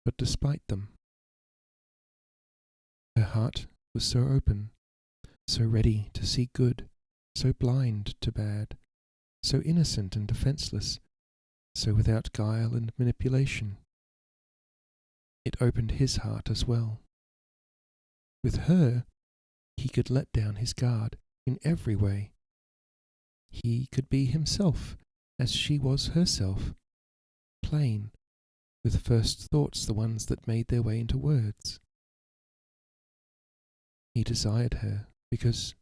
but despite them. Her heart was so open, so ready to see good, so blind to bad, so innocent and defenceless, so without guile and manipulation. It opened his heart as well. With her, he could let down his guard in every way. He could be himself as she was herself, plain, with first thoughts the ones that made their way into words. He desired her because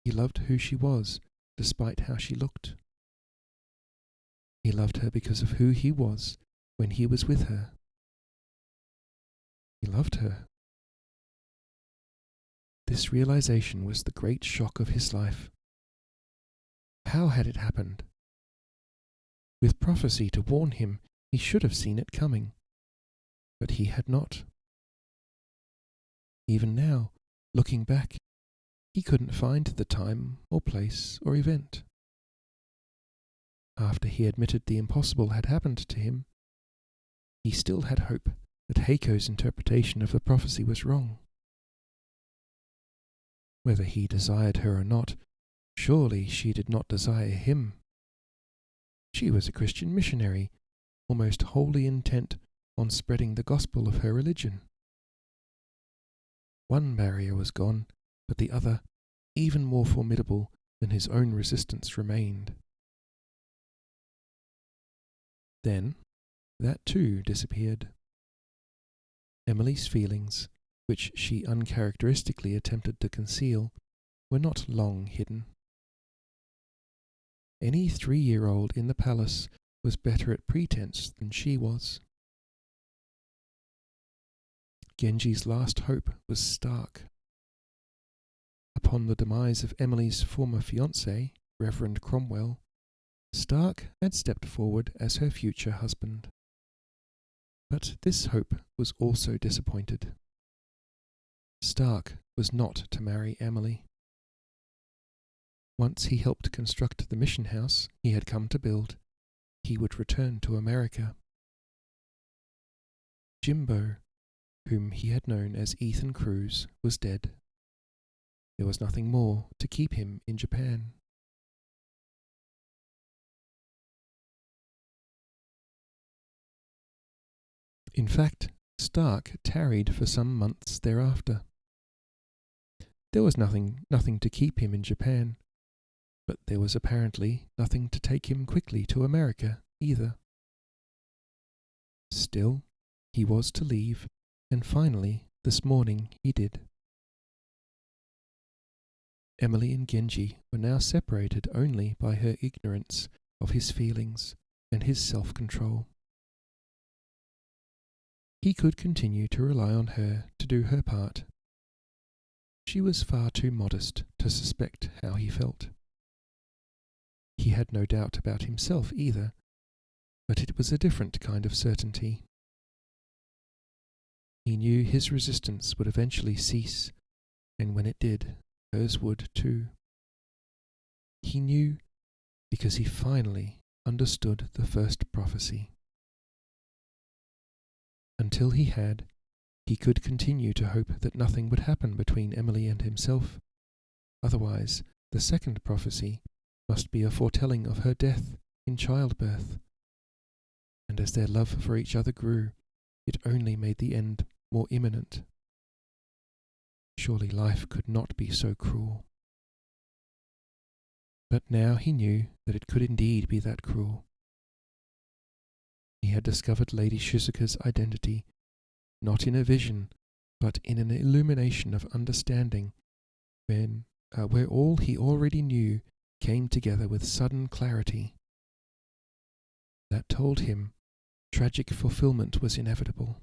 he loved who she was, despite how she looked. He loved her because of who he was when he was with her. He loved her. This realization was the great shock of his life. How had it happened? With prophecy to warn him, he should have seen it coming, but he had not. Even now, looking back, he couldn't find the time or place or event. After he admitted the impossible had happened to him, he still had hope that Heiko's interpretation of the prophecy was wrong. Whether he desired her or not, surely she did not desire him. She was a Christian missionary, almost wholly intent on spreading the gospel of her religion. One barrier was gone, but the other, even more formidable than his own resistance, remained. Then, that too disappeared. Emily's feelings, which she uncharacteristically attempted to conceal, were not long hidden. Any 3-year-old in the palace was better at pretense than she was. Genji's last hope was Stark. Upon the demise of Emily's former fiancé, Reverend Cromwell, Stark had stepped forward as her future husband. But this hope was also disappointed. Stark was not to marry Emily. Once he helped construct the mission house he had come to build, he would return to America. Jimbo, whom he had known as Ethan Cruz, was dead. There was nothing more to keep him in Japan. In fact, Stark tarried for some months thereafter. There was nothing to keep him in Japan, but there was apparently nothing to take him quickly to America either. Still, he was to leave, and finally, this morning, he did. Emily and Genji were now separated only by her ignorance of his feelings and his self-control. He could continue to rely on her to do her part. She was far too modest to suspect how he felt. He had no doubt about himself either, but it was a different kind of certainty. He knew his resistance would eventually cease, and when it did, hers would too. He knew because he finally understood the first prophecy. Until he had, he could continue to hope that nothing would happen between Emily and himself. Otherwise, the second prophecy must be a foretelling of her death in childbirth. And as their love for each other grew, it only made the end more imminent. Surely life could not be so cruel. But now he knew that it could indeed be that cruel. He had discovered Lady Shizuka's identity, not in a vision, but in an illumination of understanding, where all he already knew came together with sudden clarity. That told him tragic fulfillment was inevitable.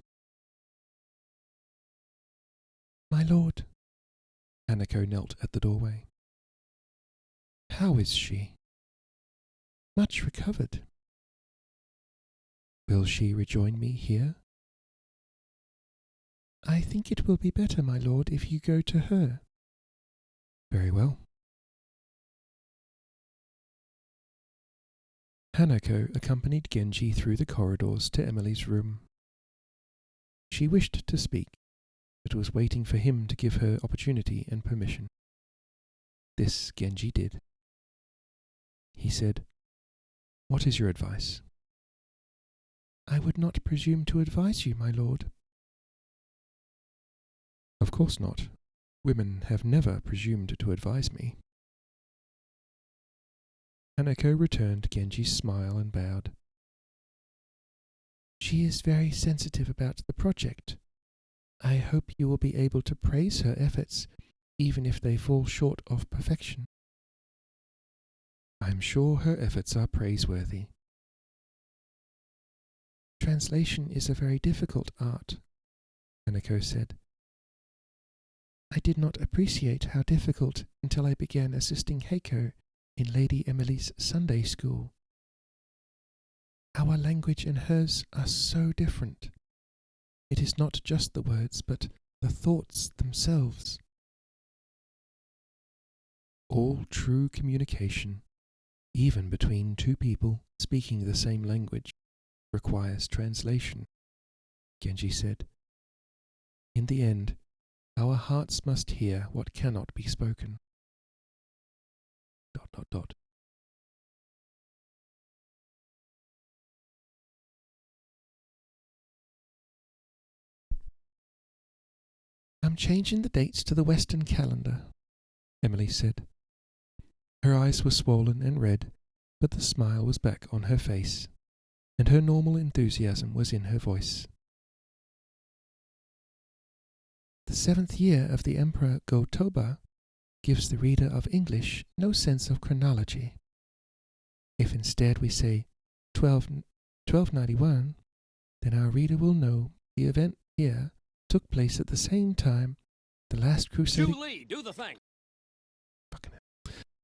"My lord," Hanako knelt at the doorway. "How is she?" "Much recovered." "Will she rejoin me here?" "I think it will be better, my lord, if you go to her." "Very well. Hanako accompanied Genji through the corridors to Emily's room. She wished to speak, but was waiting for him to give her opportunity and permission. This Genji did. He said, "What is your advice?" "I would not presume to advise you, my lord." "Of course not. Women have never presumed to advise me." Hanako returned Genji's smile and bowed. "She is very sensitive about the project. I hope you will be able to praise her efforts, even if they fall short of perfection." "I am sure her efforts are praiseworthy." "Translation is a very difficult art," Hanako said. "I did not appreciate how difficult until I began assisting Heiko in Lady Emily's Sunday school. Our language and hers are so different. It is not just the words, but the thoughts themselves." All true communication, even between two people speaking the same language, requires translation, Genji said. "In the end, our hearts must hear what cannot be spoken." ... "I'm changing the dates to the Western calendar," Emily said. Her eyes were swollen and red, but the smile was back on her face, and her normal enthusiasm was in her voice. "The 7th year of the Emperor Go-Toba gives the reader of English no sense of chronology. If instead we say 1291, then our reader will know the event here took place at the same time the last Crusader... Julie, do the thing!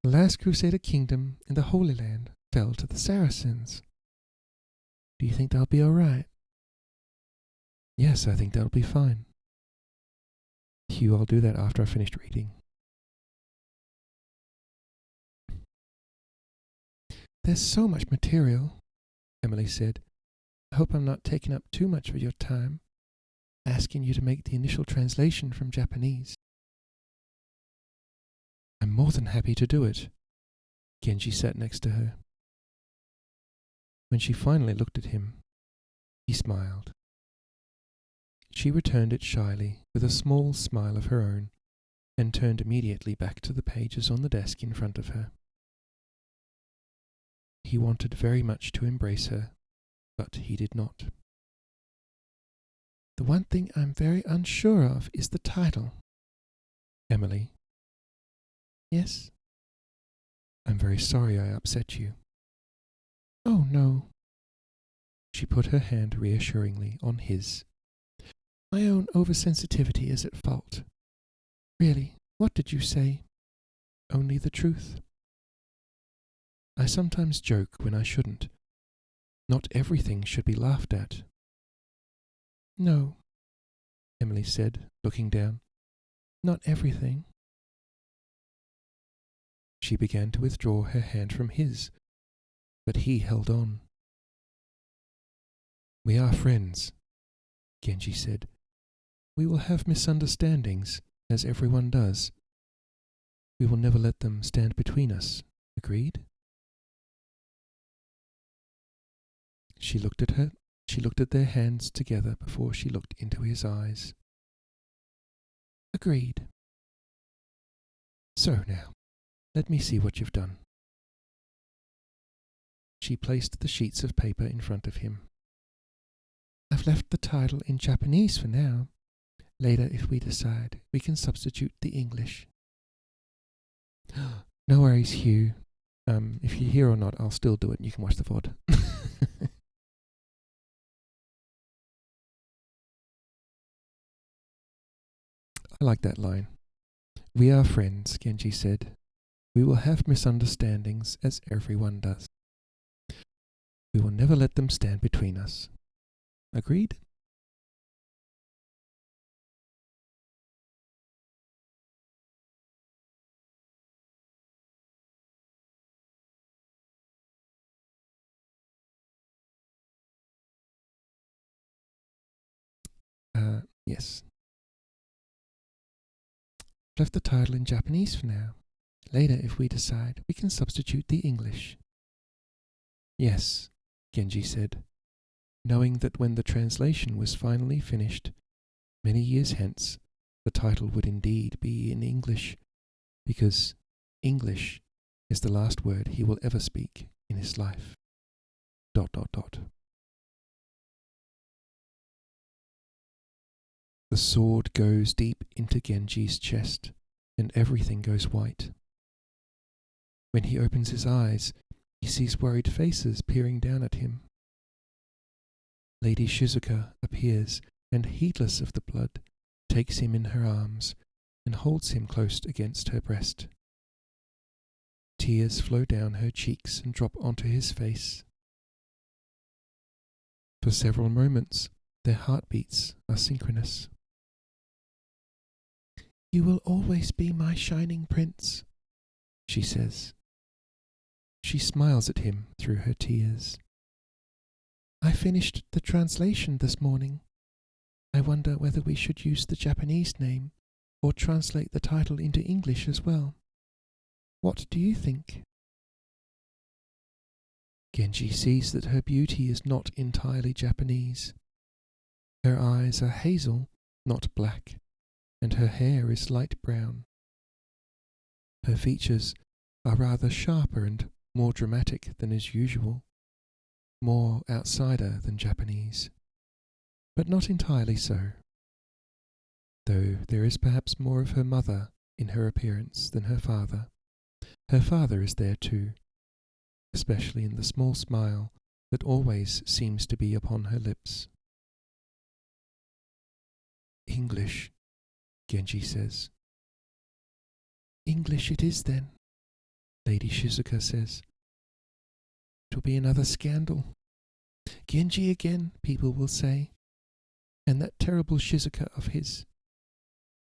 The last Crusader kingdom in the Holy Land fell to the Saracens. Do you think that'll be all right?" "Yes, I think that'll be fine." "Hugh, I'll do that after I finished reading." "There's so much material," Emily said. "I hope I'm not taking up too much of your time, asking you to make the initial translation from Japanese." "I'm more than happy to do it." Genji sat next to her. When she finally looked at him, he smiled. She returned it shyly, with a small smile of her own, and turned immediately back to the pages on the desk in front of her. He wanted very much to embrace her, but he did not. "The one thing I'm very unsure of is the title." "Emily." "Yes?" "I'm very sorry I upset you." "Oh, no." She put her hand reassuringly on his. "My own oversensitivity is at fault. Really, what did you say? Only the truth?" "I sometimes joke when I shouldn't. Not everything should be laughed at." "No," Emily said, looking down. "Not everything." She began to withdraw her hand from his, but he held on. "We are friends," Genji said. "We will have misunderstandings, as everyone does. We will never let them stand between us. Agreed?" She looked at their hands together before she looked into his eyes. "Agreed. So now, let me see what you've done." She placed the sheets of paper in front of him. "I've left the title in Japanese for now. Later, if we decide, we can substitute the English." "No worries, Hugh. If you're here or not, I'll still do it and you can watch the VOD." I like that line. "We are friends," Genji said. "We will have misunderstandings, as everyone does. We will never let them stand between us. Agreed?" Yes. Left the title in Japanese for now. Later, if we decide, we can substitute the English. Yes, Genji said, knowing that when the translation was finally finished, many years hence, the title would indeed be in English, because English is the last word he will ever speak in his life. ... The sword goes deep into Genji's chest, and everything goes white. When he opens his eyes, he sees worried faces peering down at him. Lady Shizuka appears, and heedless of the blood, takes him in her arms and holds him close against her breast. Tears flow down her cheeks and drop onto his face. For several moments, their heartbeats are synchronous. "You will always be my shining prince," she says. She smiles at him through her tears. "I finished the translation this morning. I wonder whether we should use the Japanese name or translate the title into English as well. What do you think?" Genji sees that her beauty is not entirely Japanese. Her eyes are hazel, not black, and her hair is light brown. Her features are rather sharper and more dramatic than is usual, more outsider than Japanese, but not entirely so, though there is perhaps more of her mother in her appearance than her father. Her father is there too, especially in the small smile that always seems to be upon her lips. "English," Genji says. "English it is then," Lady Shizuka says. "It will be another scandal. Genji again, people will say. And that terrible Shizuka of his.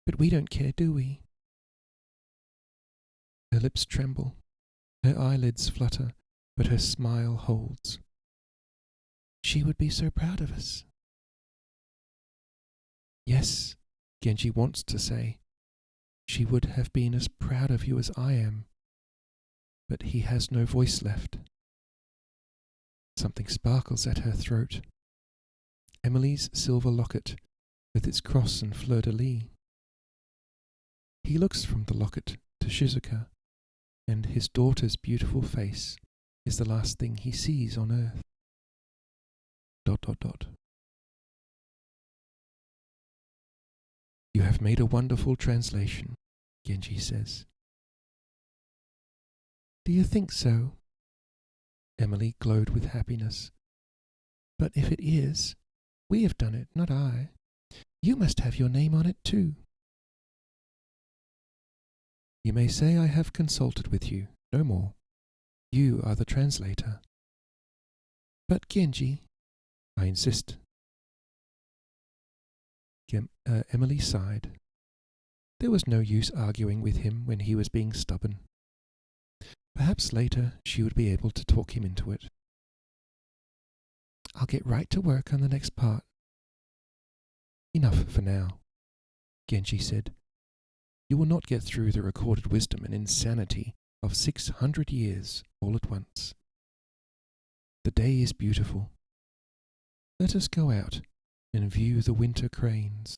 But we don't care, do we?" Her lips tremble, her eyelids flutter, but her smile holds. "She would be so proud of us." "Yes," Genji wants to say, "she would have been as proud of you as I am." But he has no voice left. Something sparkles at her throat. Emily's silver locket with its cross and fleur-de-lis. He looks from the locket to Shizuka, and his daughter's beautiful face is the last thing he sees on earth. ... "You have made a wonderful translation," Genji says. "Do you think so?" Emily glowed with happiness. "But if it is, we have done it, not I. You must have your name on it too." "You may say I have consulted with you, no more. You are the translator." "But Genji—" "I insist." Emily sighed. There was no use arguing with him when he was being stubborn. Perhaps later she would be able to talk him into it. "I'll get right to work on the next part." "Enough for now," Genji said. "You will not get through the recorded wisdom and insanity of 600 years all at once. The day is beautiful. Let us go out and view the winter cranes."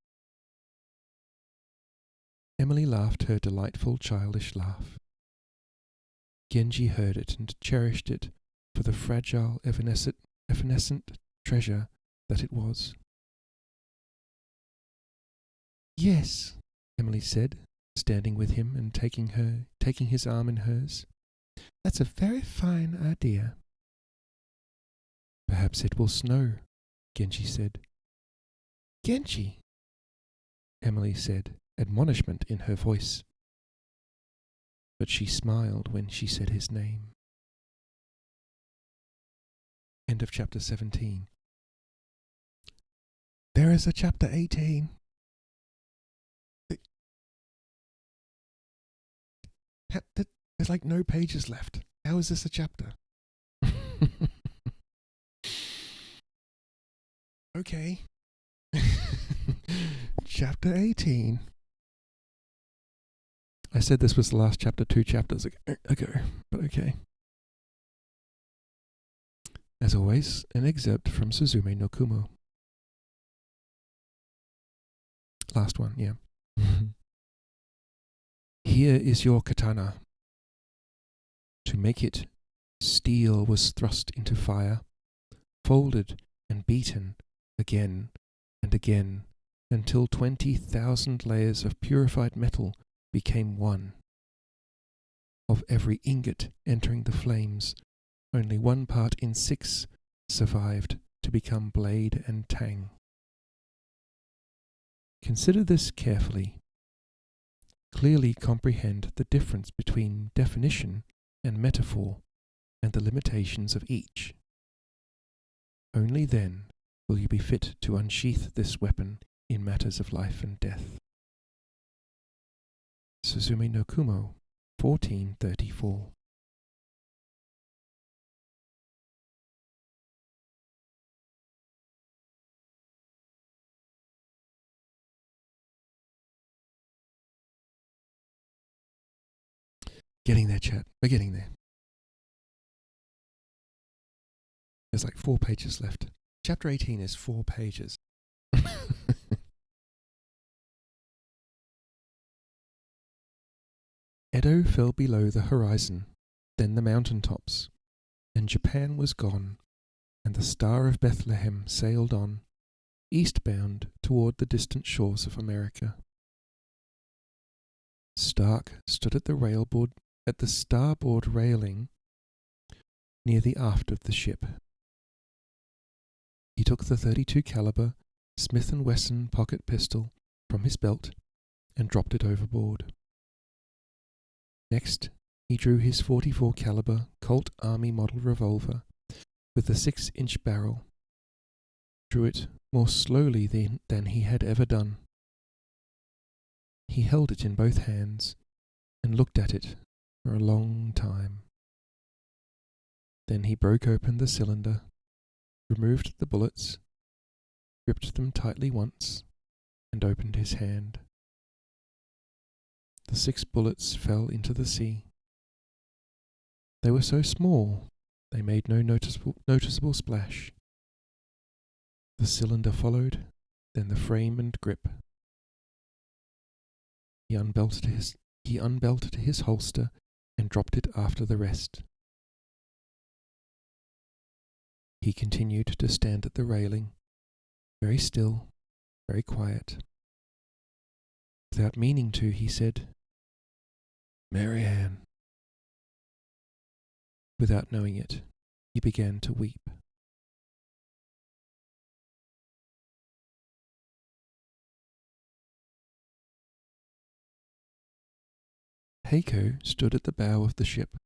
Emily laughed her delightful childish laugh. Genji heard it and cherished it for the fragile, evanescent treasure that it was. "Yes," Emily said, standing with him and taking his arm in hers. "That's a very fine idea." "Perhaps it will snow," Genji said. "Genji," Emily said, admonishment in her voice. But she smiled when she said his name. End of chapter 17. There is a chapter 18. There's like no pages left. How is this a chapter? Okay. Chapter 18. I said this was the last chapter 2 chapters ago, but okay. As always, an excerpt from Suzume no Kumo. Last one, yeah. Here is your katana. To make it, steel was thrust into fire, folded and beaten again and again, until 20,000 layers of purified metal became one. Of every ingot entering the flames, only 1 part in 6 survived to become blade and tang. Consider this carefully. Clearly comprehend the difference between definition and metaphor and the limitations of each. Only then will you be fit to unsheath this weapon in matters of life and death. Suzume no Kumo, 1434. Getting there, chat. We're getting there. There's like 4 pages left. Chapter 18 is 4 pages. Edo fell below the horizon, then the mountain tops, and Japan was gone, and the Star of Bethlehem sailed on, eastbound toward the distant shores of America. Stark stood at the starboard railing near the aft of the ship. He took the .32 caliber Smith & Wesson pocket pistol from his belt and dropped it overboard. Next, he drew his .44 caliber Colt Army model revolver with the 6-inch barrel. Drew it more slowly than he had ever done. He held it in both hands and looked at it for a long time. Then he broke open the cylinder, removed the bullets, gripped them tightly once, and opened his hand. The 6 bullets fell into the sea. They were so small, they made no noticeable splash. The cylinder followed, then the frame and grip. He unbelted his holster and dropped it after the rest. He continued to stand at the railing, very still, very quiet. Without meaning to, he said, "Marianne." Without knowing it, he began to weep. Heiko stood at the bow of the ship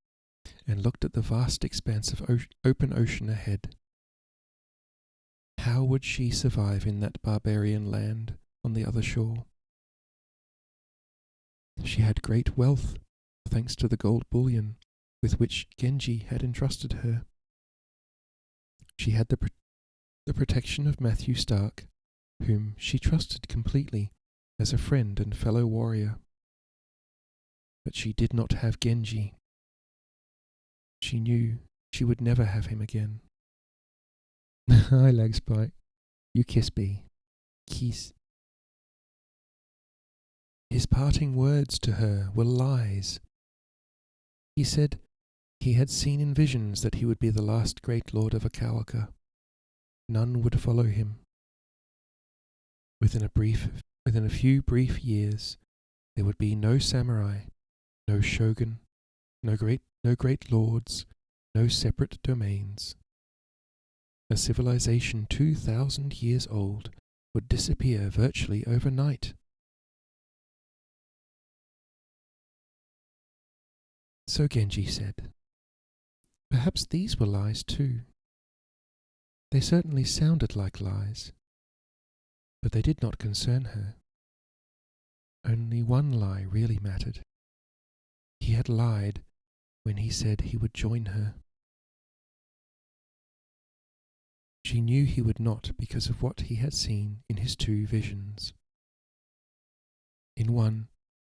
and looked at the vast expanse of open ocean ahead. How would she survive in that barbarian land on the other shore? She had great wealth, thanks to the gold bullion with which Genji had entrusted her. She had the protection of Matthew Stark, whom she trusted completely as a friend and fellow warrior. But she did not have Genji. She knew she would never have him again. Hi, Legspike. You kiss me. Kiss. His parting words to her were lies. He said he had seen in visions that he would be the last great lord of Akawaka. None would follow him. Within a few brief years, there would be no samurai, no shogun, no great lords, no separate domains. A civilization 2,000 years old would disappear virtually overnight. So Genji said, perhaps these were lies too. They certainly sounded like lies, but they did not concern her. Only one lie really mattered. He had lied when he said he would join her. She knew he would not because of what he had seen in his 2 visions. In one,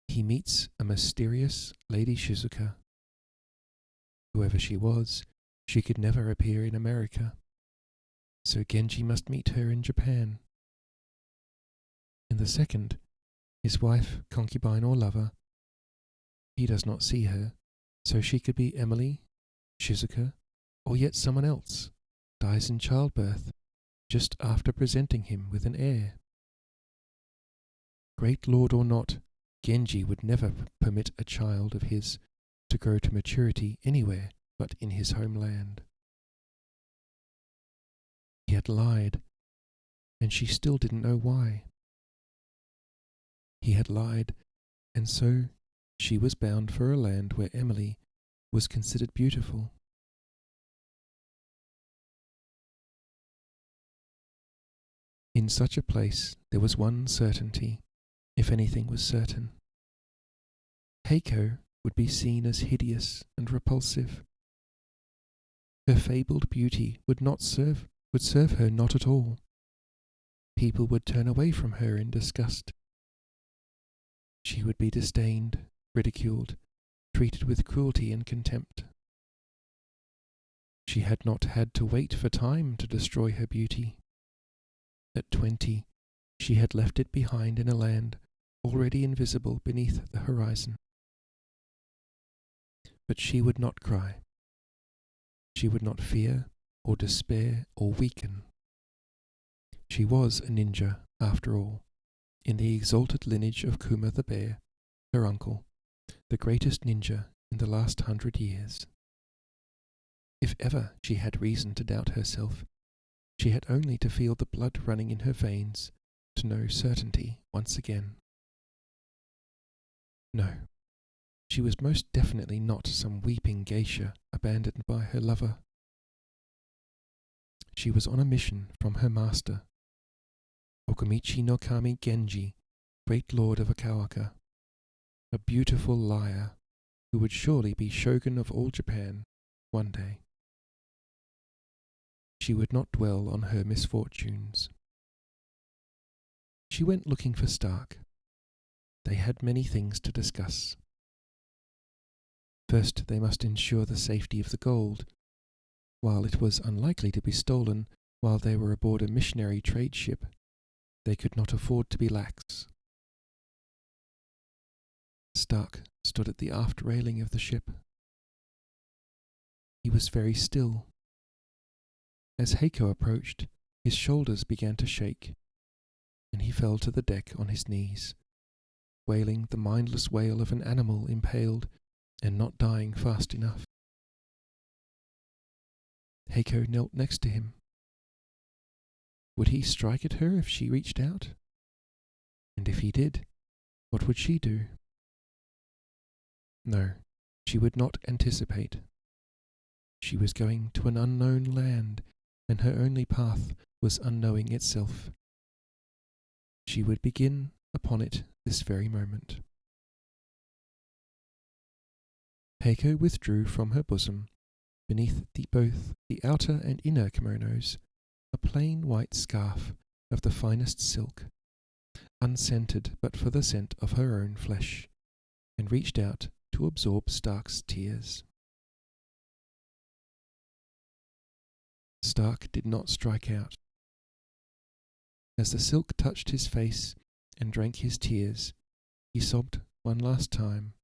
he meets a mysterious Lady Shizuka. Whoever she was, she could never appear in America, so Genji must meet her in Japan. In the second, his wife, concubine or lover, he does not see her, so she could be Emily, Shizuka, or yet someone else, dies in childbirth just after presenting him with an heir. Great lord or not, Genji would never permit a child of his to grow to maturity anywhere but in his homeland. He had lied, and she still didn't know why. He had lied, and so she was bound for a land where Emily was considered beautiful. In such a place there was one certainty, if anything was certain. Heiko would be seen as hideous and repulsive. Her fabled beauty would serve her not at all. People would turn away from her in disgust. She would be disdained, ridiculed, treated with cruelty and contempt. She had not had to wait for time to destroy her beauty. At 20, she had left it behind in a land already invisible beneath the horizon. But she would not cry. She would not fear or despair or weaken. She was a ninja, after all, in the exalted lineage of Kuma the Bear, her uncle, the greatest ninja in the last 100 years. If ever she had reason to doubt herself, she had only to feel the blood running in her veins to know certainty once again. No, she was most definitely not some weeping geisha abandoned by her lover. She was on a mission from her master, Okamichi no Kami Genji, great lord of Akawaka, a beautiful liar who would surely be shogun of all Japan one day. She would not dwell on her misfortunes. She went looking for Stark. They had many things to discuss. First, they must ensure the safety of the gold. While it was unlikely to be stolen while they were aboard a missionary trade ship, they could not afford to be lax. Stark stood at the aft railing of the ship. He was very still. As Heiko approached, his shoulders began to shake, and he fell to the deck on his knees, wailing the mindless wail of an animal impaled and not dying fast enough. Heiko knelt next to him. Would he strike at her if she reached out? And if he did, what would she do? No, she would not anticipate. She was going to an unknown land, and her only path was unknowing itself. She would begin upon it this very moment. Heiko withdrew from her bosom, beneath both the outer and inner kimonos, a plain white scarf of the finest silk, unscented but for the scent of her own flesh, and reached out to absorb Stark's tears. Stark did not strike out. As the silk touched his face and drank his tears, he sobbed one last time,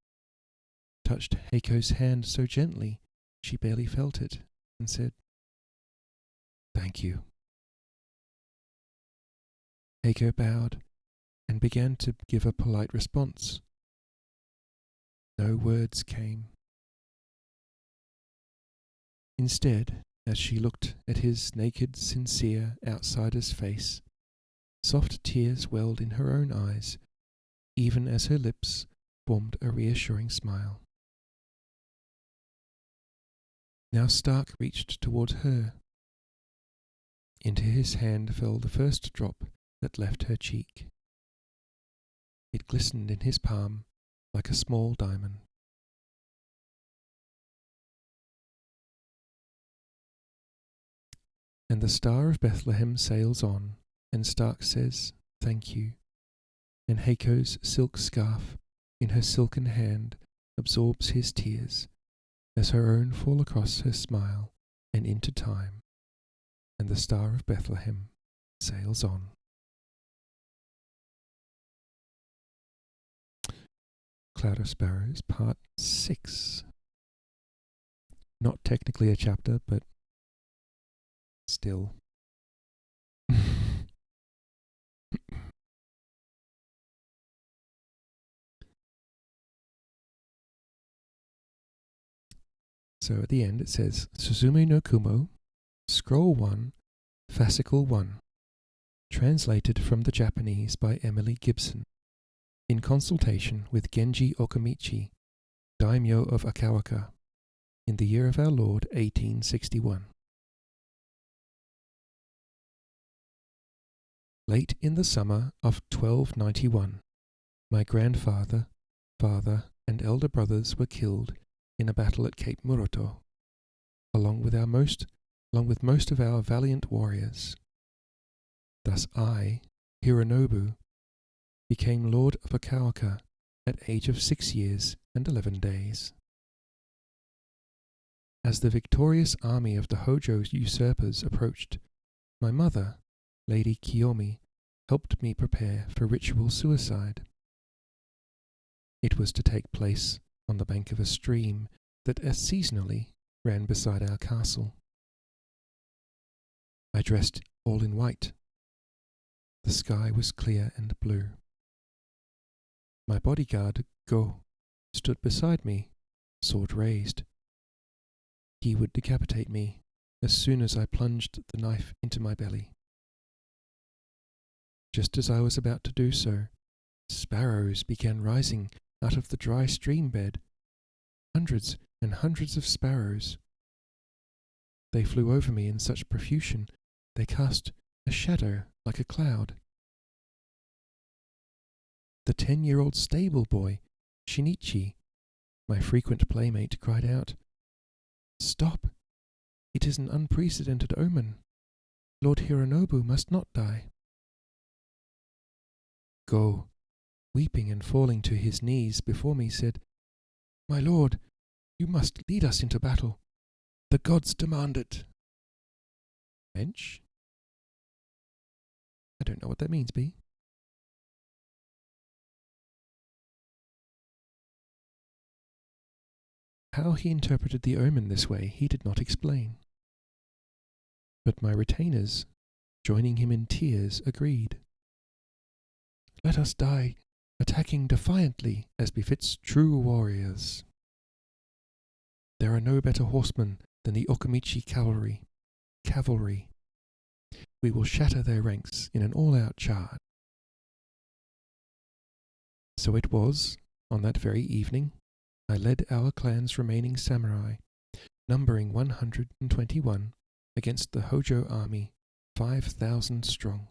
touched Heiko's hand so gently she barely felt it, and said, "Thank you." Heiko bowed and began to give a polite response. No words came. Instead, as she looked at his naked, sincere outsider's face, soft tears welled in her own eyes, even as her lips formed a reassuring smile. Now Stark reached toward her. Into his hand fell the first drop that left her cheek. It glistened in his palm like a small diamond. And the Star of Bethlehem sails on, and Stark says, "Thank you." and Heiko's silk scarf in her silken hand absorbs his tears as her own fall across her smile and into time, and the Star of Bethlehem sails on. Cloud of Sparrows, Part 6. Not technically a chapter, but still. So at the end it says, Suzume no Kumo, Scroll 1, Fascicle 1, translated from the Japanese by Emily Gibson, in consultation with Genji Okamichi, daimyo of Akawaka, in the year of our Lord 1861. Late in the summer of 1291, my grandfather, father, and elder brothers were killed in a battle at Cape Muroto, along with most of our valiant warriors. Thus I, Hironobu, became Lord of Akawaka at age of 6 years and 11 days. As the victorious army of the Hojo usurpers approached, my mother, Lady Kiyomi, helped me prepare for ritual suicide. It was to take place on the bank of a stream that seasonally ran beside our castle. I dressed all in white. The sky was clear and blue. My bodyguard, Go, stood beside me, sword raised. He would decapitate me as soon as I plunged the knife into my belly. Just as I was about to do so, sparrows began rising out of the dry stream bed. Hundreds and hundreds of sparrows. They flew over me in such profusion, they cast a shadow like a cloud. The 10-year-old stable boy, Shinichi, my frequent playmate, cried out, "Stop! It is an unprecedented omen. Lord Hironobu must not die." Go, weeping and falling to his knees before me, said, "My lord, you must lead us into battle. The gods demand it." Mensch? I don't know what that means, B. How he interpreted the omen this way he did not explain. But my retainers, joining him in tears, agreed. "Let us die, attacking defiantly as befits true warriors. There are no better horsemen than the Okamichi cavalry. We will shatter their ranks in an all-out charge." So it was, on that very evening, I led our clan's remaining samurai, numbering 121, against the Hojo army, 5,000 strong.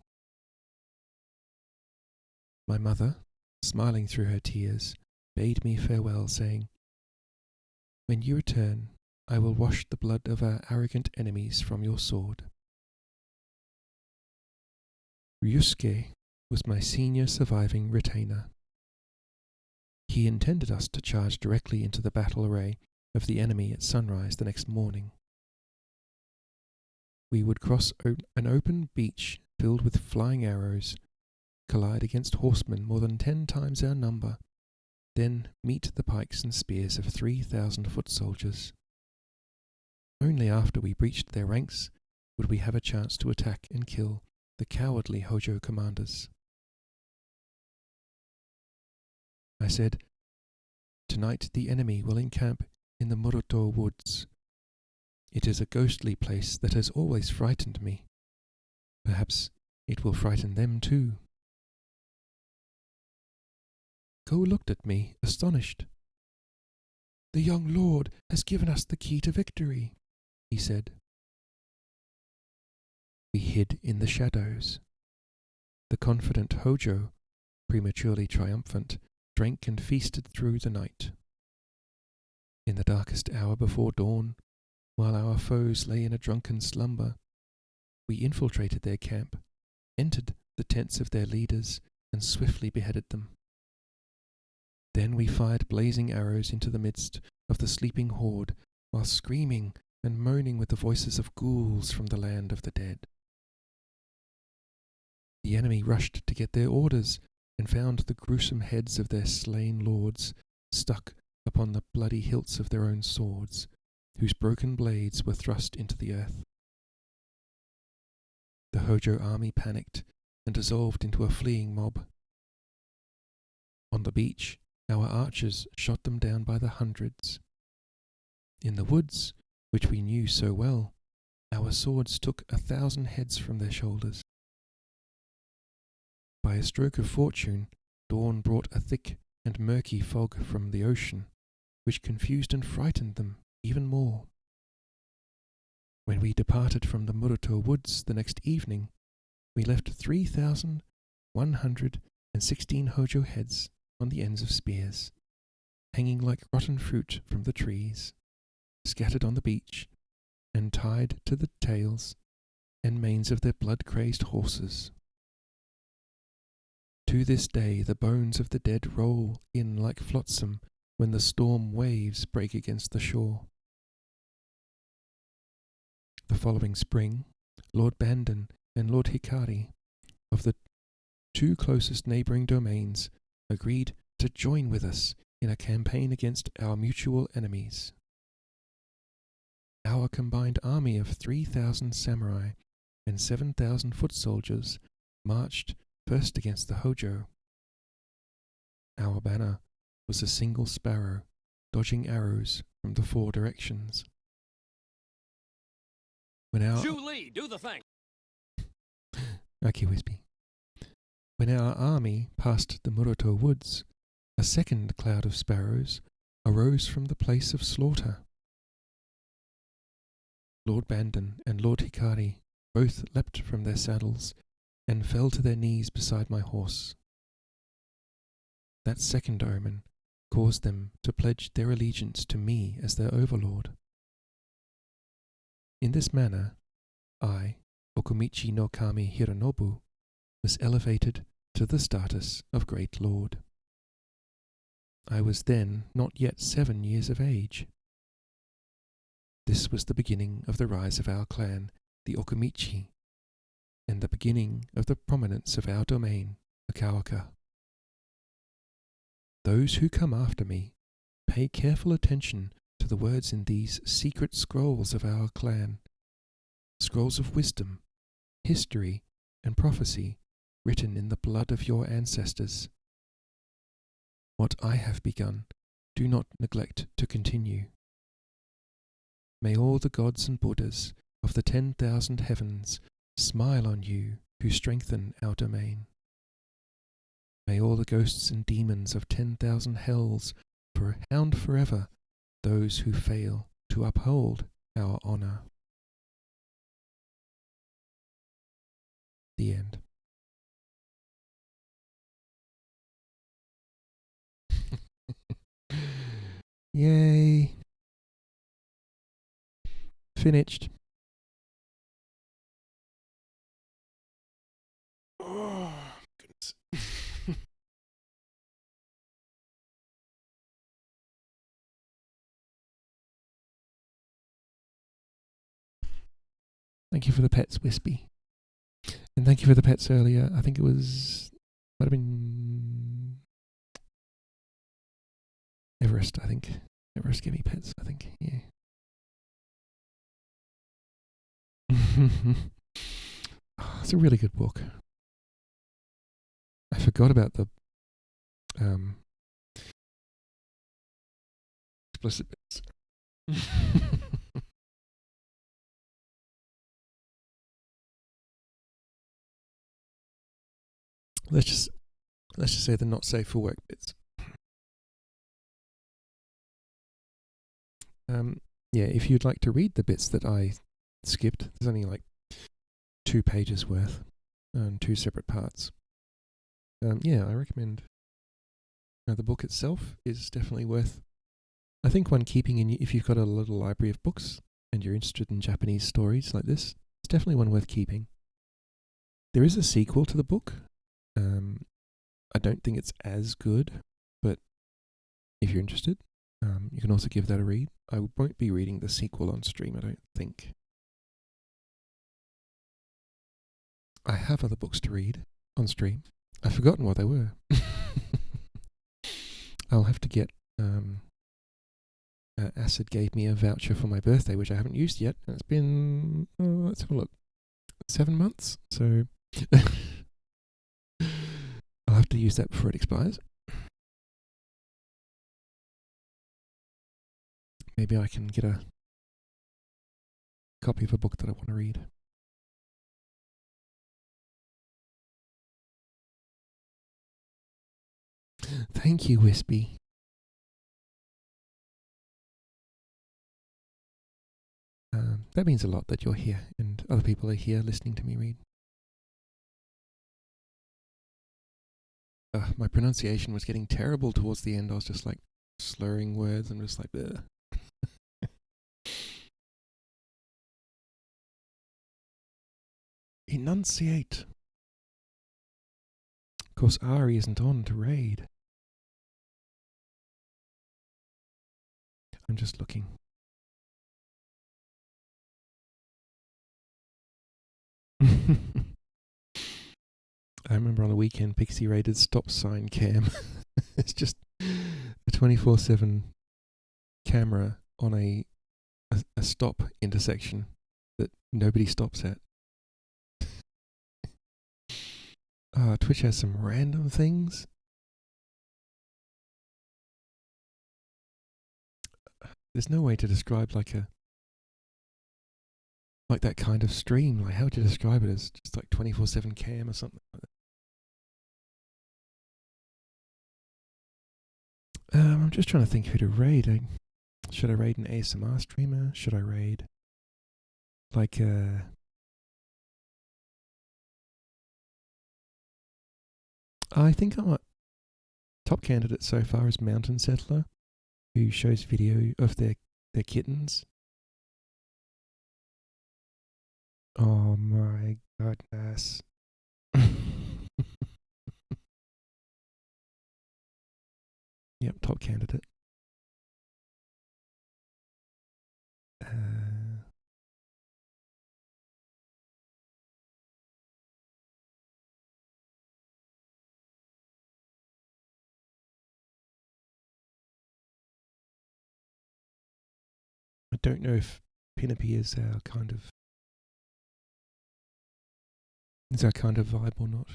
My mother, smiling through her tears, bade me farewell, saying, "When you return, I will wash the blood of our arrogant enemies from your sword." Ryusuke was my senior surviving retainer. He intended us to charge directly into the battle array of the enemy at sunrise the next morning. We would cross an open beach filled with flying arrows, collide against horsemen more than 10 times our number, then meet the pikes and spears of 3,000 foot soldiers. Only after we breached their ranks would we have a chance to attack and kill the cowardly Hojo commanders. I said, "Tonight the enemy will encamp in the Muroto woods. It is a ghostly place that has always frightened me. Perhaps it will frighten them too." Go looked at me, astonished. "The young lord has given us the key to victory," he said. We hid in the shadows. The confident Hojo, prematurely triumphant, drank and feasted through the night. In the darkest hour before dawn, while our foes lay in a drunken slumber, we infiltrated their camp, entered the tents of their leaders, and swiftly beheaded them. Then we fired blazing arrows into the midst of the sleeping horde, while screaming and moaning with the voices of ghouls from the land of the dead. The enemy rushed to get their orders, and found the gruesome heads of their slain lords stuck upon the bloody hilts of their own swords, whose broken blades were thrust into the earth. The Hojo army panicked and dissolved into a fleeing mob. On the beach, our archers shot them down by the hundreds. In the woods, which we knew so well, our swords took 1,000 heads from their shoulders. By a stroke of fortune, dawn brought a thick and murky fog from the ocean, which confused and frightened them even more. When we departed from the Muruto woods the next evening, we left 3,116 Hojo heads on the ends of spears, hanging like rotten fruit from the trees, scattered on the beach, and tied to the tails and manes of their blood-crazed horses. To this day the bones of the dead roll in like flotsam when the storm waves break against the shore. The following spring, Lord Bandon and Lord Hikari, of the two closest neighbouring domains, agreed to join with us in a campaign against our mutual enemies. Our combined army of 3,000 samurai and 7,000 foot soldiers marched first against the Hojo. Our banner was a single sparrow, dodging arrows from the 4 directions. When our Julie, do the thing. Okay, Wisby. When our army passed the Muruto woods, a second cloud of sparrows arose from the place of slaughter. Lord Bandon and Lord Hikari both leapt from their saddles and fell to their knees beside my horse. That second omen caused them to pledge their allegiance to me as their overlord. In this manner, I, Okumichi no Kami Hironobu, was elevated to the status of Great Lord. I was then not yet 7 years of age. This was the beginning of the rise of our clan, the Okumichi, and the beginning of the prominence of our domain, Akawaka. Those who come after me pay careful attention to the words in these secret scrolls of our clan, scrolls of wisdom, history, and prophecy written in the blood of your ancestors. What I have begun, do not neglect to continue. May all the gods and Buddhas of the 10,000 heavens smile on you who strengthen our domain. May all the ghosts and demons of 10,000 hells hound forever those who fail to uphold our honour. The end. Yay. Finished. Oh, goodness. Thank you for the pets, Wispy. And thank you for the pets earlier. I think it was... might have been... Everest, I think. Everest gave me pets, I think. Yeah. It's a really good book. I forgot about the explicit bits. Let's just say the not safe for work bits. Yeah, if you'd like to read the bits that I skipped, there's only like 2 pages worth and 2 separate parts. Yeah, I recommend. The book itself is definitely worth, I think, one keeping in. If you've got a little library of books and you're interested in Japanese stories like this, it's definitely one worth keeping. There is a sequel to the book. I don't think it's as good, but if you're interested, you can also give that a read. I won't be reading the sequel on stream, I don't think. I have other books to read on stream. I've forgotten what they were. I'll have to get... Acid gave me a voucher for my birthday, which I haven't used yet. It's been... let's have a look. 7 months? So... I'll have to use that before it expires. Maybe I can get a copy of a book that I want to read. Thank you, Wispy. That means a lot that you're here and other people are here listening to me read. My pronunciation was getting terrible towards the end. I was just like slurring words and just like, ugh. Enunciate. Of course, Ari isn't on to raid. I'm just looking. I remember on the weekend, Pixie raided stop sign cam. It's just a 24/7 camera on a stop intersection that nobody stops at. Twitch has some random things. There's no way to describe like that kind of stream. Like, how would you describe it? As just like 24/7 cam or something like that? I'm just trying to think who to raid. Should I raid an ASMR streamer? Should I raid like I think I'm a top candidate so far is Mountain Settler, who shows video of their kittens. Oh my goodness. Yep, top candidate. I don't know if Pinoppy is our kind of vibe or not.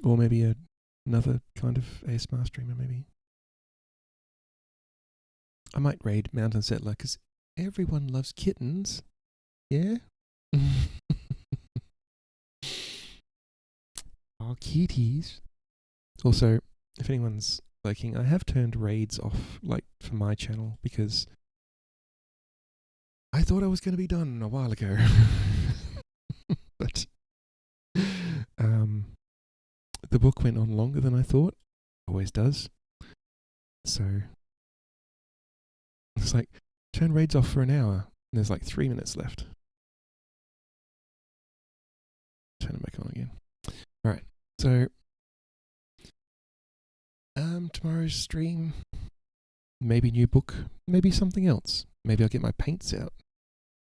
Or maybe another kind of ASMR streamer, maybe. I might raid Mountain Settler because everyone loves kittens. Yeah? Oh, kitties. Also, if anyone's liking, I have turned raids off, like, for my channel because I thought I was going to be done a while ago. But the book went on longer than I thought. Always does. So it's like, turn raids off for an hour, and there's like 3 minutes left. Turn it back on again. Alright, so tomorrow's stream, maybe new book, maybe something else. Maybe I'll get my paints out.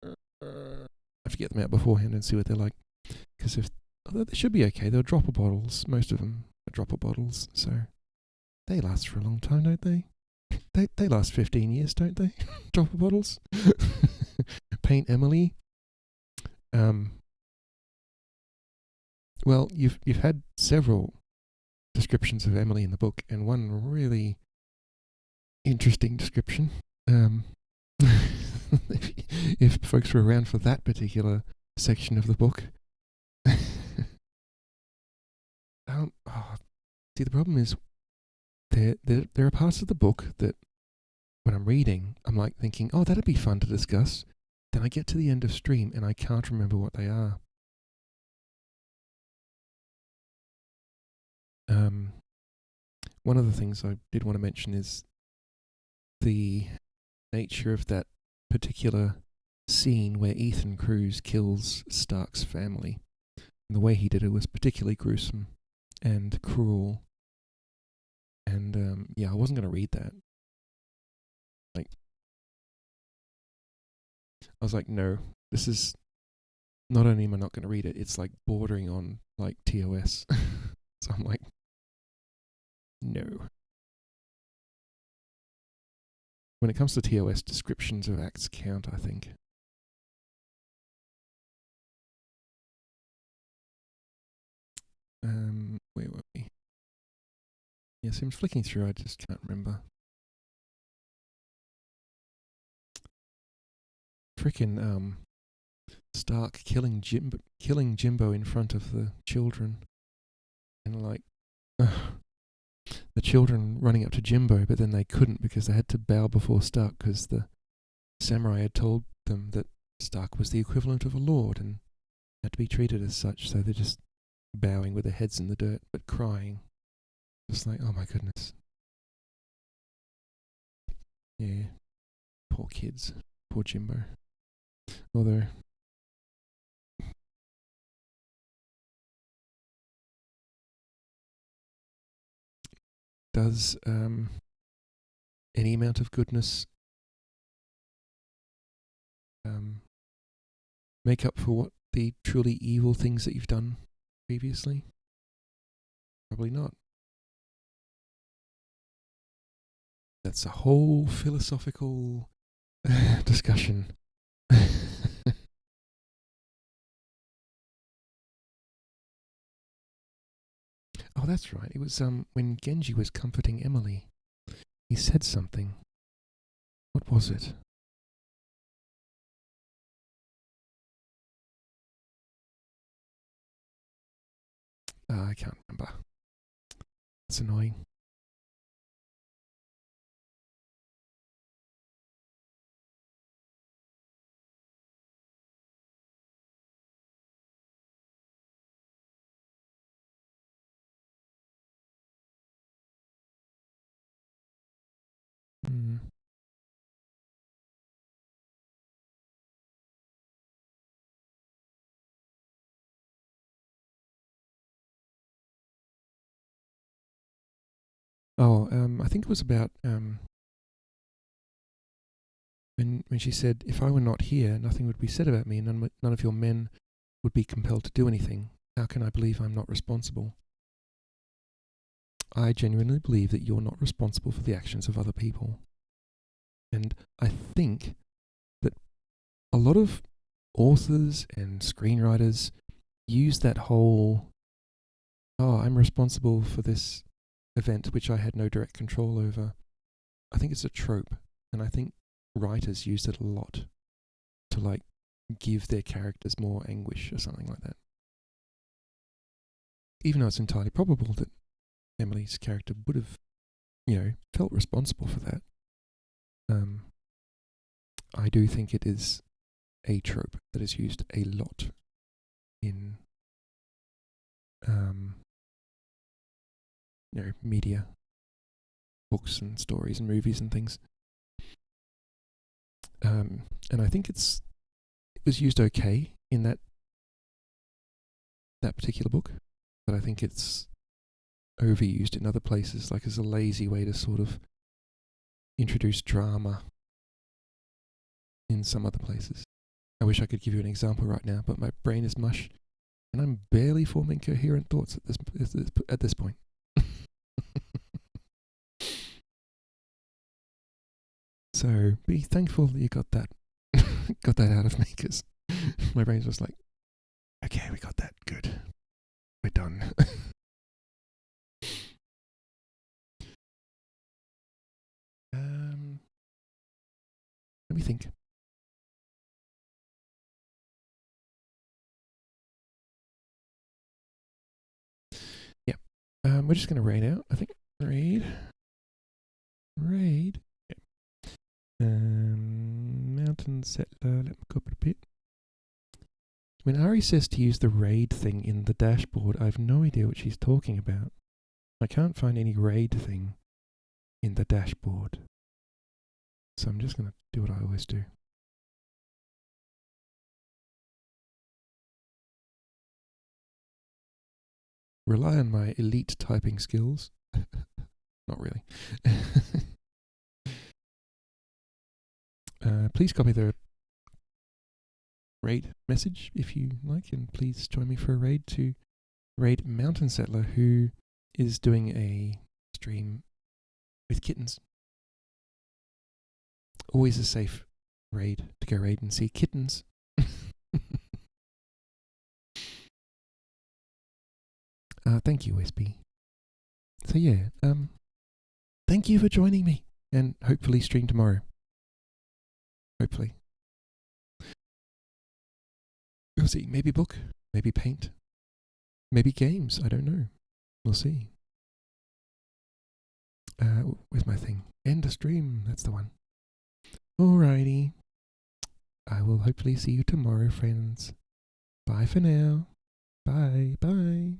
I have to get them out beforehand and see what they're like. Because although they should be okay, they're dropper bottles. Most of them are dropper bottles, so they last for a long time, don't they? They last 15 years, don't they? Dropper bottles. Paint Emily. Well, you've had several descriptions of Emily in the book, and one really interesting description. If folks were around for that particular section of the book. See, the problem is there are parts of the book that when I'm reading, I'm like thinking, oh, that'd be fun to discuss. Then I get to the end of stream and I can't remember what they are. One of the things I did want to mention is the nature of that particular scene where Ethan Cruz kills Stark's family. And the way he did it was particularly gruesome. and cruel. And yeah, I wasn't going to read that. Like, I was like, no, this is, not only am I not going to read it, it's like bordering on like TOS. So I'm like, no. When it comes to TOS, descriptions of acts count, I think. Where were we? Yes, I'm flicking through, I just can't remember. Frickin' Stark killing Jimbo in front of the children. And like, the children running up to Jimbo, but then they couldn't because they had to bow before Stark because the samurai had told them that Stark was the equivalent of a lord and had to be treated as such, so they're just bowing with their heads in the dirt but crying. Just like, oh my goodness. Yeah. Poor kids. Poor Jimbo. Although, does any amount of goodness make up for what the truly evil things that you've done previously? Probably not. That's a whole philosophical discussion. Oh, that's right. It was when Genji was comforting Emily. He said something. What was it? I can't remember. It's annoying. Mm. Oh, I think it was about when she said, "If I were not here, nothing would be said about me, and none of your men would be compelled to do anything. How can I believe I'm not responsible?" I genuinely believe that you're not responsible for the actions of other people. And I think that a lot of authors and screenwriters use that whole, oh, I'm responsible for this event which I had no direct control over. I think it's a trope, and I think writers use it a lot to like give their characters more anguish or something like that. Even though it's entirely probable that Emily's character would have, felt responsible for that. I do think it is a trope that is used a lot in media, books and stories and movies and things. And I think it was used okay in that particular book, but I think it's overused in other places, like as a lazy way to sort of introduce drama in some other places. I wish I could give you an example right now, but my brain is mush, and I'm barely forming coherent thoughts at this point. So be thankful that you got that out of me, because my brain's just like, okay, we got that, good, we're done. Let me think. Yeah. We're just going to raid out, I think. Raid. Yeah. Mountain settler. Let me copy the pit. When Ari says to use the raid thing in the dashboard, I have no idea what she's talking about. I can't find any raid thing in the dashboard. So I'm just going to do what I always do. rely on my elite typing skills. Not really. Please copy the raid message if you like, and please join me for a raid to raid Mountain Settler, who is doing a stream with kittens. Always a safe raid to go raid and see kittens. Thank you, SB. So yeah, thank you for joining me, and hopefully stream tomorrow. Hopefully. We'll see. Maybe book, maybe paint, maybe games. I don't know. We'll see. Where's my thing? End a stream. That's the one. Alrighty. I will hopefully see you tomorrow, friends. Bye for now. Bye. Bye.